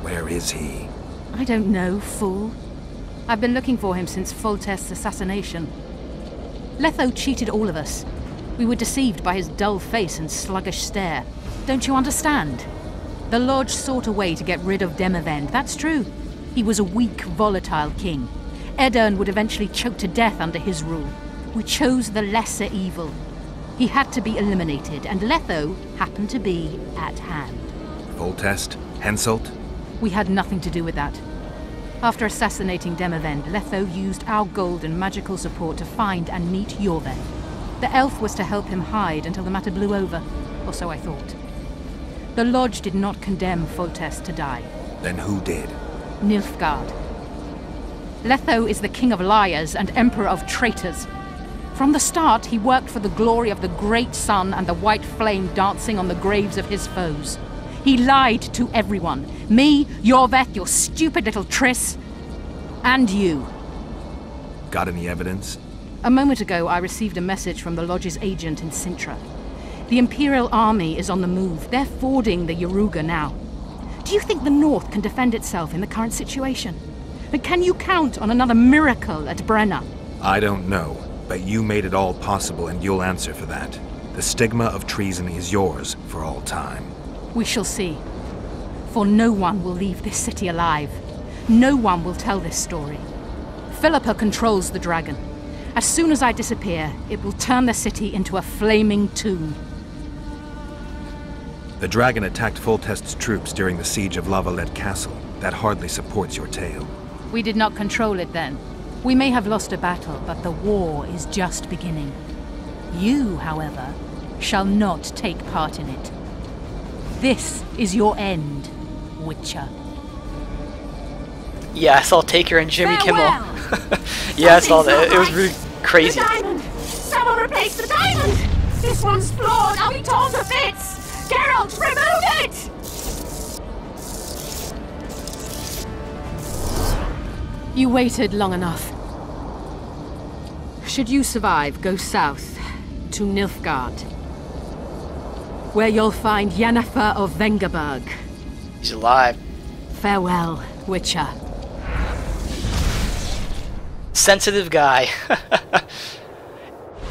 Where is he? I don't know, fool. I've been looking for him since Foltest's assassination. Letho cheated all of us. We were deceived by his dull face and sluggish stare. Don't you understand? The Lodge sought a way to get rid of Demavend, that's true. He was a weak, volatile king. Edirn would eventually choke to death under his rule. We chose the lesser evil. He had to be eliminated, and Letho happened to be at hand. Foltest? Henselt? We had nothing to do with that. After assassinating Demavend, Letho used our gold and magical support to find and meet Yorveth. The elf was to help him hide until the matter blew over, or so I thought. The Lodge did not condemn Foltest to die. Then who did? Nilfgaard. Letho is the king of liars and emperor of traitors. From the start, he worked for the glory of the great sun and the white flame dancing on the graves of his foes. He lied to everyone. Me, Yorveth, your stupid little Triss, and you. Got any evidence? A moment ago, I received a message from the Lodge's agent in Sintra. The Imperial Army is on the move. They're fording the Yaruga now. Do you think the North can defend itself in the current situation? But can you count on another miracle at Brenna? I don't know, but you made it all possible and you'll answer for that. The stigma of treason is yours for all time. We shall see. For no one will leave this city alive. No one will tell this story. Philippa controls the dragon. As soon as I disappear, it will turn the city into a flaming tomb. The dragon attacked Foltest's troops during the siege of Lavalette Castle. That hardly supports your tale. We did not control it then. We may have lost a battle, but the war is just beginning. You, however, shall not take part in it. This is your end, Witcher. Yeah, I saw Taker and Jimmy Farewell. Kimmel. Yeah, I saw that. It was really crazy. The diamond! Someone replace the diamond! This one's flawed! I'll be torn to bits! Geralt, remove it! You waited long enough. Should you survive, go south to Nilfgaard, where you'll find Yennefer of Vengerberg. He's alive. Farewell, Witcher. Sensitive guy.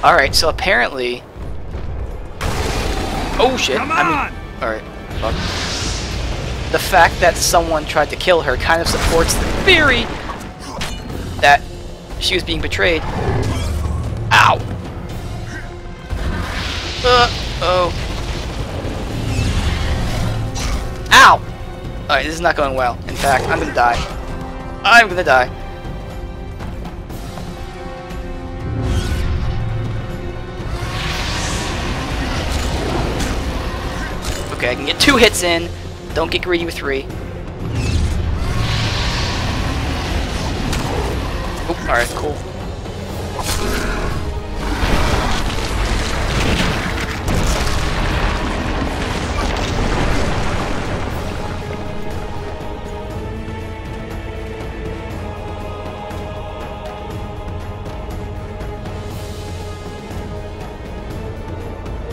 Alright, so apparently... Oh shit. Come on! Alright, fuck. The fact that someone tried to kill her kind of supports the theory that she was being betrayed. Ow! Oh. Ow! Alright, this is not going well. In fact, I'm gonna die. I'm gonna die. Okay, I can get 2 hits in. Don't get greedy with 3. Oh, alright, cool.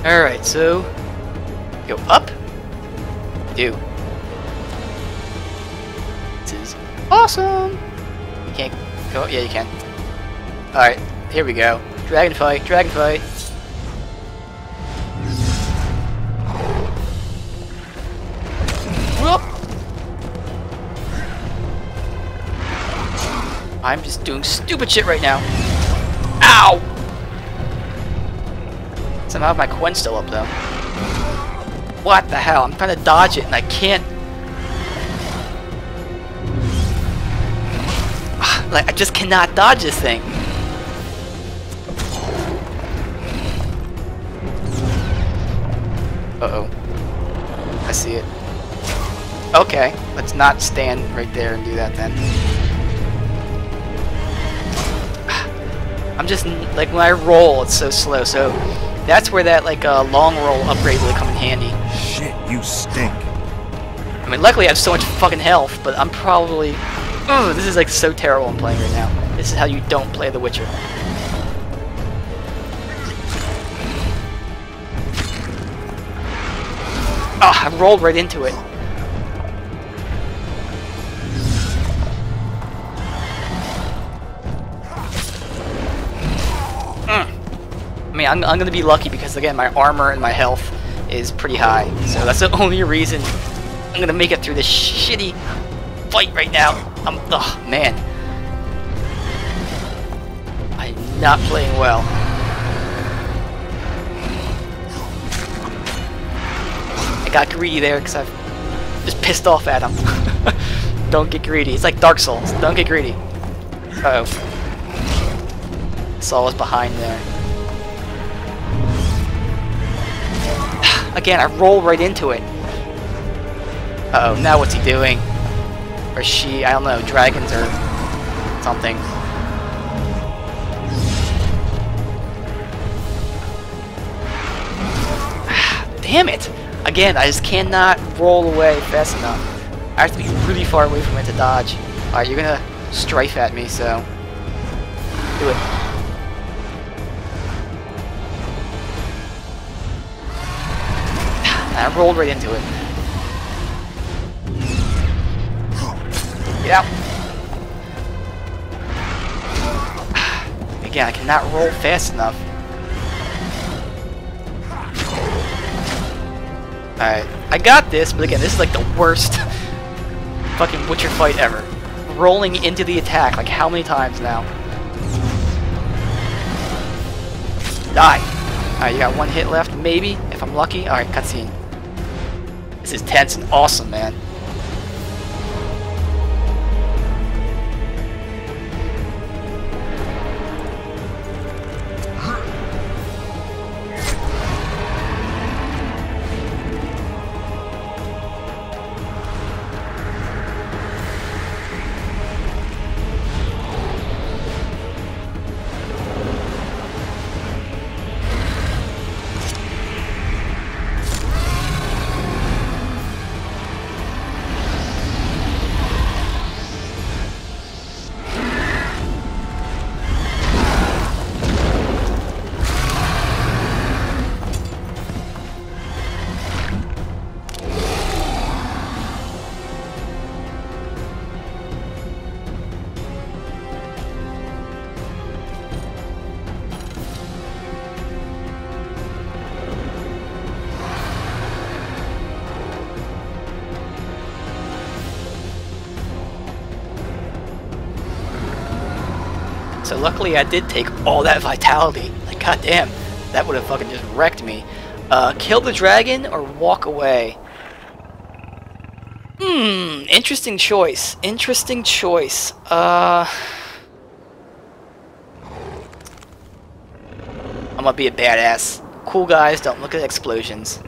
Alright, so go up. Do. This is awesome! You can't go, yeah you can. Alright, here we go. Dragon fight, dragon fight. Whoop! I'm just doing stupid shit right now. Ow! Somehow my Quen's still up though. What the hell? I'm trying to dodge it and I can't. Like, I just cannot dodge this thing. Uh-oh. I see it. Okay, let's not stand right there and do that then. I'm just, like, when I roll, it's so slow, so that's where that, like, long roll upgrade will come in handy. Shit, you stink. I mean, luckily I have so much fucking health, but I'm probably... Oh, this is, like, so terrible I'm playing right now. This is how you don't play The Witcher. Ah, I rolled right into it. I mean, I'm gonna be lucky because, again, my armor and my health is pretty high. So that's the only reason I'm gonna make it through this shitty fight right now. Oh, man. I'm not playing well. I got greedy there because I've just pissed off at him. Don't get greedy. It's like Dark Souls. Don't get greedy. Uh-oh. Saul was behind there. Again, I roll right into it. Uh-oh, now what's he doing? Or she, I don't know, dragons or something. Damn it! Again, I just cannot roll away fast enough. I have to be really far away from it to dodge. Alright, you're gonna strafe at me, so... do it. I rolled right into it. Get out. Again, I cannot roll fast enough. Alright, I got this, but again, this is like the worst fucking Witcher fight ever. Rolling into the attack, like how many times now? Die! Alright, you got one hit left, maybe, if I'm lucky. Alright, cutscene. This is tense and awesome, man. So luckily I did take all that vitality. Like, goddamn, that would have fucking just wrecked me. Kill the dragon or walk away? Interesting choice. Interesting choice. I'm gonna be a badass. Cool guys don't look at explosions.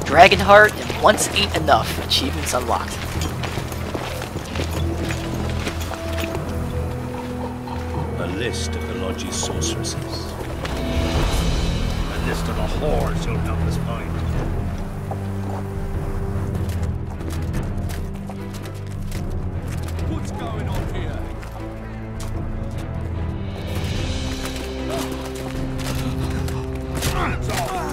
Dragon Heart and once eat enough. Achievements unlocked. list of the Lodge's sorceresses. A list of the whores you'll help us find. What's going on here? Hands off!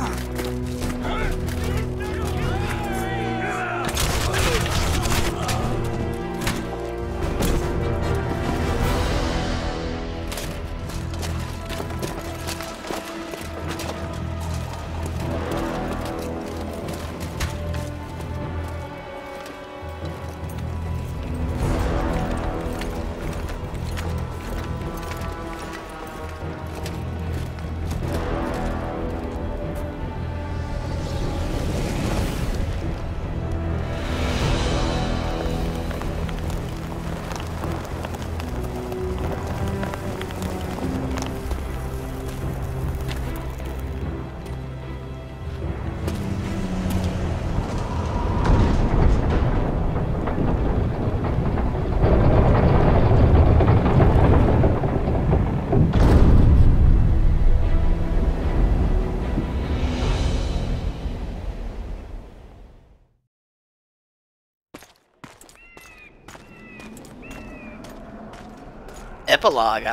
Epilogue,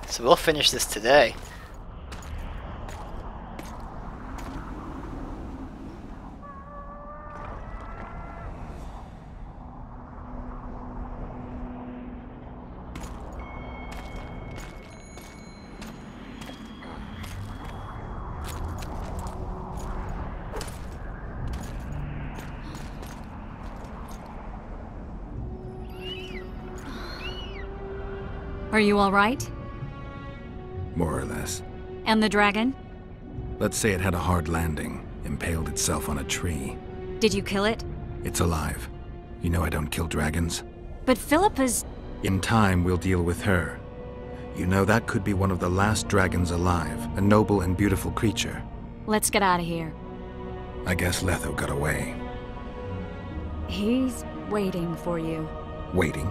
so we'll finish this today. Are you all right? More or less. And the dragon? Let's say it had a hard landing, impaled itself on a tree. Did you kill it? It's alive. You know I don't kill dragons. But Philippa's... In time, we'll deal with her. You know that could be one of the last dragons alive, a noble and beautiful creature. Let's get out of here. I guess Letho got away. He's waiting for you. Waiting?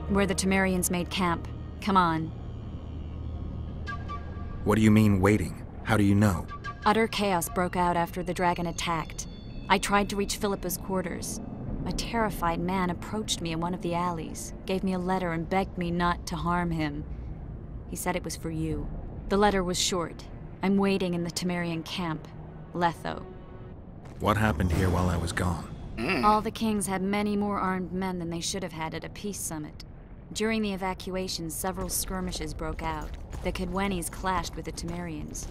Where the Temerians made camp. Come on. What do you mean, waiting? How do you know? Utter chaos broke out after the dragon attacked. I tried to reach Philippa's quarters. A terrified man approached me in one of the alleys, gave me a letter and begged me not to harm him. He said it was for you. The letter was short. I'm waiting in the Temerian camp. Letho. What happened here while I was gone? All the kings had many more armed men than they should have had at a peace summit. During the evacuation, several skirmishes broke out. The Kedwenis clashed with the Temerians.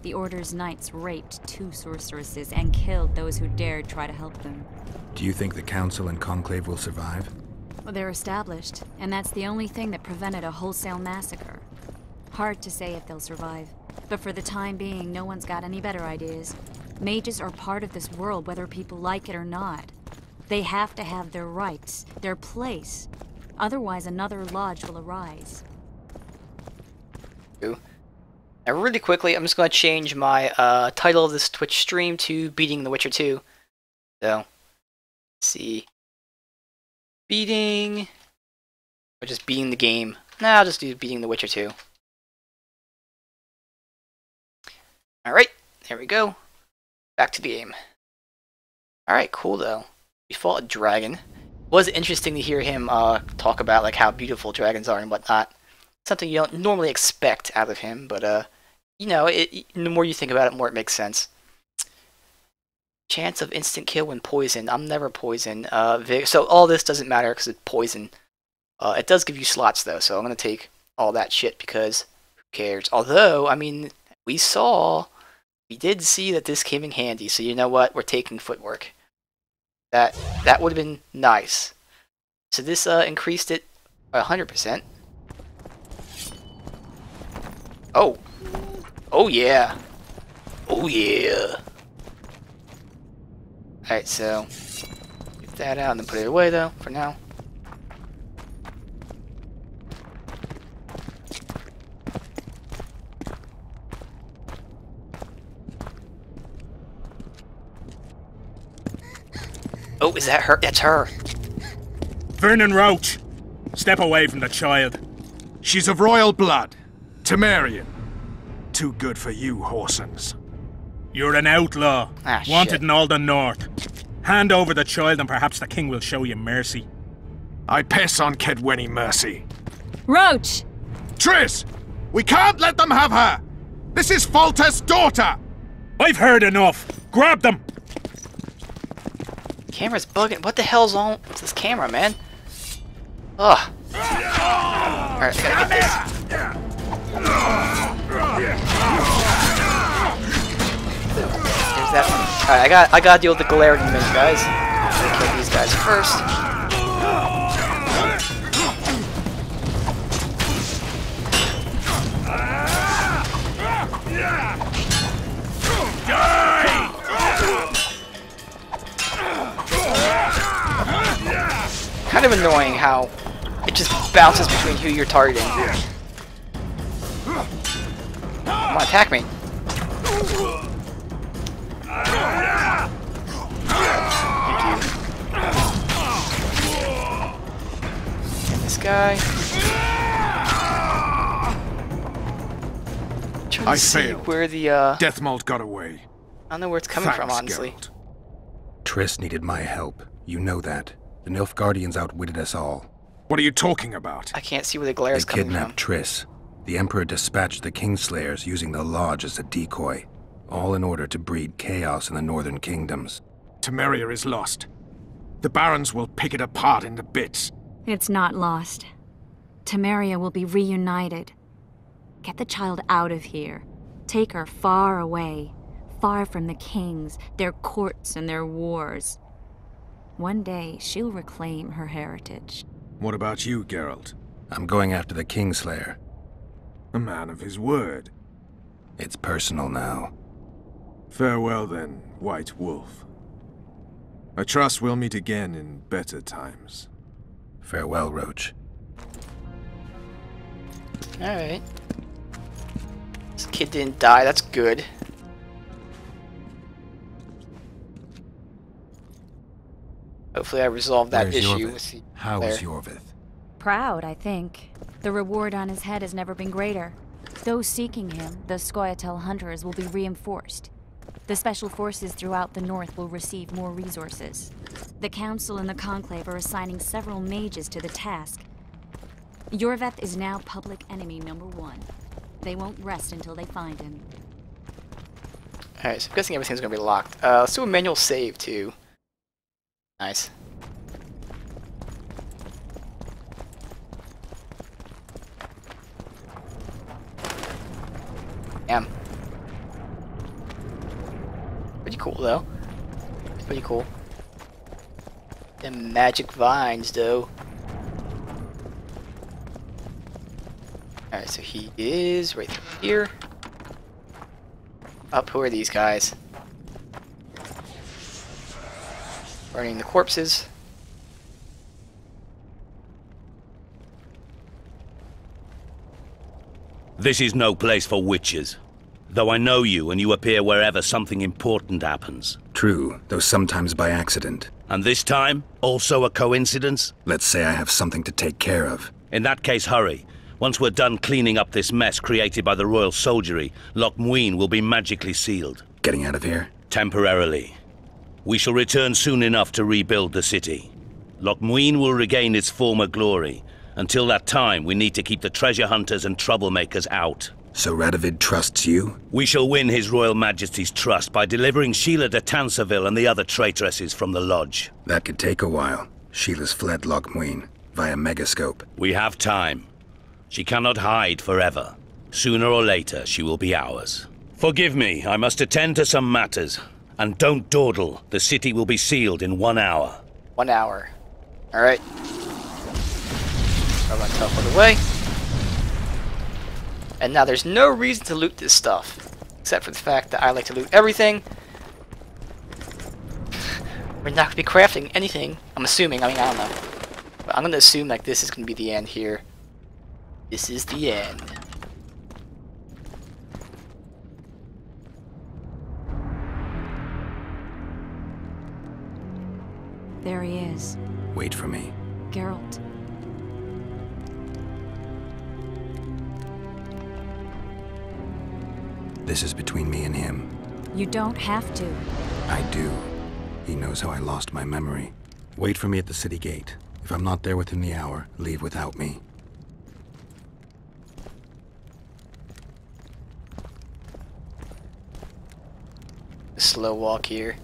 The Order's knights raped 2 sorceresses and killed those who dared try to help them. Do you think the Council and Conclave will survive? Well, they're established, and that's the only thing that prevented a wholesale massacre. Hard to say if they'll survive, but for the time being, no one's got any better ideas. Mages are part of this world, whether people like it or not. They have to have their rights, their place. Otherwise, another lodge will arise. Now, really quickly, I'm just going to change my title of this Twitch stream to Beating the Witcher 2. So, let's see. Beating... Or just beating the game. Nah, I'll just do Beating the Witcher 2. Alright, there we go. Back to the game. Alright, cool though. We fought a dragon. It was interesting to hear him talk about like how beautiful dragons are and whatnot. Something you don't normally expect out of him, but you know, the more you think about it, the more it makes sense. Chance of instant kill when poisoned. I'm never poisoned. So all this doesn't matter because it's poison. It does give you slots though, so I'm gonna take all that shit because who cares? Although, I mean, we did see that this came in handy, so you know what? We're taking footwork. That would have been nice. So this increased it by 100%. Oh. Oh yeah. Oh yeah. Alright, so get that out and then put it away though, for now. Oh, is that her? That's her. Vernon Roche, step away from the child. She's of royal blood. Temerian. Too good for you, Horsens. You're an outlaw. Wanted shit. in all the north. Hand over the child and perhaps the king will show you mercy. I pass on Kedweni mercy. Roche! Triss! We can't let them have her! This is Foltest's daughter! I've heard enough! Grab them! Camera's bugging. What the hell's on with this camera, man? Ugh. Alright, I gotta get this. There's that one. Alright, I gotta deal with the glare in a minute, guys. I'm gonna kill these guys first. Kind of annoying how it just bounces between who you're targeting. Come on, attack me. Thank you. Get this guy. I failed. Where the Deathmold got away. I don't know where it's coming from, honestly. Geralt. Triss needed my help. You know that. The Nilfgaardians outwitted us all. What are you talking about? I can't see where the glare is coming from. They kidnapped Triss. The Emperor dispatched the Kingslayers using the Lodge as a decoy, all in order to breed chaos in the northern kingdoms. Temeria is lost. The Barons will pick it apart into bits. It's not lost. Temeria will be reunited. Get the child out of here. Take her far away. Far from the kings, their courts, and their wars. One day, she'll reclaim her heritage. What about you, Geralt? I'm going after the Kingslayer. A man of his word. It's personal now. Farewell then, White Wolf. I trust we'll meet again in better times. Farewell, Roche. Alright. This kid didn't die, that's good. Hopefully I resolved that issue with the How is Yorvith? Proud, I think. The reward on his head has never been greater. Those seeking him, the Scoia'tael hunters, will be reinforced. The special forces throughout the north will receive more resources. The Council and the Conclave are assigning several mages to the task. Yorvith is now public enemy #1. They won't rest until they find him. Alright, so I'm guessing everything's gonna be locked. Let's do a manual save too. Nice. Damn. Pretty cool though. It's pretty cool. Them magic vines though. Alright, so he is right here. Up, who are these guys? Burning the corpses. This is no place for witches. Though I know you and you appear wherever something important happens. True, though sometimes by accident. And this time, also a coincidence? Let's say I have something to take care of. In that case, hurry. Once we're done cleaning up this mess created by the royal soldiery, Loch Muin will be magically sealed. Getting out of here? Temporarily. We shall return soon enough to rebuild the city. Loch Muin will regain its former glory. Until that time, we need to keep the treasure hunters and troublemakers out. So Radovid trusts you? We shall win His Royal Majesty's trust by delivering Sheila de Tansarville and the other traitresses from the Lodge. That could take a while. Sheila's fled Loch Muin via Megascope. We have time. She cannot hide forever. Sooner or later, she will be ours. Forgive me, I must attend to some matters. And don't dawdle. The city will be sealed in 1 hour. 1 hour. Alright. I'm gonna teleport away. And now there's no reason to loot this stuff. Except for the fact that I like to loot everything. We're not gonna be crafting anything. I'm assuming, I mean, I don't know. But I'm gonna assume like this is gonna be the end here. This is the end. There he is. Wait for me. Geralt. This is between me and him. You don't have to. I do. He knows how I lost my memory. Wait for me at the city gate. If I'm not there within the hour, leave without me. Slow walk here.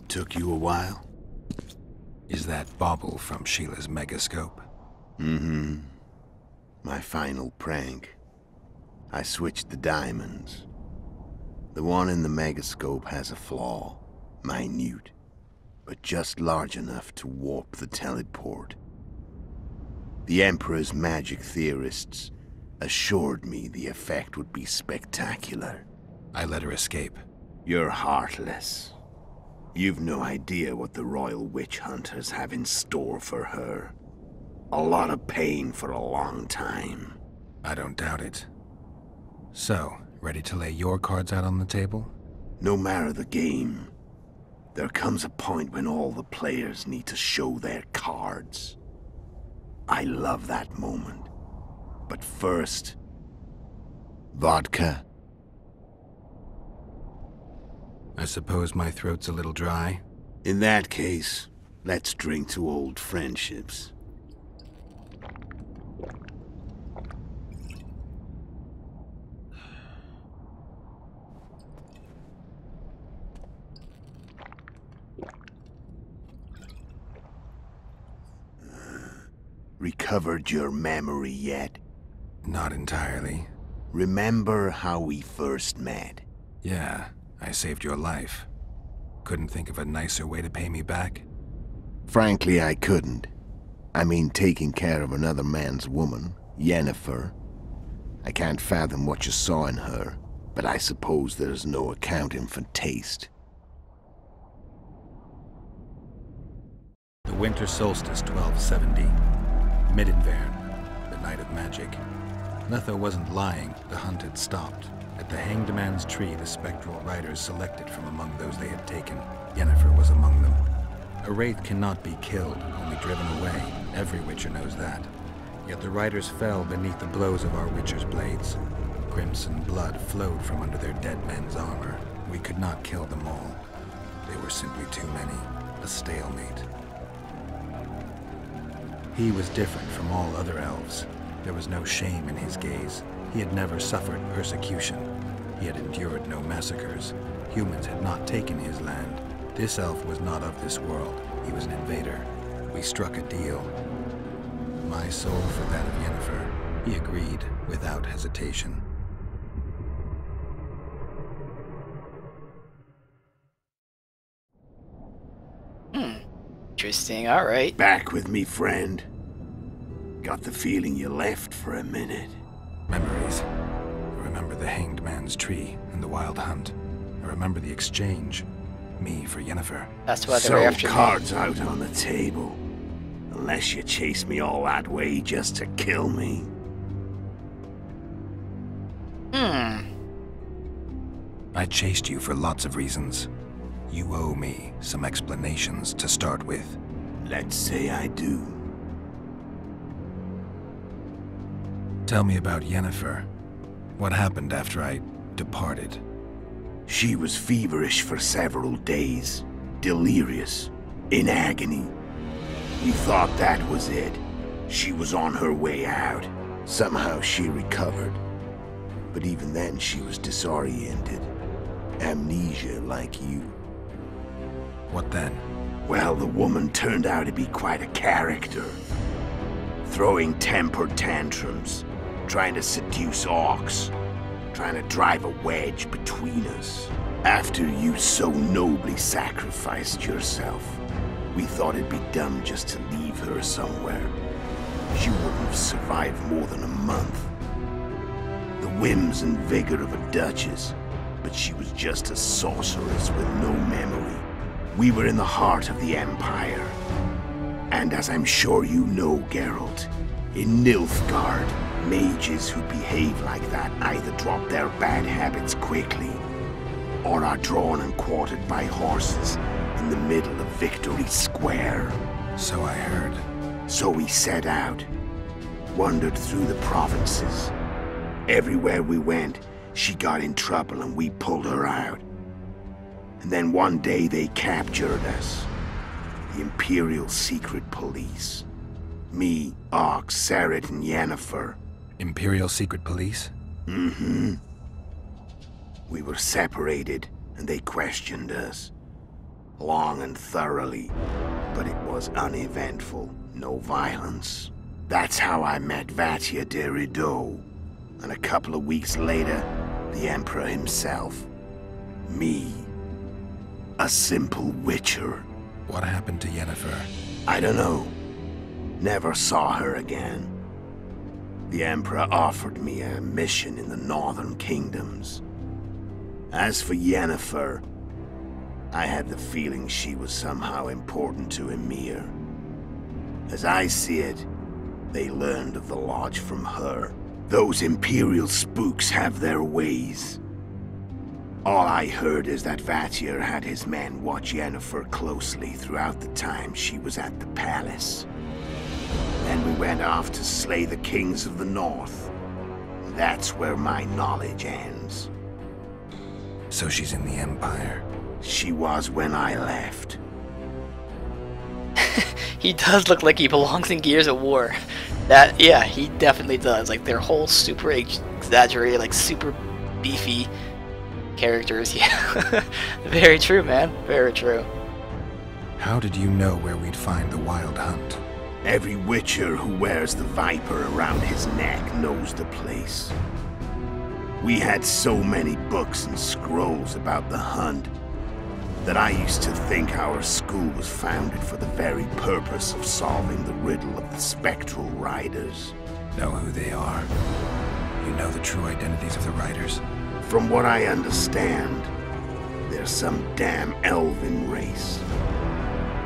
Took you a while? Is that bauble from Sheila's megascope? Mm-hmm. My final prank. I switched the diamonds. The one in the megascope has a flaw. Minute. But just large enough to warp the teleport. The Emperor's magic theorists assured me the effect would be spectacular. I let her escape. You're heartless. You've no idea what the royal witch hunters have in store for her. A lot of pain for a long time. I don't doubt it. So, ready to lay your cards out on the table? No matter the game, there comes a point when all the players need to show their cards. I love that moment. But first... vodka? I suppose my throat's a little dry? In that case, let's drink to old friendships. Recovered your memory yet? Not entirely. Remember how we first met? Yeah, I saved your life. Couldn't think of a nicer way to pay me back? Frankly, I couldn't. I mean, taking care of another man's woman, Yennefer. I can't fathom what you saw in her, but I suppose there's no accounting for taste. The winter solstice 1270. Midinvern, the night of magic. Letho wasn't lying, the hunt had stopped. At the Hanged Man's Tree, the spectral riders selected from among those they had taken. Yennefer was among them. A wraith cannot be killed, only driven away. Every witcher knows that. Yet the riders fell beneath the blows of our witcher's blades. Crimson blood flowed from under their dead men's armor. We could not kill them all. They were simply too many. A stalemate. He was different from all other elves. There was no shame in his gaze. He had never suffered persecution. He had endured no massacres. Humans had not taken his land. This elf was not of this world. He was an invader. We struck a deal. My soul for that of Yennefer. He agreed without hesitation. Interesting, alright. Back with me, friend. Got the feeling you left for a minute. Memories. I remember the Hanged Man's Tree and the Wild Hunt. I remember the exchange. Me for Yennefer. That's why they're after me. Cards out on the table. Unless you chase me all that way just to kill me. I chased you for lots of reasons. You owe me some explanations to start with. Let's say I do. Tell me about Yennefer. What happened after I departed? She was feverish for several days. Delirious. In agony. We thought that was it. She was on her way out. Somehow she recovered. But even then she was disoriented. Amnesia like you. What then? Well, the woman turned out to be quite a character. Throwing temper tantrums. Trying to seduce orcs. Trying to drive a wedge between us. After you so nobly sacrificed yourself, we thought it'd be dumb just to leave her somewhere. She wouldn't have survived more than a month. The whims and vigor of a duchess, but she was just a sorceress with no memory. We were in the heart of the Empire. And as I'm sure you know, Geralt, in Nilfgaard, Mages who behave like that either drop their bad habits quickly, or are drawn and quartered by horses in the middle of Victory Square. So I heard. So we set out, wandered through the provinces. Everywhere we went, she got in trouble and we pulled her out. And then one day they captured us. The Imperial Secret Police. Me, Ox, Sarret, and Yennefer. Imperial Secret Police? Mm-hmm. We were separated, and they questioned us. Long and thoroughly, but it was uneventful. No violence. That's how I met Vatia de Rideau. And a couple of weeks later, the Emperor himself. Me. A simple witcher. What happened to Yennefer? I don't know. Never saw her again. The Emperor offered me a mission in the Northern Kingdoms. As for Yennefer, I had the feeling she was somehow important to Emir. As I see it, they learned of the Lodge from her. Those Imperial spooks have their ways. All I heard is that Vatir had his men watch Yennefer closely throughout the time she was at the palace. Then we went off to slay the kings of the North. That's where my knowledge ends. So she's in the Empire? She was when I left. He does look like he belongs in Gears of War. That, yeah, he definitely does. Like, their whole super exaggerated, like, super beefy characters. Yeah. Very true, man. Very true. How did you know where we'd find the Wild Hunt? Every witcher who wears the viper around his neck knows the place. We had so many books and scrolls about the hunt that I used to think our school was founded for the very purpose of solving the riddle of the spectral riders. Know who they are? You know the true identities of the riders? From what I understand, they're some damn elven race.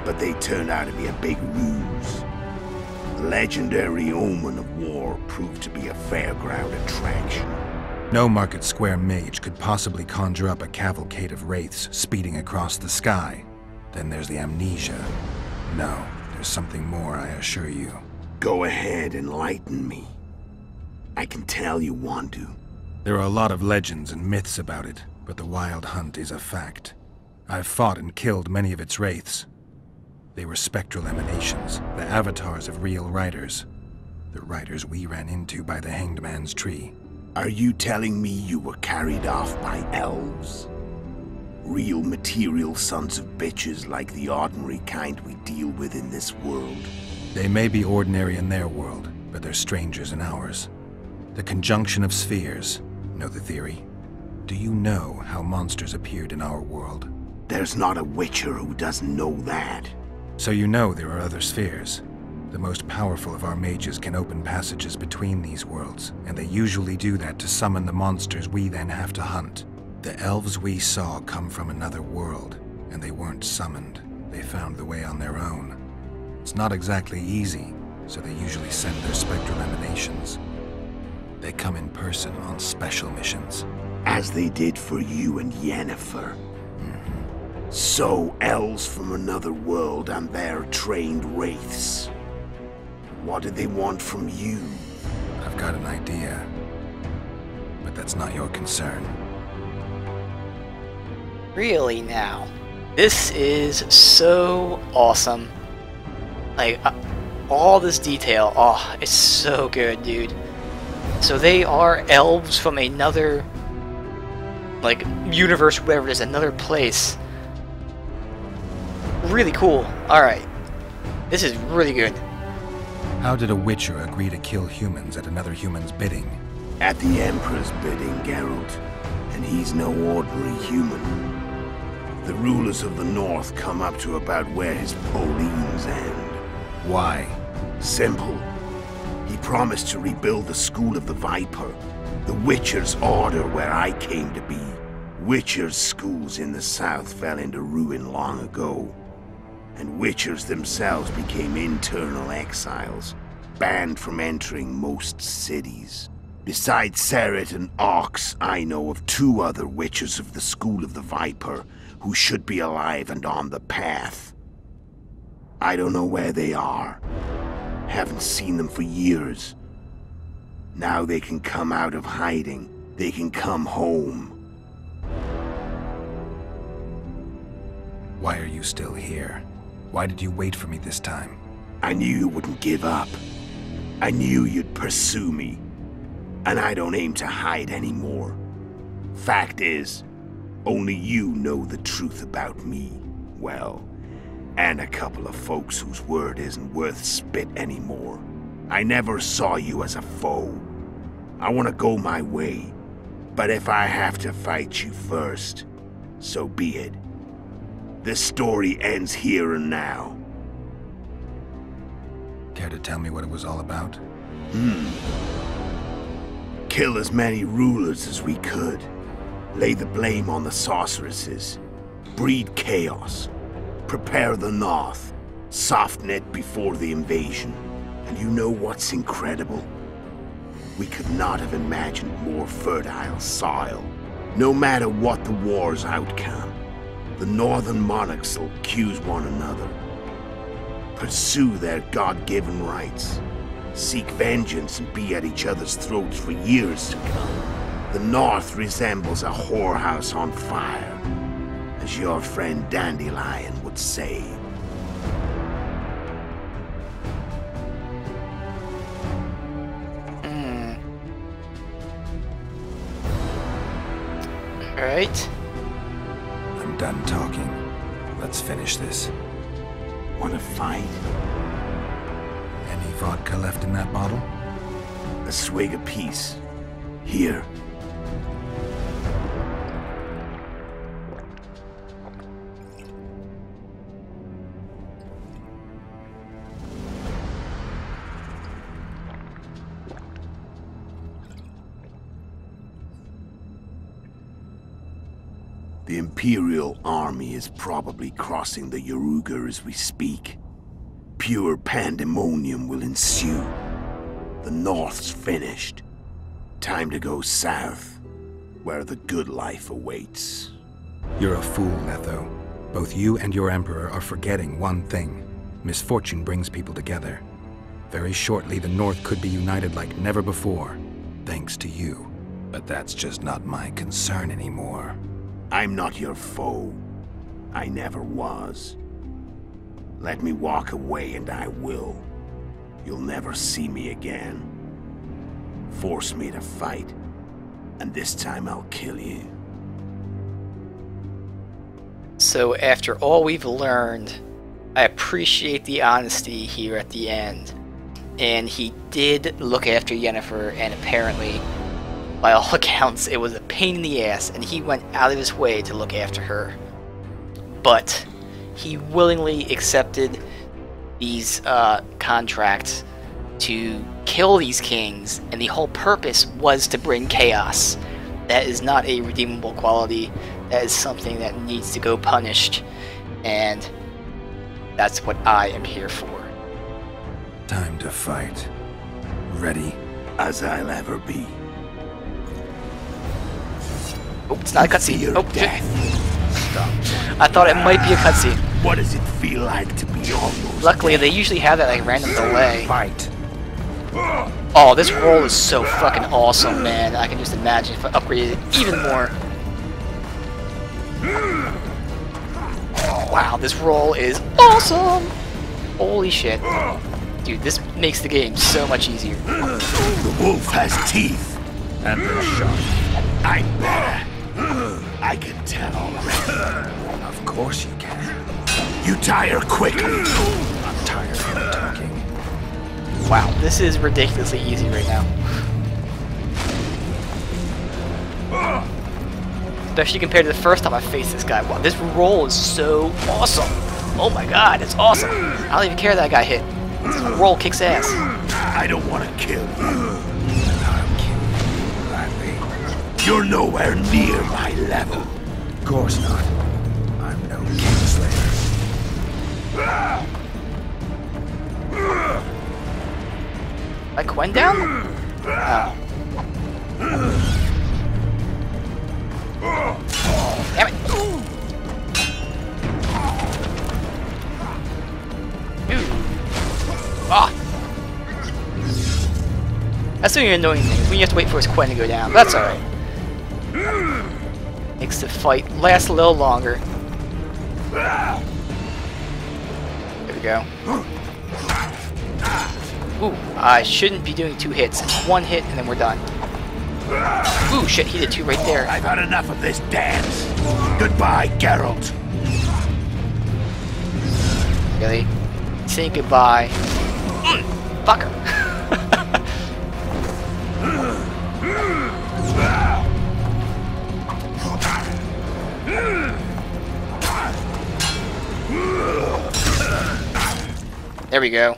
But they turned out to be a big ruse. The legendary omen of war proved to be a fairground attraction. No Market Square mage could possibly conjure up a cavalcade of wraiths speeding across the sky. Then there's the amnesia. No, there's something more, I assure you. Go ahead, enlighten me. I can tell you want to. There are a lot of legends and myths about it, but the Wild Hunt is a fact. I've fought and killed many of its wraiths. They were spectral emanations, the avatars of real riders. The riders we ran into by the Hanged Man's Tree. Are you telling me you were carried off by elves? Real material sons of bitches like the ordinary kind we deal with in this world? They may be ordinary in their world, but they're strangers in ours. The conjunction of spheres. Know the theory? Do you know how monsters appeared in our world? There's not a witcher who doesn't know that. So you know there are other spheres. The most powerful of our mages can open passages between these worlds, and they usually do that to summon the monsters we then have to hunt. The elves we saw come from another world, and they weren't summoned. They found the way on their own. It's not exactly easy, so they usually send their spectral emanations. They come in person on special missions. As they did for you and Yennefer. So, elves from another world and their trained wraiths. What do they want from you? I've got an idea, but that's not your concern. Really now? This is so awesome. Like, all this detail, oh, it's so good, dude. So they are elves from another, like, universe, whatever it is, another place. Really cool. Alright. This is really good. How did a witcher agree to kill humans at another human's bidding? At the Emperor's bidding, Geralt. And he's no ordinary human. The rulers of the North come up to about where his Pauline's end. Why? Simple. He promised to rebuild the School of the Viper, the Witcher's Order where I came to be. Witcher's schools in the south fell into ruin long ago, and Witchers themselves became internal exiles, banned from entering most cities. Besides Seret and Ox, I know of 2 other witches of the School of the Viper who should be alive and on the path. I don't know where they are. Haven't seen them for years. Now they can come out of hiding. They can come home. Why are you still here? Why did you wait for me this time? I knew you wouldn't give up. I knew you'd pursue me. And I don't aim to hide anymore. Fact is, only you know the truth about me. Well, and a couple of folks whose word isn't worth spit anymore. I never saw you as a foe. I want to go my way. But if I have to fight you first, so be it. This story ends here and now. Care to tell me what it was all about? Kill as many rulers as we could. Lay the blame on the sorceresses. Breed chaos. Prepare the North. Soften it before the invasion. And you know what's incredible? We could not have imagined more fertile soil. No matter what the war's outcome, the northern monarchs will accuse one another. Pursue their God-given rights. Seek vengeance and be at each other's throats for years to come. The North resembles a whorehouse on fire, as your friend Dandelion would say. Alright. I'm done talking. Let's finish this. Wanna fight? Any vodka left in that bottle? A swig apiece. Here. The Imperial army is probably crossing the Yaruga as we speak. Pure pandemonium will ensue. The North's finished. Time to go south, where the good life awaits. You're a fool, Letho. Both you and your Emperor are forgetting one thing. Misfortune brings people together. Very shortly, the North could be united like never before, thanks to you. But that's just not my concern anymore. I'm not your foe. I never was. Let me walk away and I will. You'll never see me again. Force me to fight, and this time I'll kill you. So after all we've learned, I appreciate the honesty here at the end. And he did look after Yennefer, and apparently, by all accounts, it was a pain in the ass, and he went out of his way to look after her. But he willingly accepted these contracts to kill these kings, and the whole purpose was to bring chaos. That is not a redeemable quality. That is something that needs to go punished, and that's what I am here for. Time to fight. Ready? As I'll ever be. Oh, it's not a cutscene. Oh, death. Stop. I thought it might be a cutscene. What does it feel like to be almost Luckily, dead? they usually have that like random delay. Fight. Oh, this roll is so fucking awesome, man. I can just imagine if I upgraded it even more. Wow, this roll is awesome! Holy shit. Dude, this makes the game so much easier. The wolf has teeth. And they're sharp. I'm better. I can tell already. Of course you can. You tire quickly. I'm tired of talking. Wow, this is ridiculously easy right now. Especially compared to the first time I faced this guy. Wow, this roll is so awesome. Oh my god, it's awesome. I don't even care that I got hit. This roll kicks ass. I don't want to kill you. I'll kill you gladly. You're nowhere near my level. Of course not. I'm no Kingslayer. Like Quen down? Oh. Damn it! Ah! That's the annoying thing, when you have to wait for his Quen to go down. That's alright. Makes the fight last a little longer. There we go. Ooh, I shouldn't be doing 2 hits. It's 1 hit and then we're done. Ooh, shit, he did 2 right there. I've had enough of this dance. Goodbye, Geralt. Really? Say goodbye. Fucker. There we go.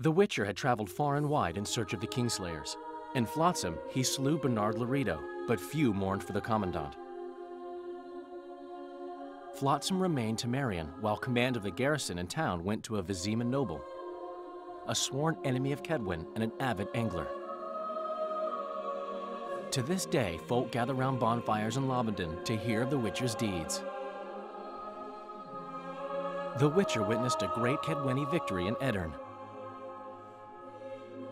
The Witcher had traveled far and wide in search of the Kingslayers. In Flotsam, he slew Bernard Laredo, but few mourned for the Commandant. Flotsam remained Temerian, while command of the garrison and town went to a Vizima noble, a sworn enemy of Kedwen and an avid angler. To this day, folk gather round bonfires in Lobendon to hear of the Witcher's deeds. The Witcher witnessed a great Kedweni victory in Edirn.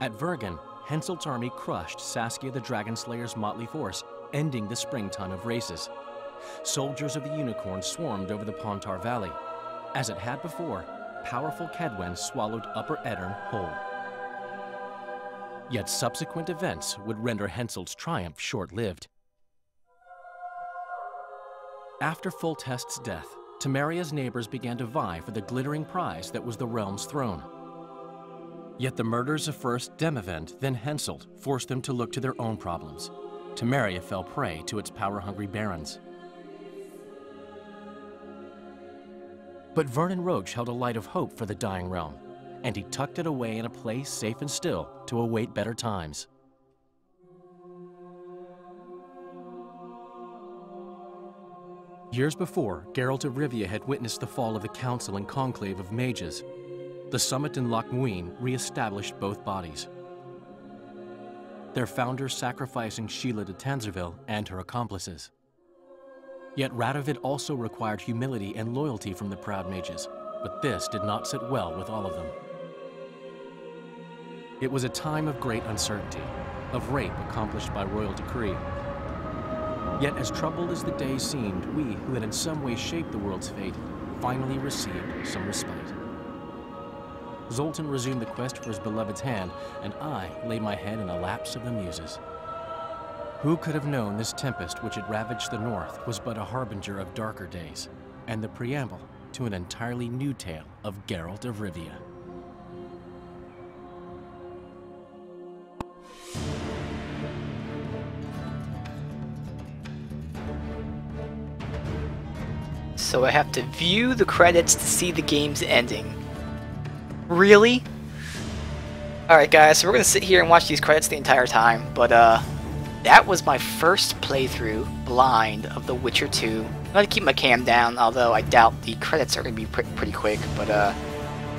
At Vergen, Henselt's army crushed Saskia the Dragonslayer's motley force, ending the springtime of races. Soldiers of the Unicorn swarmed over the Pontar Valley. As it had before, powerful Kedwen swallowed Upper Edirn whole. Yet subsequent events would render Henselt's triumph short-lived. After Foltest's death, Temeria's neighbors began to vie for the glittering prize that was the realm's throne. Yet the murders of first Demavend, then Henselt, forced them to look to their own problems. Temeria fell prey to its power-hungry barons. But Vernon Roche held a light of hope for the dying realm, and he tucked it away in a place safe and still to await better times. Years before, Geralt of Rivia had witnessed the fall of the Council and Conclave of Mages. The summit in Loch Muin re-established both bodies, their founders sacrificing Sheila de Tanzerville and her accomplices. Yet Radovid also required humility and loyalty from the proud mages, but this did not sit well with all of them. It was a time of great uncertainty, of rape accomplished by royal decree. Yet as troubled as the days seemed, we, who had in some way shaped the world's fate, finally received some respite. Zoltan resumed the quest for his beloved's hand, and I laid my head in the laps of the muses. Who could have known this tempest which had ravaged the north was but a harbinger of darker days, and the preamble to an entirely new tale of Geralt of Rivia. So I have to view the credits to see the game's ending. Really? Alright guys, so we're gonna sit here and watch these credits the entire time, but that was my first playthrough, blind, of The Witcher 2. I'm gonna keep my cam down, although I doubt the credits are gonna be pretty quick, but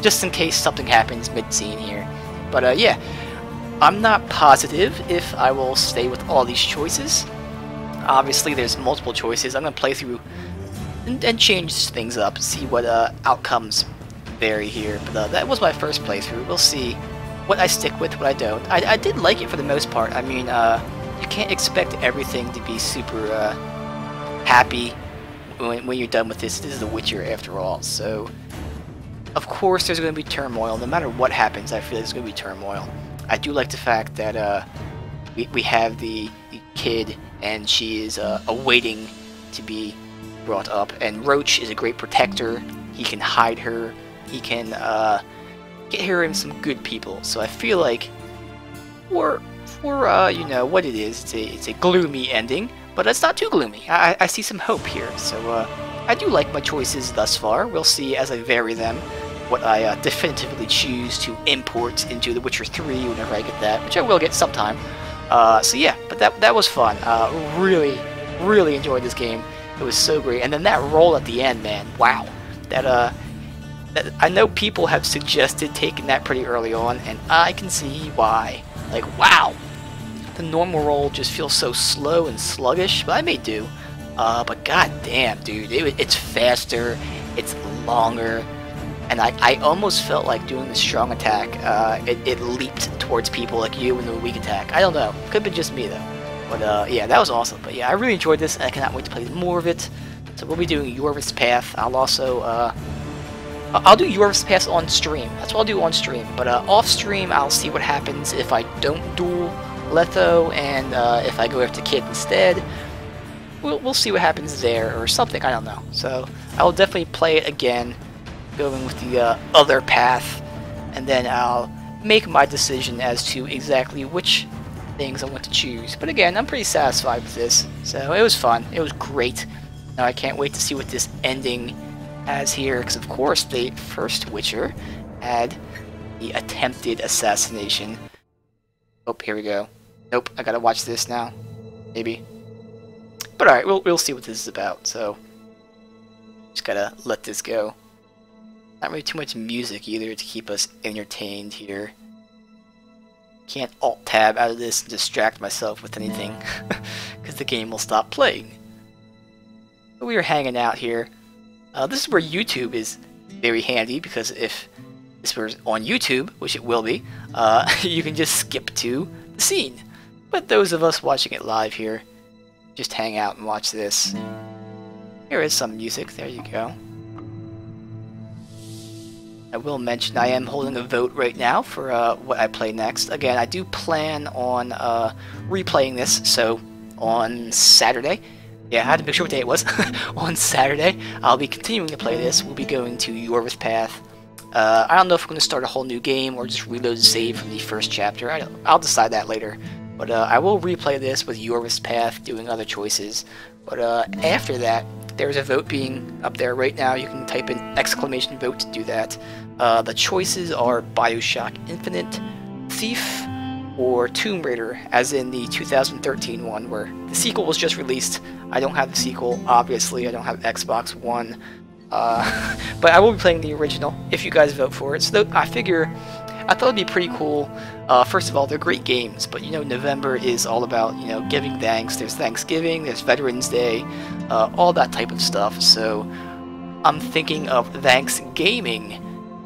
just in case something happens mid-scene here. But yeah, I'm not positive if I will stay with all these choices. Obviously there's multiple choices. I'm gonna play through and change things up, see what outcomes vary here. But that was my first playthrough. We'll see what I stick with, what I don't. I did like it for the most part. I mean, you can't expect everything to be super happy when you're done with this. This is The Witcher after all, so of course there's going to be turmoil. No matter what happens, I feel there's going to be turmoil. I do like the fact that we have the kid, and she is awaiting to be brought up, and Roche is a great protector. He can hide her, he can get her in some good people. So I feel like for you know what it is, it's a gloomy ending, but it's not too gloomy. I see some hope here, so I do like my choices thus far. We'll see as I vary them what I definitively choose to import into The Witcher 3 whenever I get that, which I will get sometime. So yeah, but that was fun. Really enjoyed this game. It was so great, and then that roll at the end, man, wow. That I know people have suggested taking that pretty early on, and I can see why. Like, wow, the normal roll just feels so slow and sluggish, but I may do. But goddamn, dude, it's faster, it's longer, and I almost felt like doing the strong attack. It leaped towards people like you in the weak attack. I don't know, could have been just me though. But yeah, that was awesome. But yeah, I really enjoyed this, and I cannot wait to play more of it. So we'll be doing Yorvith's Path. I'll also I'll do Yorvith's Path on stream. That's what I'll do on stream. But off stream, I'll see what happens if I don't duel Letho, and if I go after Kid instead. We'll see what happens there or something. I don't know. So I will definitely play it again, going with the other path, and then I'll make my decision as to exactly which things I want to choose. But again, I'm pretty satisfied with this, so it was fun. It was great. Now I can't wait to see what this ending has here, because of course the first Witcher had the attempted assassination. Oh, here we go. Nope, I gotta watch this now. Maybe. But alright, we'll see what this is about, so just gotta let this go. Not really too much music either to keep us entertained here. Can't alt-tab out of this and distract myself with anything, because the game will stop playing. But we are hanging out here. This is where YouTube is very handy, because if this was on YouTube, which it will be, you can just skip to the scene. But those of us watching it live here, just hang out and watch this. Here is some music, there you go. I will mention I am holding a vote right now for what I play next. Again, I do plan on replaying this, so on Saturday, yeah, I had to make sure what day it was. On Saturday, I'll be continuing to play this. We'll be going to Yorvith's Path. I don't know if we're going to start a whole new game or just reload the save from the first chapter. I'll decide that later. But I will replay this with Yorvis Path, doing other choices. But after that, there's a vote being up there right now. You can type in exclamation vote to do that. The choices are BioShock Infinite, Thief, or Tomb Raider, as in the 2013 one, where the sequel was just released. I don't have the sequel, obviously. I don't have Xbox One. But I will be playing the original if you guys vote for it. So I thought it'd be pretty cool. First of all, they're great games, but you know, November is all about, you know, giving thanks. There's Thanksgiving, there's Veterans Day, all that type of stuff. So I'm thinking of Thanksgaming.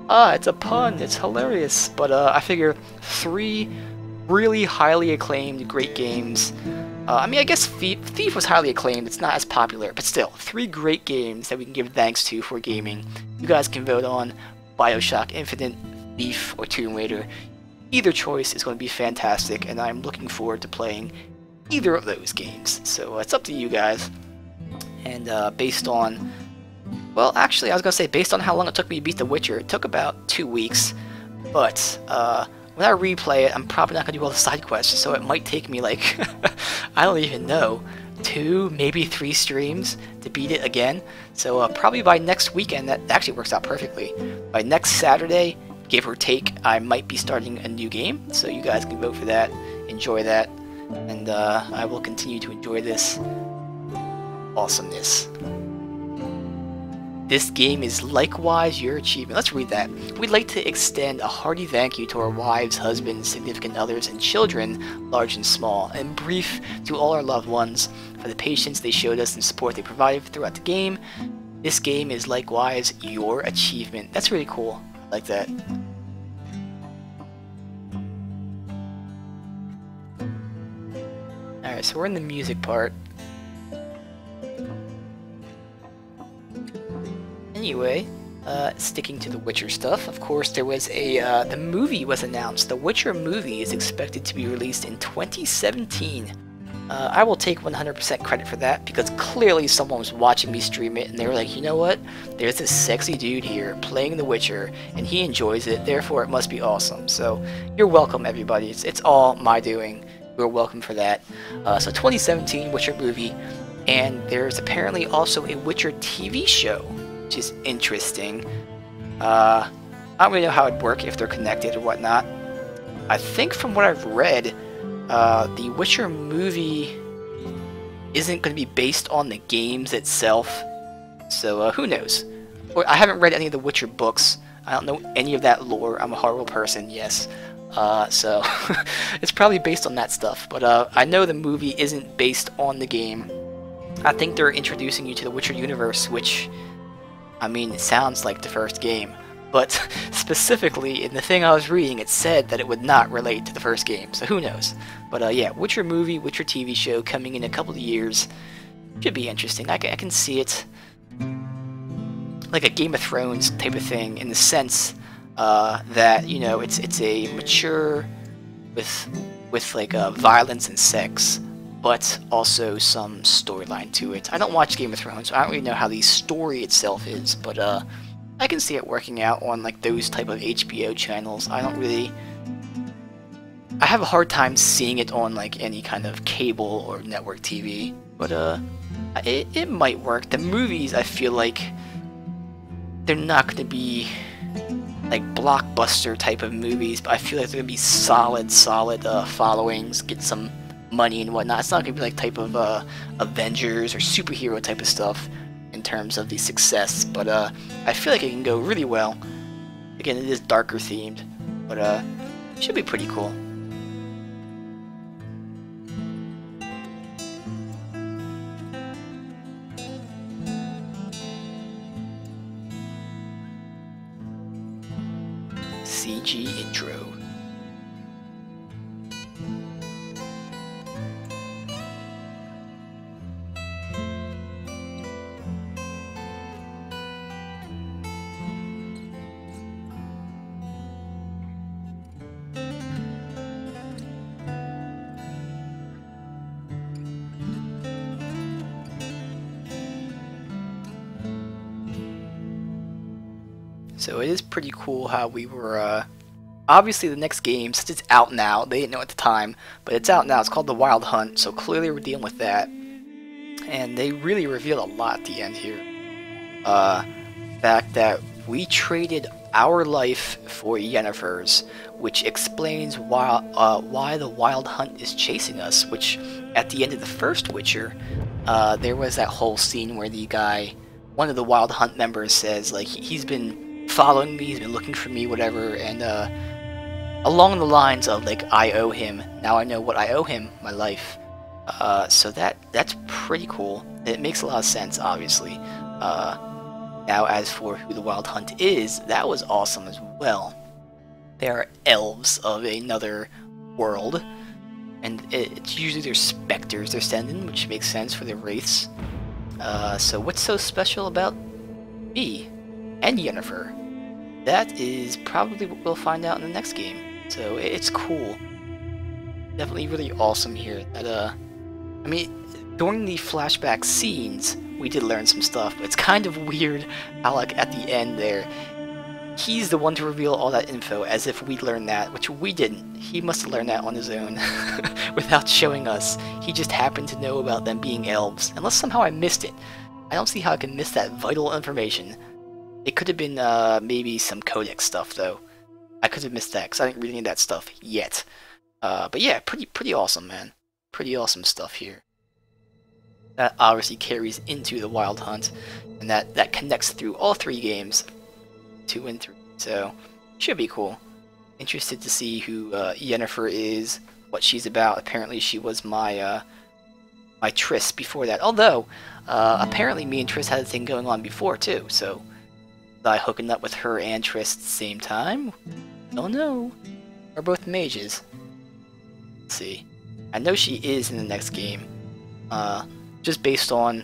It's a pun, it's hilarious. But I figure 3 really highly acclaimed great games. I mean, I guess Thief was highly acclaimed, it's not as popular, but still, 3 great games that we can give thanks to for gaming. You guys can vote on BioShock Infinite, Thief, or Tomb Raider. Either choice is going to be fantastic, and I'm looking forward to playing either of those games. So it's up to you guys. And based on, well, actually, I was going to say, based on how long it took me to beat The Witcher, it took about 2 weeks. But when I replay it, I'm probably not going to do all the side quests, so it might take me, like, I don't even know, 2, maybe 3 streams to beat it again. So probably by next weekend, that actually works out perfectly. By next Saturday, give or take, I might be starting a new game, so you guys can vote for that, enjoy that, and I will continue to enjoy this awesomeness. This game is likewise your achievement. Let's read that. We'd like to extend a hearty thank you to our wives, husbands, significant others, and children, large and small, and brief to all our loved ones for the patience they showed us and support they provided throughout the game. This game is likewise your achievement. That's really cool. I like that. Alright, so we're in the music part. Anyway, sticking to the Witcher stuff, of course there was the movie was announced. The Witcher movie is expected to be released in 2017. I will take 100% credit for that, because clearly someone was watching me stream it and they were like, you know what, there's this sexy dude here playing The Witcher and he enjoys it, therefore it must be awesome. So you're welcome, everybody. It's all my doing. You're welcome for that. So 2017 Witcher movie, and there's apparently also a Witcher TV show, which is interesting. I don't really know how it'd work, if they're connected or whatnot. I think from what I've read, the Witcher movie isn't going to be based on the games itself, so who knows? I haven't read any of the Witcher books. I don't know any of that lore. I'm a horrible person, yes. So it's probably based on that stuff, but I know the movie isn't based on the game. I think they're introducing you to the Witcher universe, which, I mean, it sounds like the first game. But specifically, in the thing I was reading, it said that it would not relate to the first game, so who knows. But yeah, Witcher movie, Witcher TV show coming in a couple of years. Should be interesting. I can see it like a Game of Thrones type of thing, in the sense that, you know, it's a mature with like violence and sex, but also some storyline to it. I don't watch Game of Thrones, so I don't really know how the story itself is, but I can see it working out on like those type of HBO channels. I have a hard time seeing it on like any kind of cable or network TV, but it might work. The movies, I feel like they're not going to be like blockbuster type of movies, but I feel like they're going to be solid followings, get some money and whatnot. It's not going to be like type of Avengers or superhero type of stuff in terms of the success, but I feel like it can go really well. Again, it is darker themed, but it should be pretty cool. CG intro. So it is pretty cool how we were obviously the next game, since it's out now, they didn't know at the time, but it's out now. It's called The Wild Hunt, so clearly we're dealing with that. And they really reveal a lot at the end here. Fact that we traded our life for Yennefer's, which explains why the Wild Hunt is chasing us, which at the end of the first Witcher, there was that whole scene where the guy, one of the Wild Hunt members says, like, he's been following me, he's been looking for me, whatever, and along the lines of, like, I owe him, now I know what I owe him, my life. So that's pretty cool. It makes a lot of sense, obviously. Now, as for who the Wild Hunt is, that was awesome as well. They are elves of another world, and it's usually their specters they're sending, which makes sense for their wraiths. So what's so special about me and Yennefer? That is probably what we'll find out in the next game. So it's cool. Definitely really awesome here. That I mean, during the flashback scenes, we did learn some stuff, but it's kind of weird how, like, at the end there, he's the one to reveal all that info as if we learned that, which we didn't. He must have learned that on his own without showing us. He just happened to know about them being elves, unless somehow I missed it. I don't see how I can miss that vital information. It could have been maybe some codex stuff, though. I could have missed that because I didn't read any of that stuff yet. But yeah, pretty awesome, man. Pretty awesome stuff here. That obviously carries into the Wild Hunt, and that connects through all three games, 2 and 3. So should be cool. Interested to see who Yennefer is, what she's about. Apparently she was my my Triss before that. Although apparently me and Triss had a thing going on before too. So was I hooking up with her and Triss at the same time? Don't know. We're both mages. Let's see. I know she is in the next game. Just based on,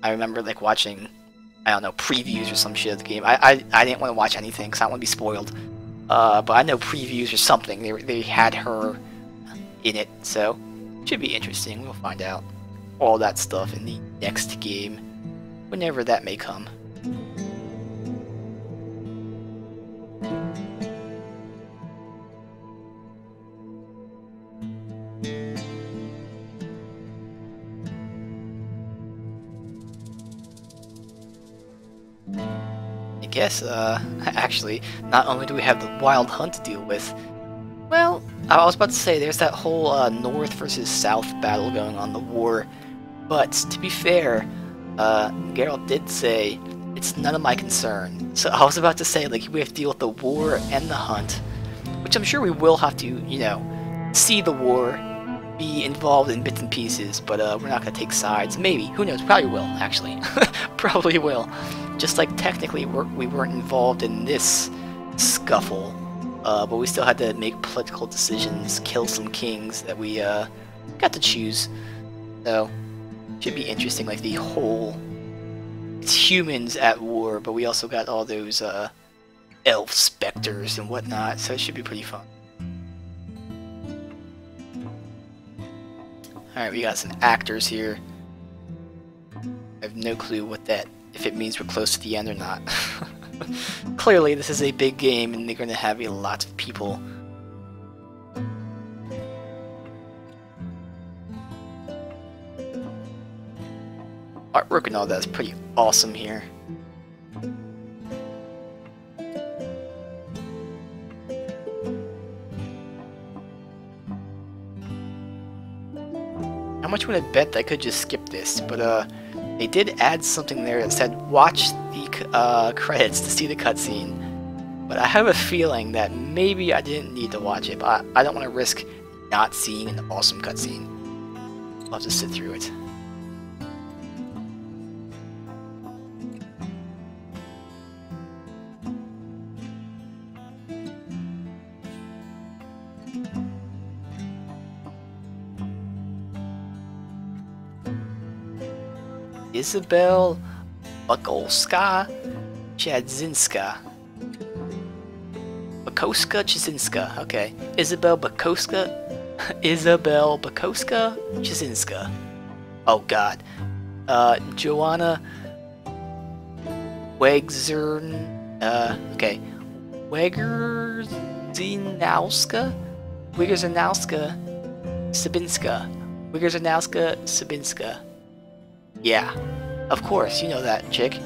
I remember like watching, I don't know, previews or some shit of the game. I didn't want to watch anything because I don't want to be spoiled. But I know previews or something. They had her in it, so should be interesting. We'll find out all that stuff in the next game, whenever that may come. I guess, actually, not only do we have the Wild Hunt to deal with, well, I was about to say, there's that whole North versus South battle going on, the war, but to be fair, Geralt did say, it's none of my concern. So I was about to say, like, we have to deal with the war and the hunt, which I'm sure we will have to, you know, see the war, be involved in bits and pieces, but we're not going to take sides. Maybe. Who knows? Probably will, actually. Probably will. Just like technically we weren't involved in this scuffle, but we still had to make political decisions, kill some kings that we got to choose. So, should be interesting, like the whole, it's humans at war, but we also got all those elf specters and whatnot, so it should be pretty fun. Alright, we got some actors here. I have no clue what that, if it means we're close to the end or not. Clearly this is a big game and they're going to have a lot of people. Artwork and all that is pretty awesome here. How much would I bet that I could just skip this? But they did add something there that said watch the credits to see the cutscene. But I have a feeling that maybe I didn't need to watch it, but I don't want to risk not seeing an awesome cutscene. I'll have to sit through it. Isabel Bakolska Chadzinska. Bakoska Chadzinska. Okay. Isabel Bakoska Chadzinska. Oh god. Joanna Wegzern. Okay. Wigrzynowska? Wigrzynowska Sabinska. Wigrzynowska Sabinska. Yeah, of course, you know that chick.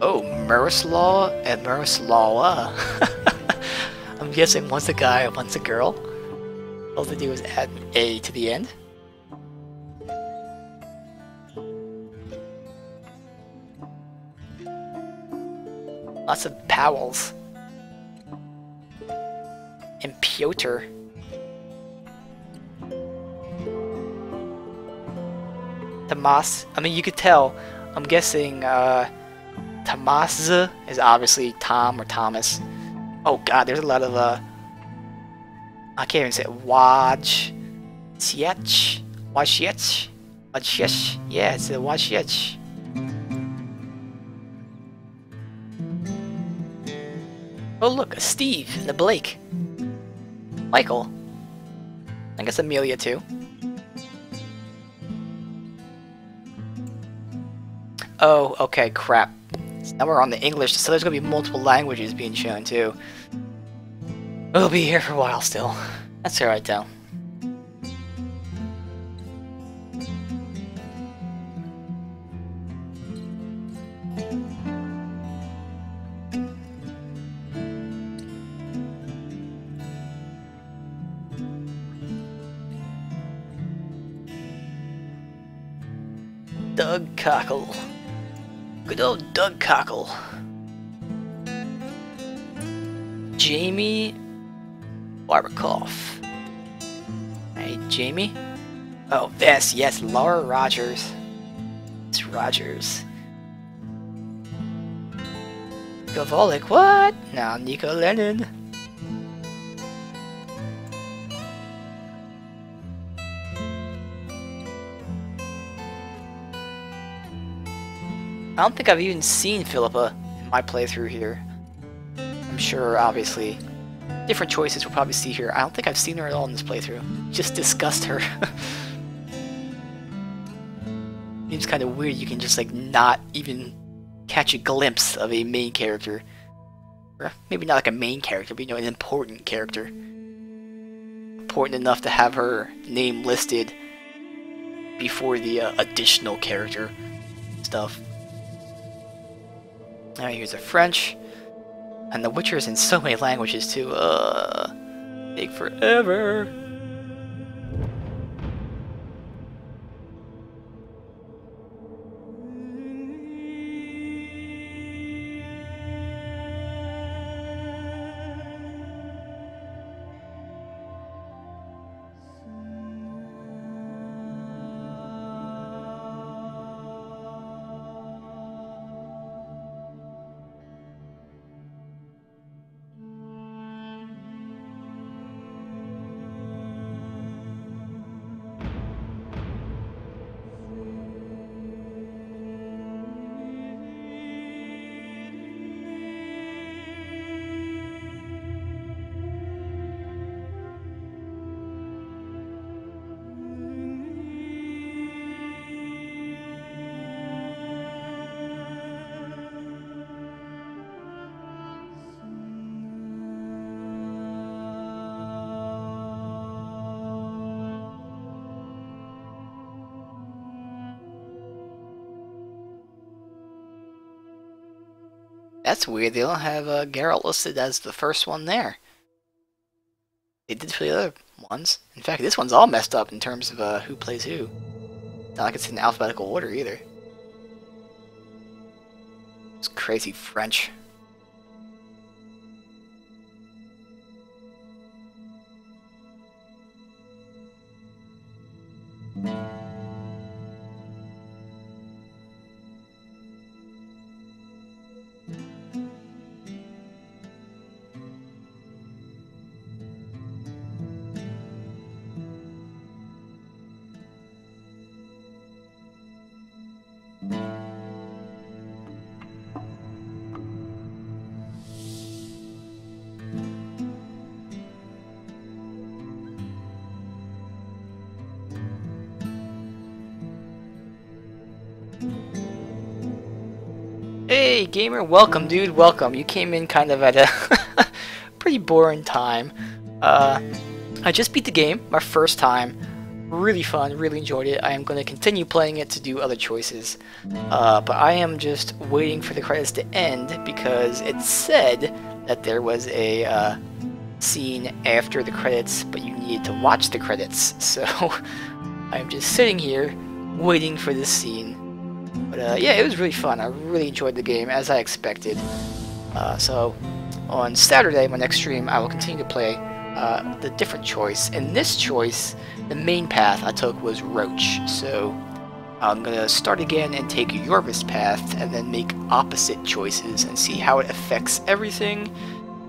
Oh, Miroslav and Miroslava. I'm guessing one's a guy, one's a girl. All they do is add an A to the end. Lots of Powells. And Piotr. Tomas. I mean, you could tell. I'm guessing Tomas is obviously Tom or Thomas. Oh god, there's a lot of I can't even say it. Wajciech. Yeah, it's a Wajciech. Oh look, a Steve and a Blake. Michael. I guess Amelia too. Oh, okay, crap. So now we're on the English, so there's gonna be multiple languages being shown too. We'll be here for a while still. That's alright though. Doug Cockle. Good old Doug Cockle. Jamie Barbakoff. Hey, Jamie? Oh, yes, Laura Rogers. It's Rogers. Gavolik, what? Now Nico Lennon. I don't think I've even seen Philippa in my playthrough here. I'm sure, obviously, different choices we'll probably see here. I don't think I've seen her at all in this playthrough. Just discussed her. Seems kind of weird you can just, like, not even catch a glimpse of a main character. Or maybe not like a main character, but, you know, an important character. Important enough to have her name listed before the additional character stuff. Alright, here's a French. And The Witcher is in so many languages too. Take forever. That's weird, they don't have Geralt listed as the first one there. They did for the other ones. In fact, this one's all messed up in terms of who plays who. Not like it's in alphabetical order either. It's crazy French. Hey, gamer, welcome, dude, welcome. You came in kind of at a pretty boring time. I just beat the game, my first time. Really fun, really enjoyed it. I am going to continue playing it to do other choices. But I am just waiting for the credits to end because it said that there was a scene after the credits, but you needed to watch the credits. So I'm just sitting here waiting for this scene. But yeah, it was really fun. I really enjoyed the game, as I expected. So on Saturday, my next stream, I will continue to play the different choice. In this choice, the main path I took was Roche. So I'm going to start again and take Yorvis path, and then make opposite choices and see how it affects everything.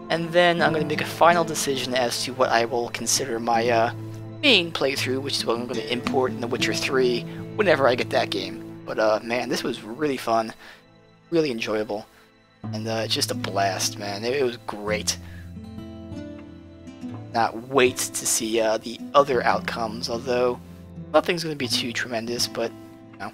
And then I'm going to make a final decision as to what I will consider my main playthrough, which is what I'm going to import in The Witcher 3 whenever I get that game. But man, this was really fun, really enjoyable, and just a blast, man. It was great. Not wait to see the other outcomes, although nothing's going to be too tremendous, but you know.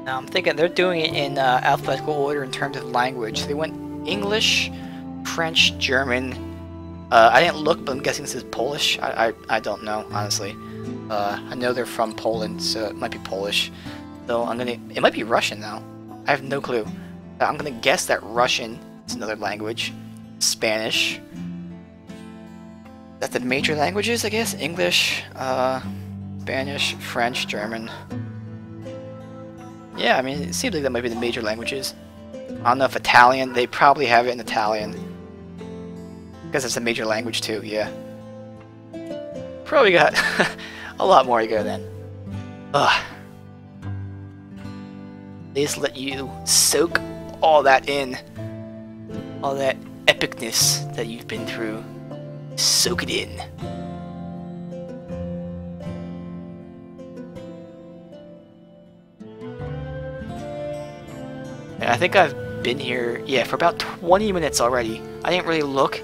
Now I'm thinking they're doing it in alphabetical order in terms of language. They went English, French, German. I didn't look, but I'm guessing this is Polish. I don't know, honestly. I know they're from Poland, so it might be Polish. Though it might be Russian now. I have no clue. I'm gonna guess that Russian is another language. Spanish. That's the major languages, I guess. English, Spanish, French, German. Yeah, I mean, it seems like that might be the major languages. I don't know if Italian, they probably have it in Italian. Because it's a major language too, yeah. Probably got a lot more to go then. Ugh. They just let you soak all that in. All that epicness that you've been through. Soak it in. I think I've been here, yeah, for about 20 minutes already. I didn't really look,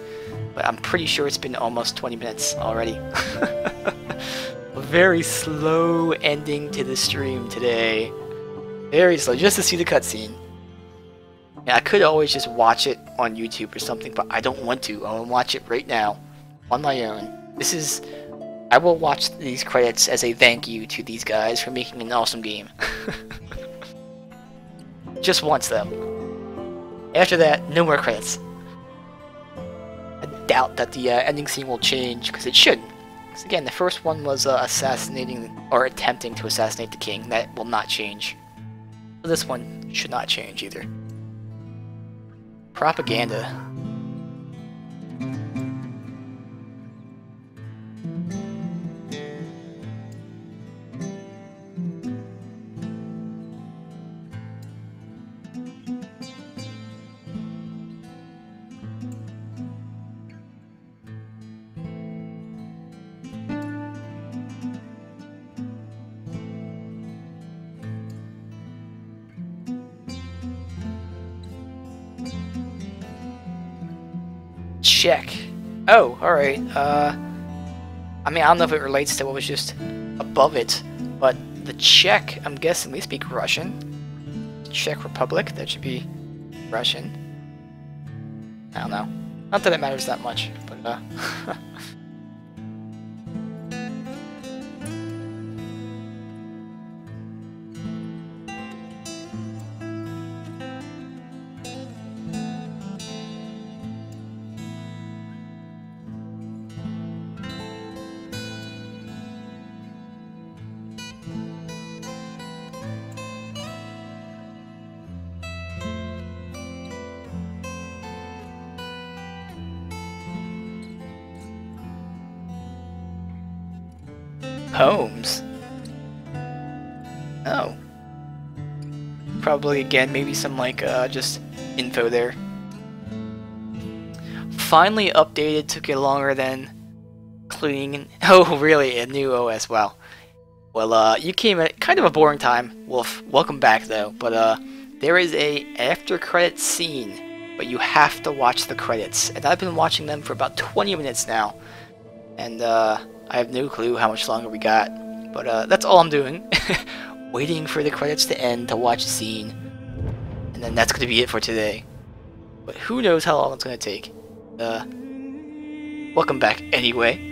but I'm pretty sure it's been almost 20 minutes already. A very slow ending to the stream today. Very slow, just to see the cutscene. Yeah, I could always just watch it on YouTube or something, but I don't want to. I want to watch it right now, on my own. I will watch these credits as a thank you to these guys for making an awesome game. Just once, though. After that, no more credits. I doubt that the ending scene will change, because it shouldn't. Because again, the first one was assassinating, or attempting to assassinate the king. That will not change. So this one should not change either. Propaganda. Check. Oh, alright. I mean, I don't know if it relates to what was just above it, but the Czech, I'm guessing they speak Russian. Czech Republic, that should be Russian. I don't know. Not that it matters that much, but Homes. Oh. Probably again, maybe some like just info there. finally updated. Took it longer than including. Oh, really? A new OS? Wow. Well, you came at kind of a boring time, Wolf. Welcome back, though. But there is a after credits scene, but you have to watch the credits, and I've been watching them for about 20 minutes now, and I have no clue how much longer we got. But that's all I'm doing, waiting for the credits to end to watch the scene, and then that's going to be it for today. But who knows how long it's going to take. Welcome back anyway.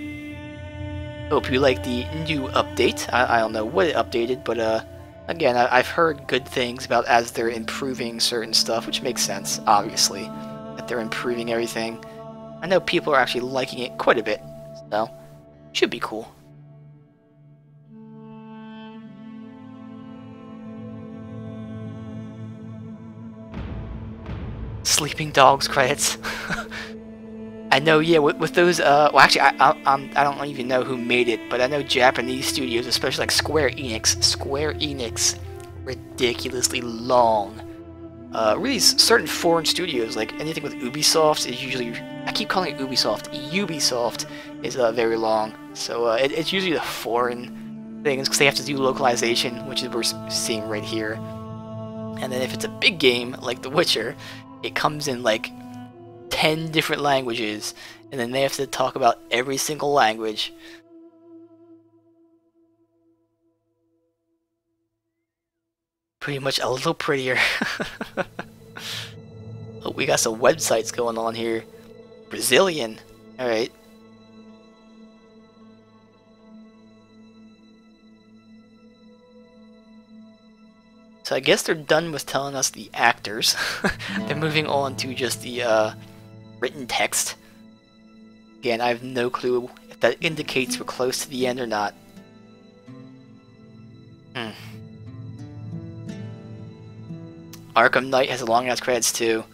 Hope you like the new update. I don't know what it updated, but again, I've heard good things about as they're improving certain stuff, which makes sense, obviously, that they're improving everything. I know people are actually liking it quite a bit, so should be cool. Sleeping Dogs credits. I know, yeah, with those, well, actually, I don't even know who made it, but I know Japanese studios, especially like Square Enix, ridiculously long. Really, certain foreign studios, like anything with Ubisoft, is usually, I keep calling it Ubisoft is very long. So it's usually the foreign things, because they have to do localization, which is what we're seeing right here. And then if it's a big game, like The Witcher, it comes in like 10 different languages, and then they have to talk about every single language. Pretty much a little prettier. Oh, we got some websites going on here. Brazilian. Alright. So I guess they're done with telling us the actors. They're moving on to just the written text. Again, I have no clue if that indicates we're close to the end or not. Arkham Knight has a long ass credits too.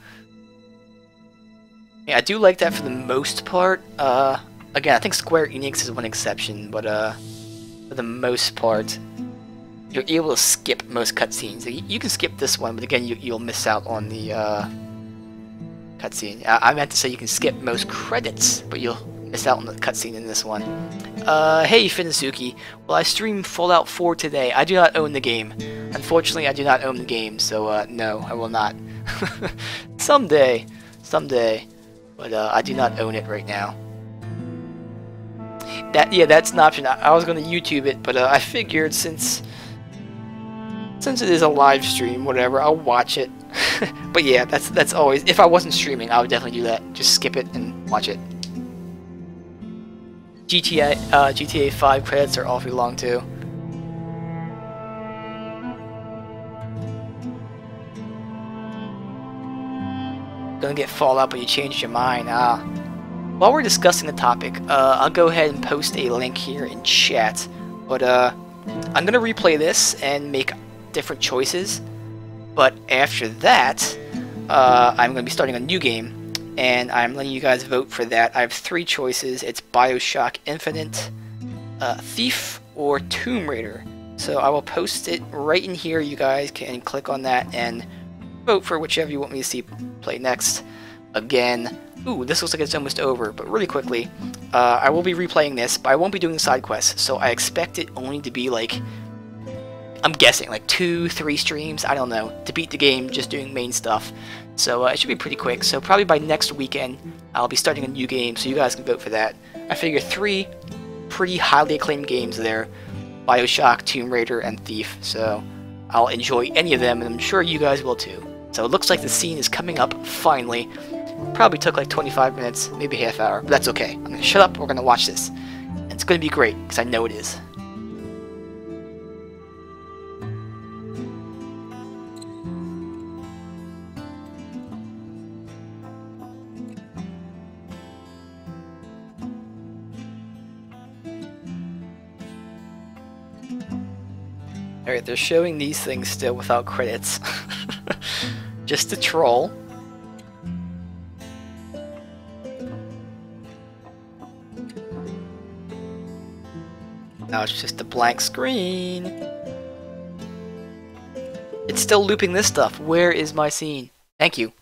Yeah, I do like that for the most part. Again, I think Square Enix is one exception, but for the most part, you're able to skip most cutscenes. You can skip this one, but again, you'll miss out on the cutscene. I meant to say you can skip most credits, but you'll miss out on the cutscene in this one. Hey Finasuki, well, I streamed Fallout 4 today. I do not own the game. Unfortunately, I do not own the game, so no, I will not. Someday, but I do not own it right now. That's an option. I was going to YouTube it, but I figured since it is a live stream, whatever, I'll watch it. But yeah, that's always, if I wasn't streaming, I would definitely do that. Just skip it and watch it. GTA 5 credits are awfully long too. Gonna get Fallout, but you changed your mind. While we're discussing the topic, I'll go ahead and post a link here in chat. But I'm gonna replay this and make different choices. But after that, I'm gonna be starting a new game, and I'm letting you guys vote for that. I have 3 choices. It's BioShock Infinite, Thief, or Tomb Raider. So I will post it right in here. You guys can click on that and vote for whichever you want me to see play next. Again, ooh, this looks like it's almost over, but really quickly, I will be replaying this, but I won't be doing side quests, so I expect it only to be like, I'm guessing, like 2-3 streams, I don't know, to beat the game just doing main stuff. So it should be pretty quick, so probably by next weekend, I'll be starting a new game, so you guys can vote for that. I figure 3 pretty highly acclaimed games there, BioShock, Tomb Raider, and Thief, so I'll enjoy any of them, and I'm sure you guys will too. So it looks like the scene is coming up, finally. Probably took like 25 minutes, maybe half hour, but that's okay. I'm gonna shut up, we're gonna watch this. And it's gonna be great, because I know it is. Alright, they're showing these things still without credits. Just to troll. Now it's just a blank screen. It's still looping this stuff. Where is my scene? Thank you.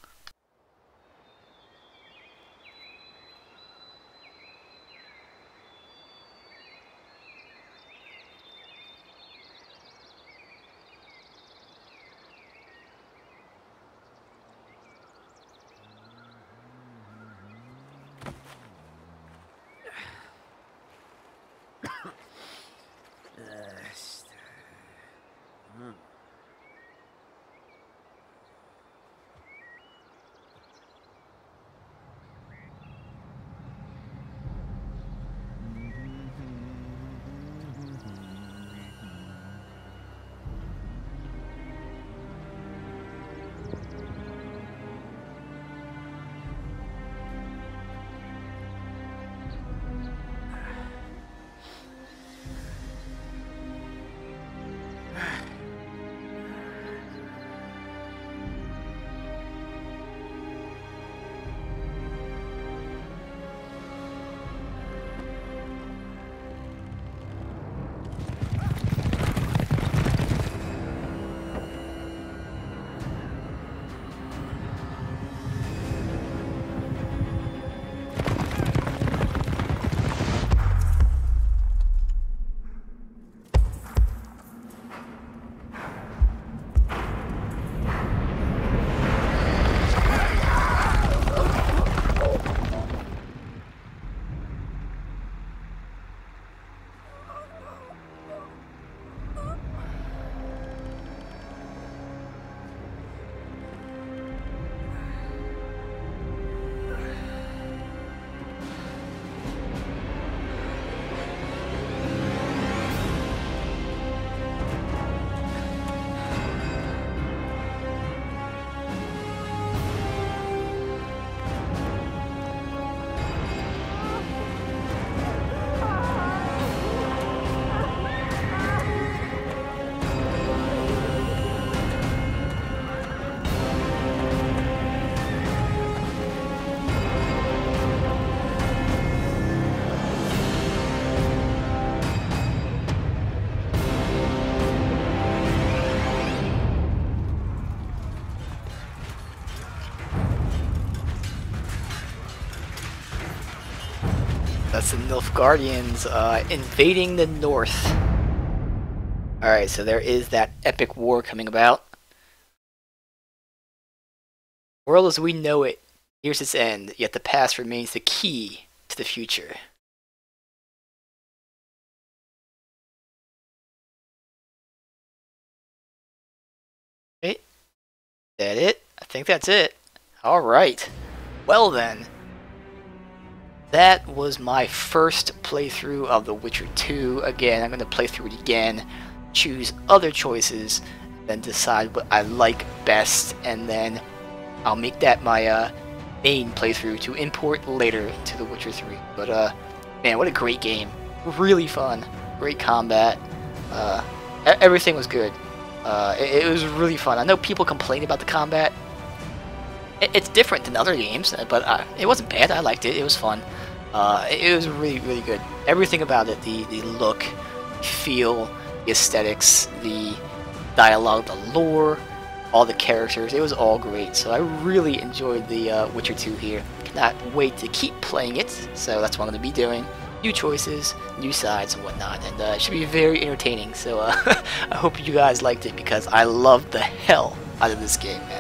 That's the Nilfgaardians invading the north. Alright, so there is that epic war coming about. World as we know it nears its end, yet the past remains the key to the future. Okay, is that it? I think that's it. Alright. Well then. That was my first playthrough of The Witcher 2. Again, I'm going to play through it again, choose other choices, then decide what I like best, and then I'll make that my main playthrough to import later into The Witcher 3. But man, what a great game. Really fun. Great combat. Everything was good. It was really fun. I know people complain about the combat. It's different than other games, but it wasn't bad. I liked it. It was fun. It was really, really good. Everything about it, the look, feel, the aesthetics, the dialogue, the lore, all the characters, it was all great. So I really enjoyed the Witcher 2 here. Cannot wait to keep playing it, so that's what I'm going to be doing. New choices, new sides and whatnot, and it should be very entertaining. So I hope you guys liked it, because I loved the hell out of this game, man.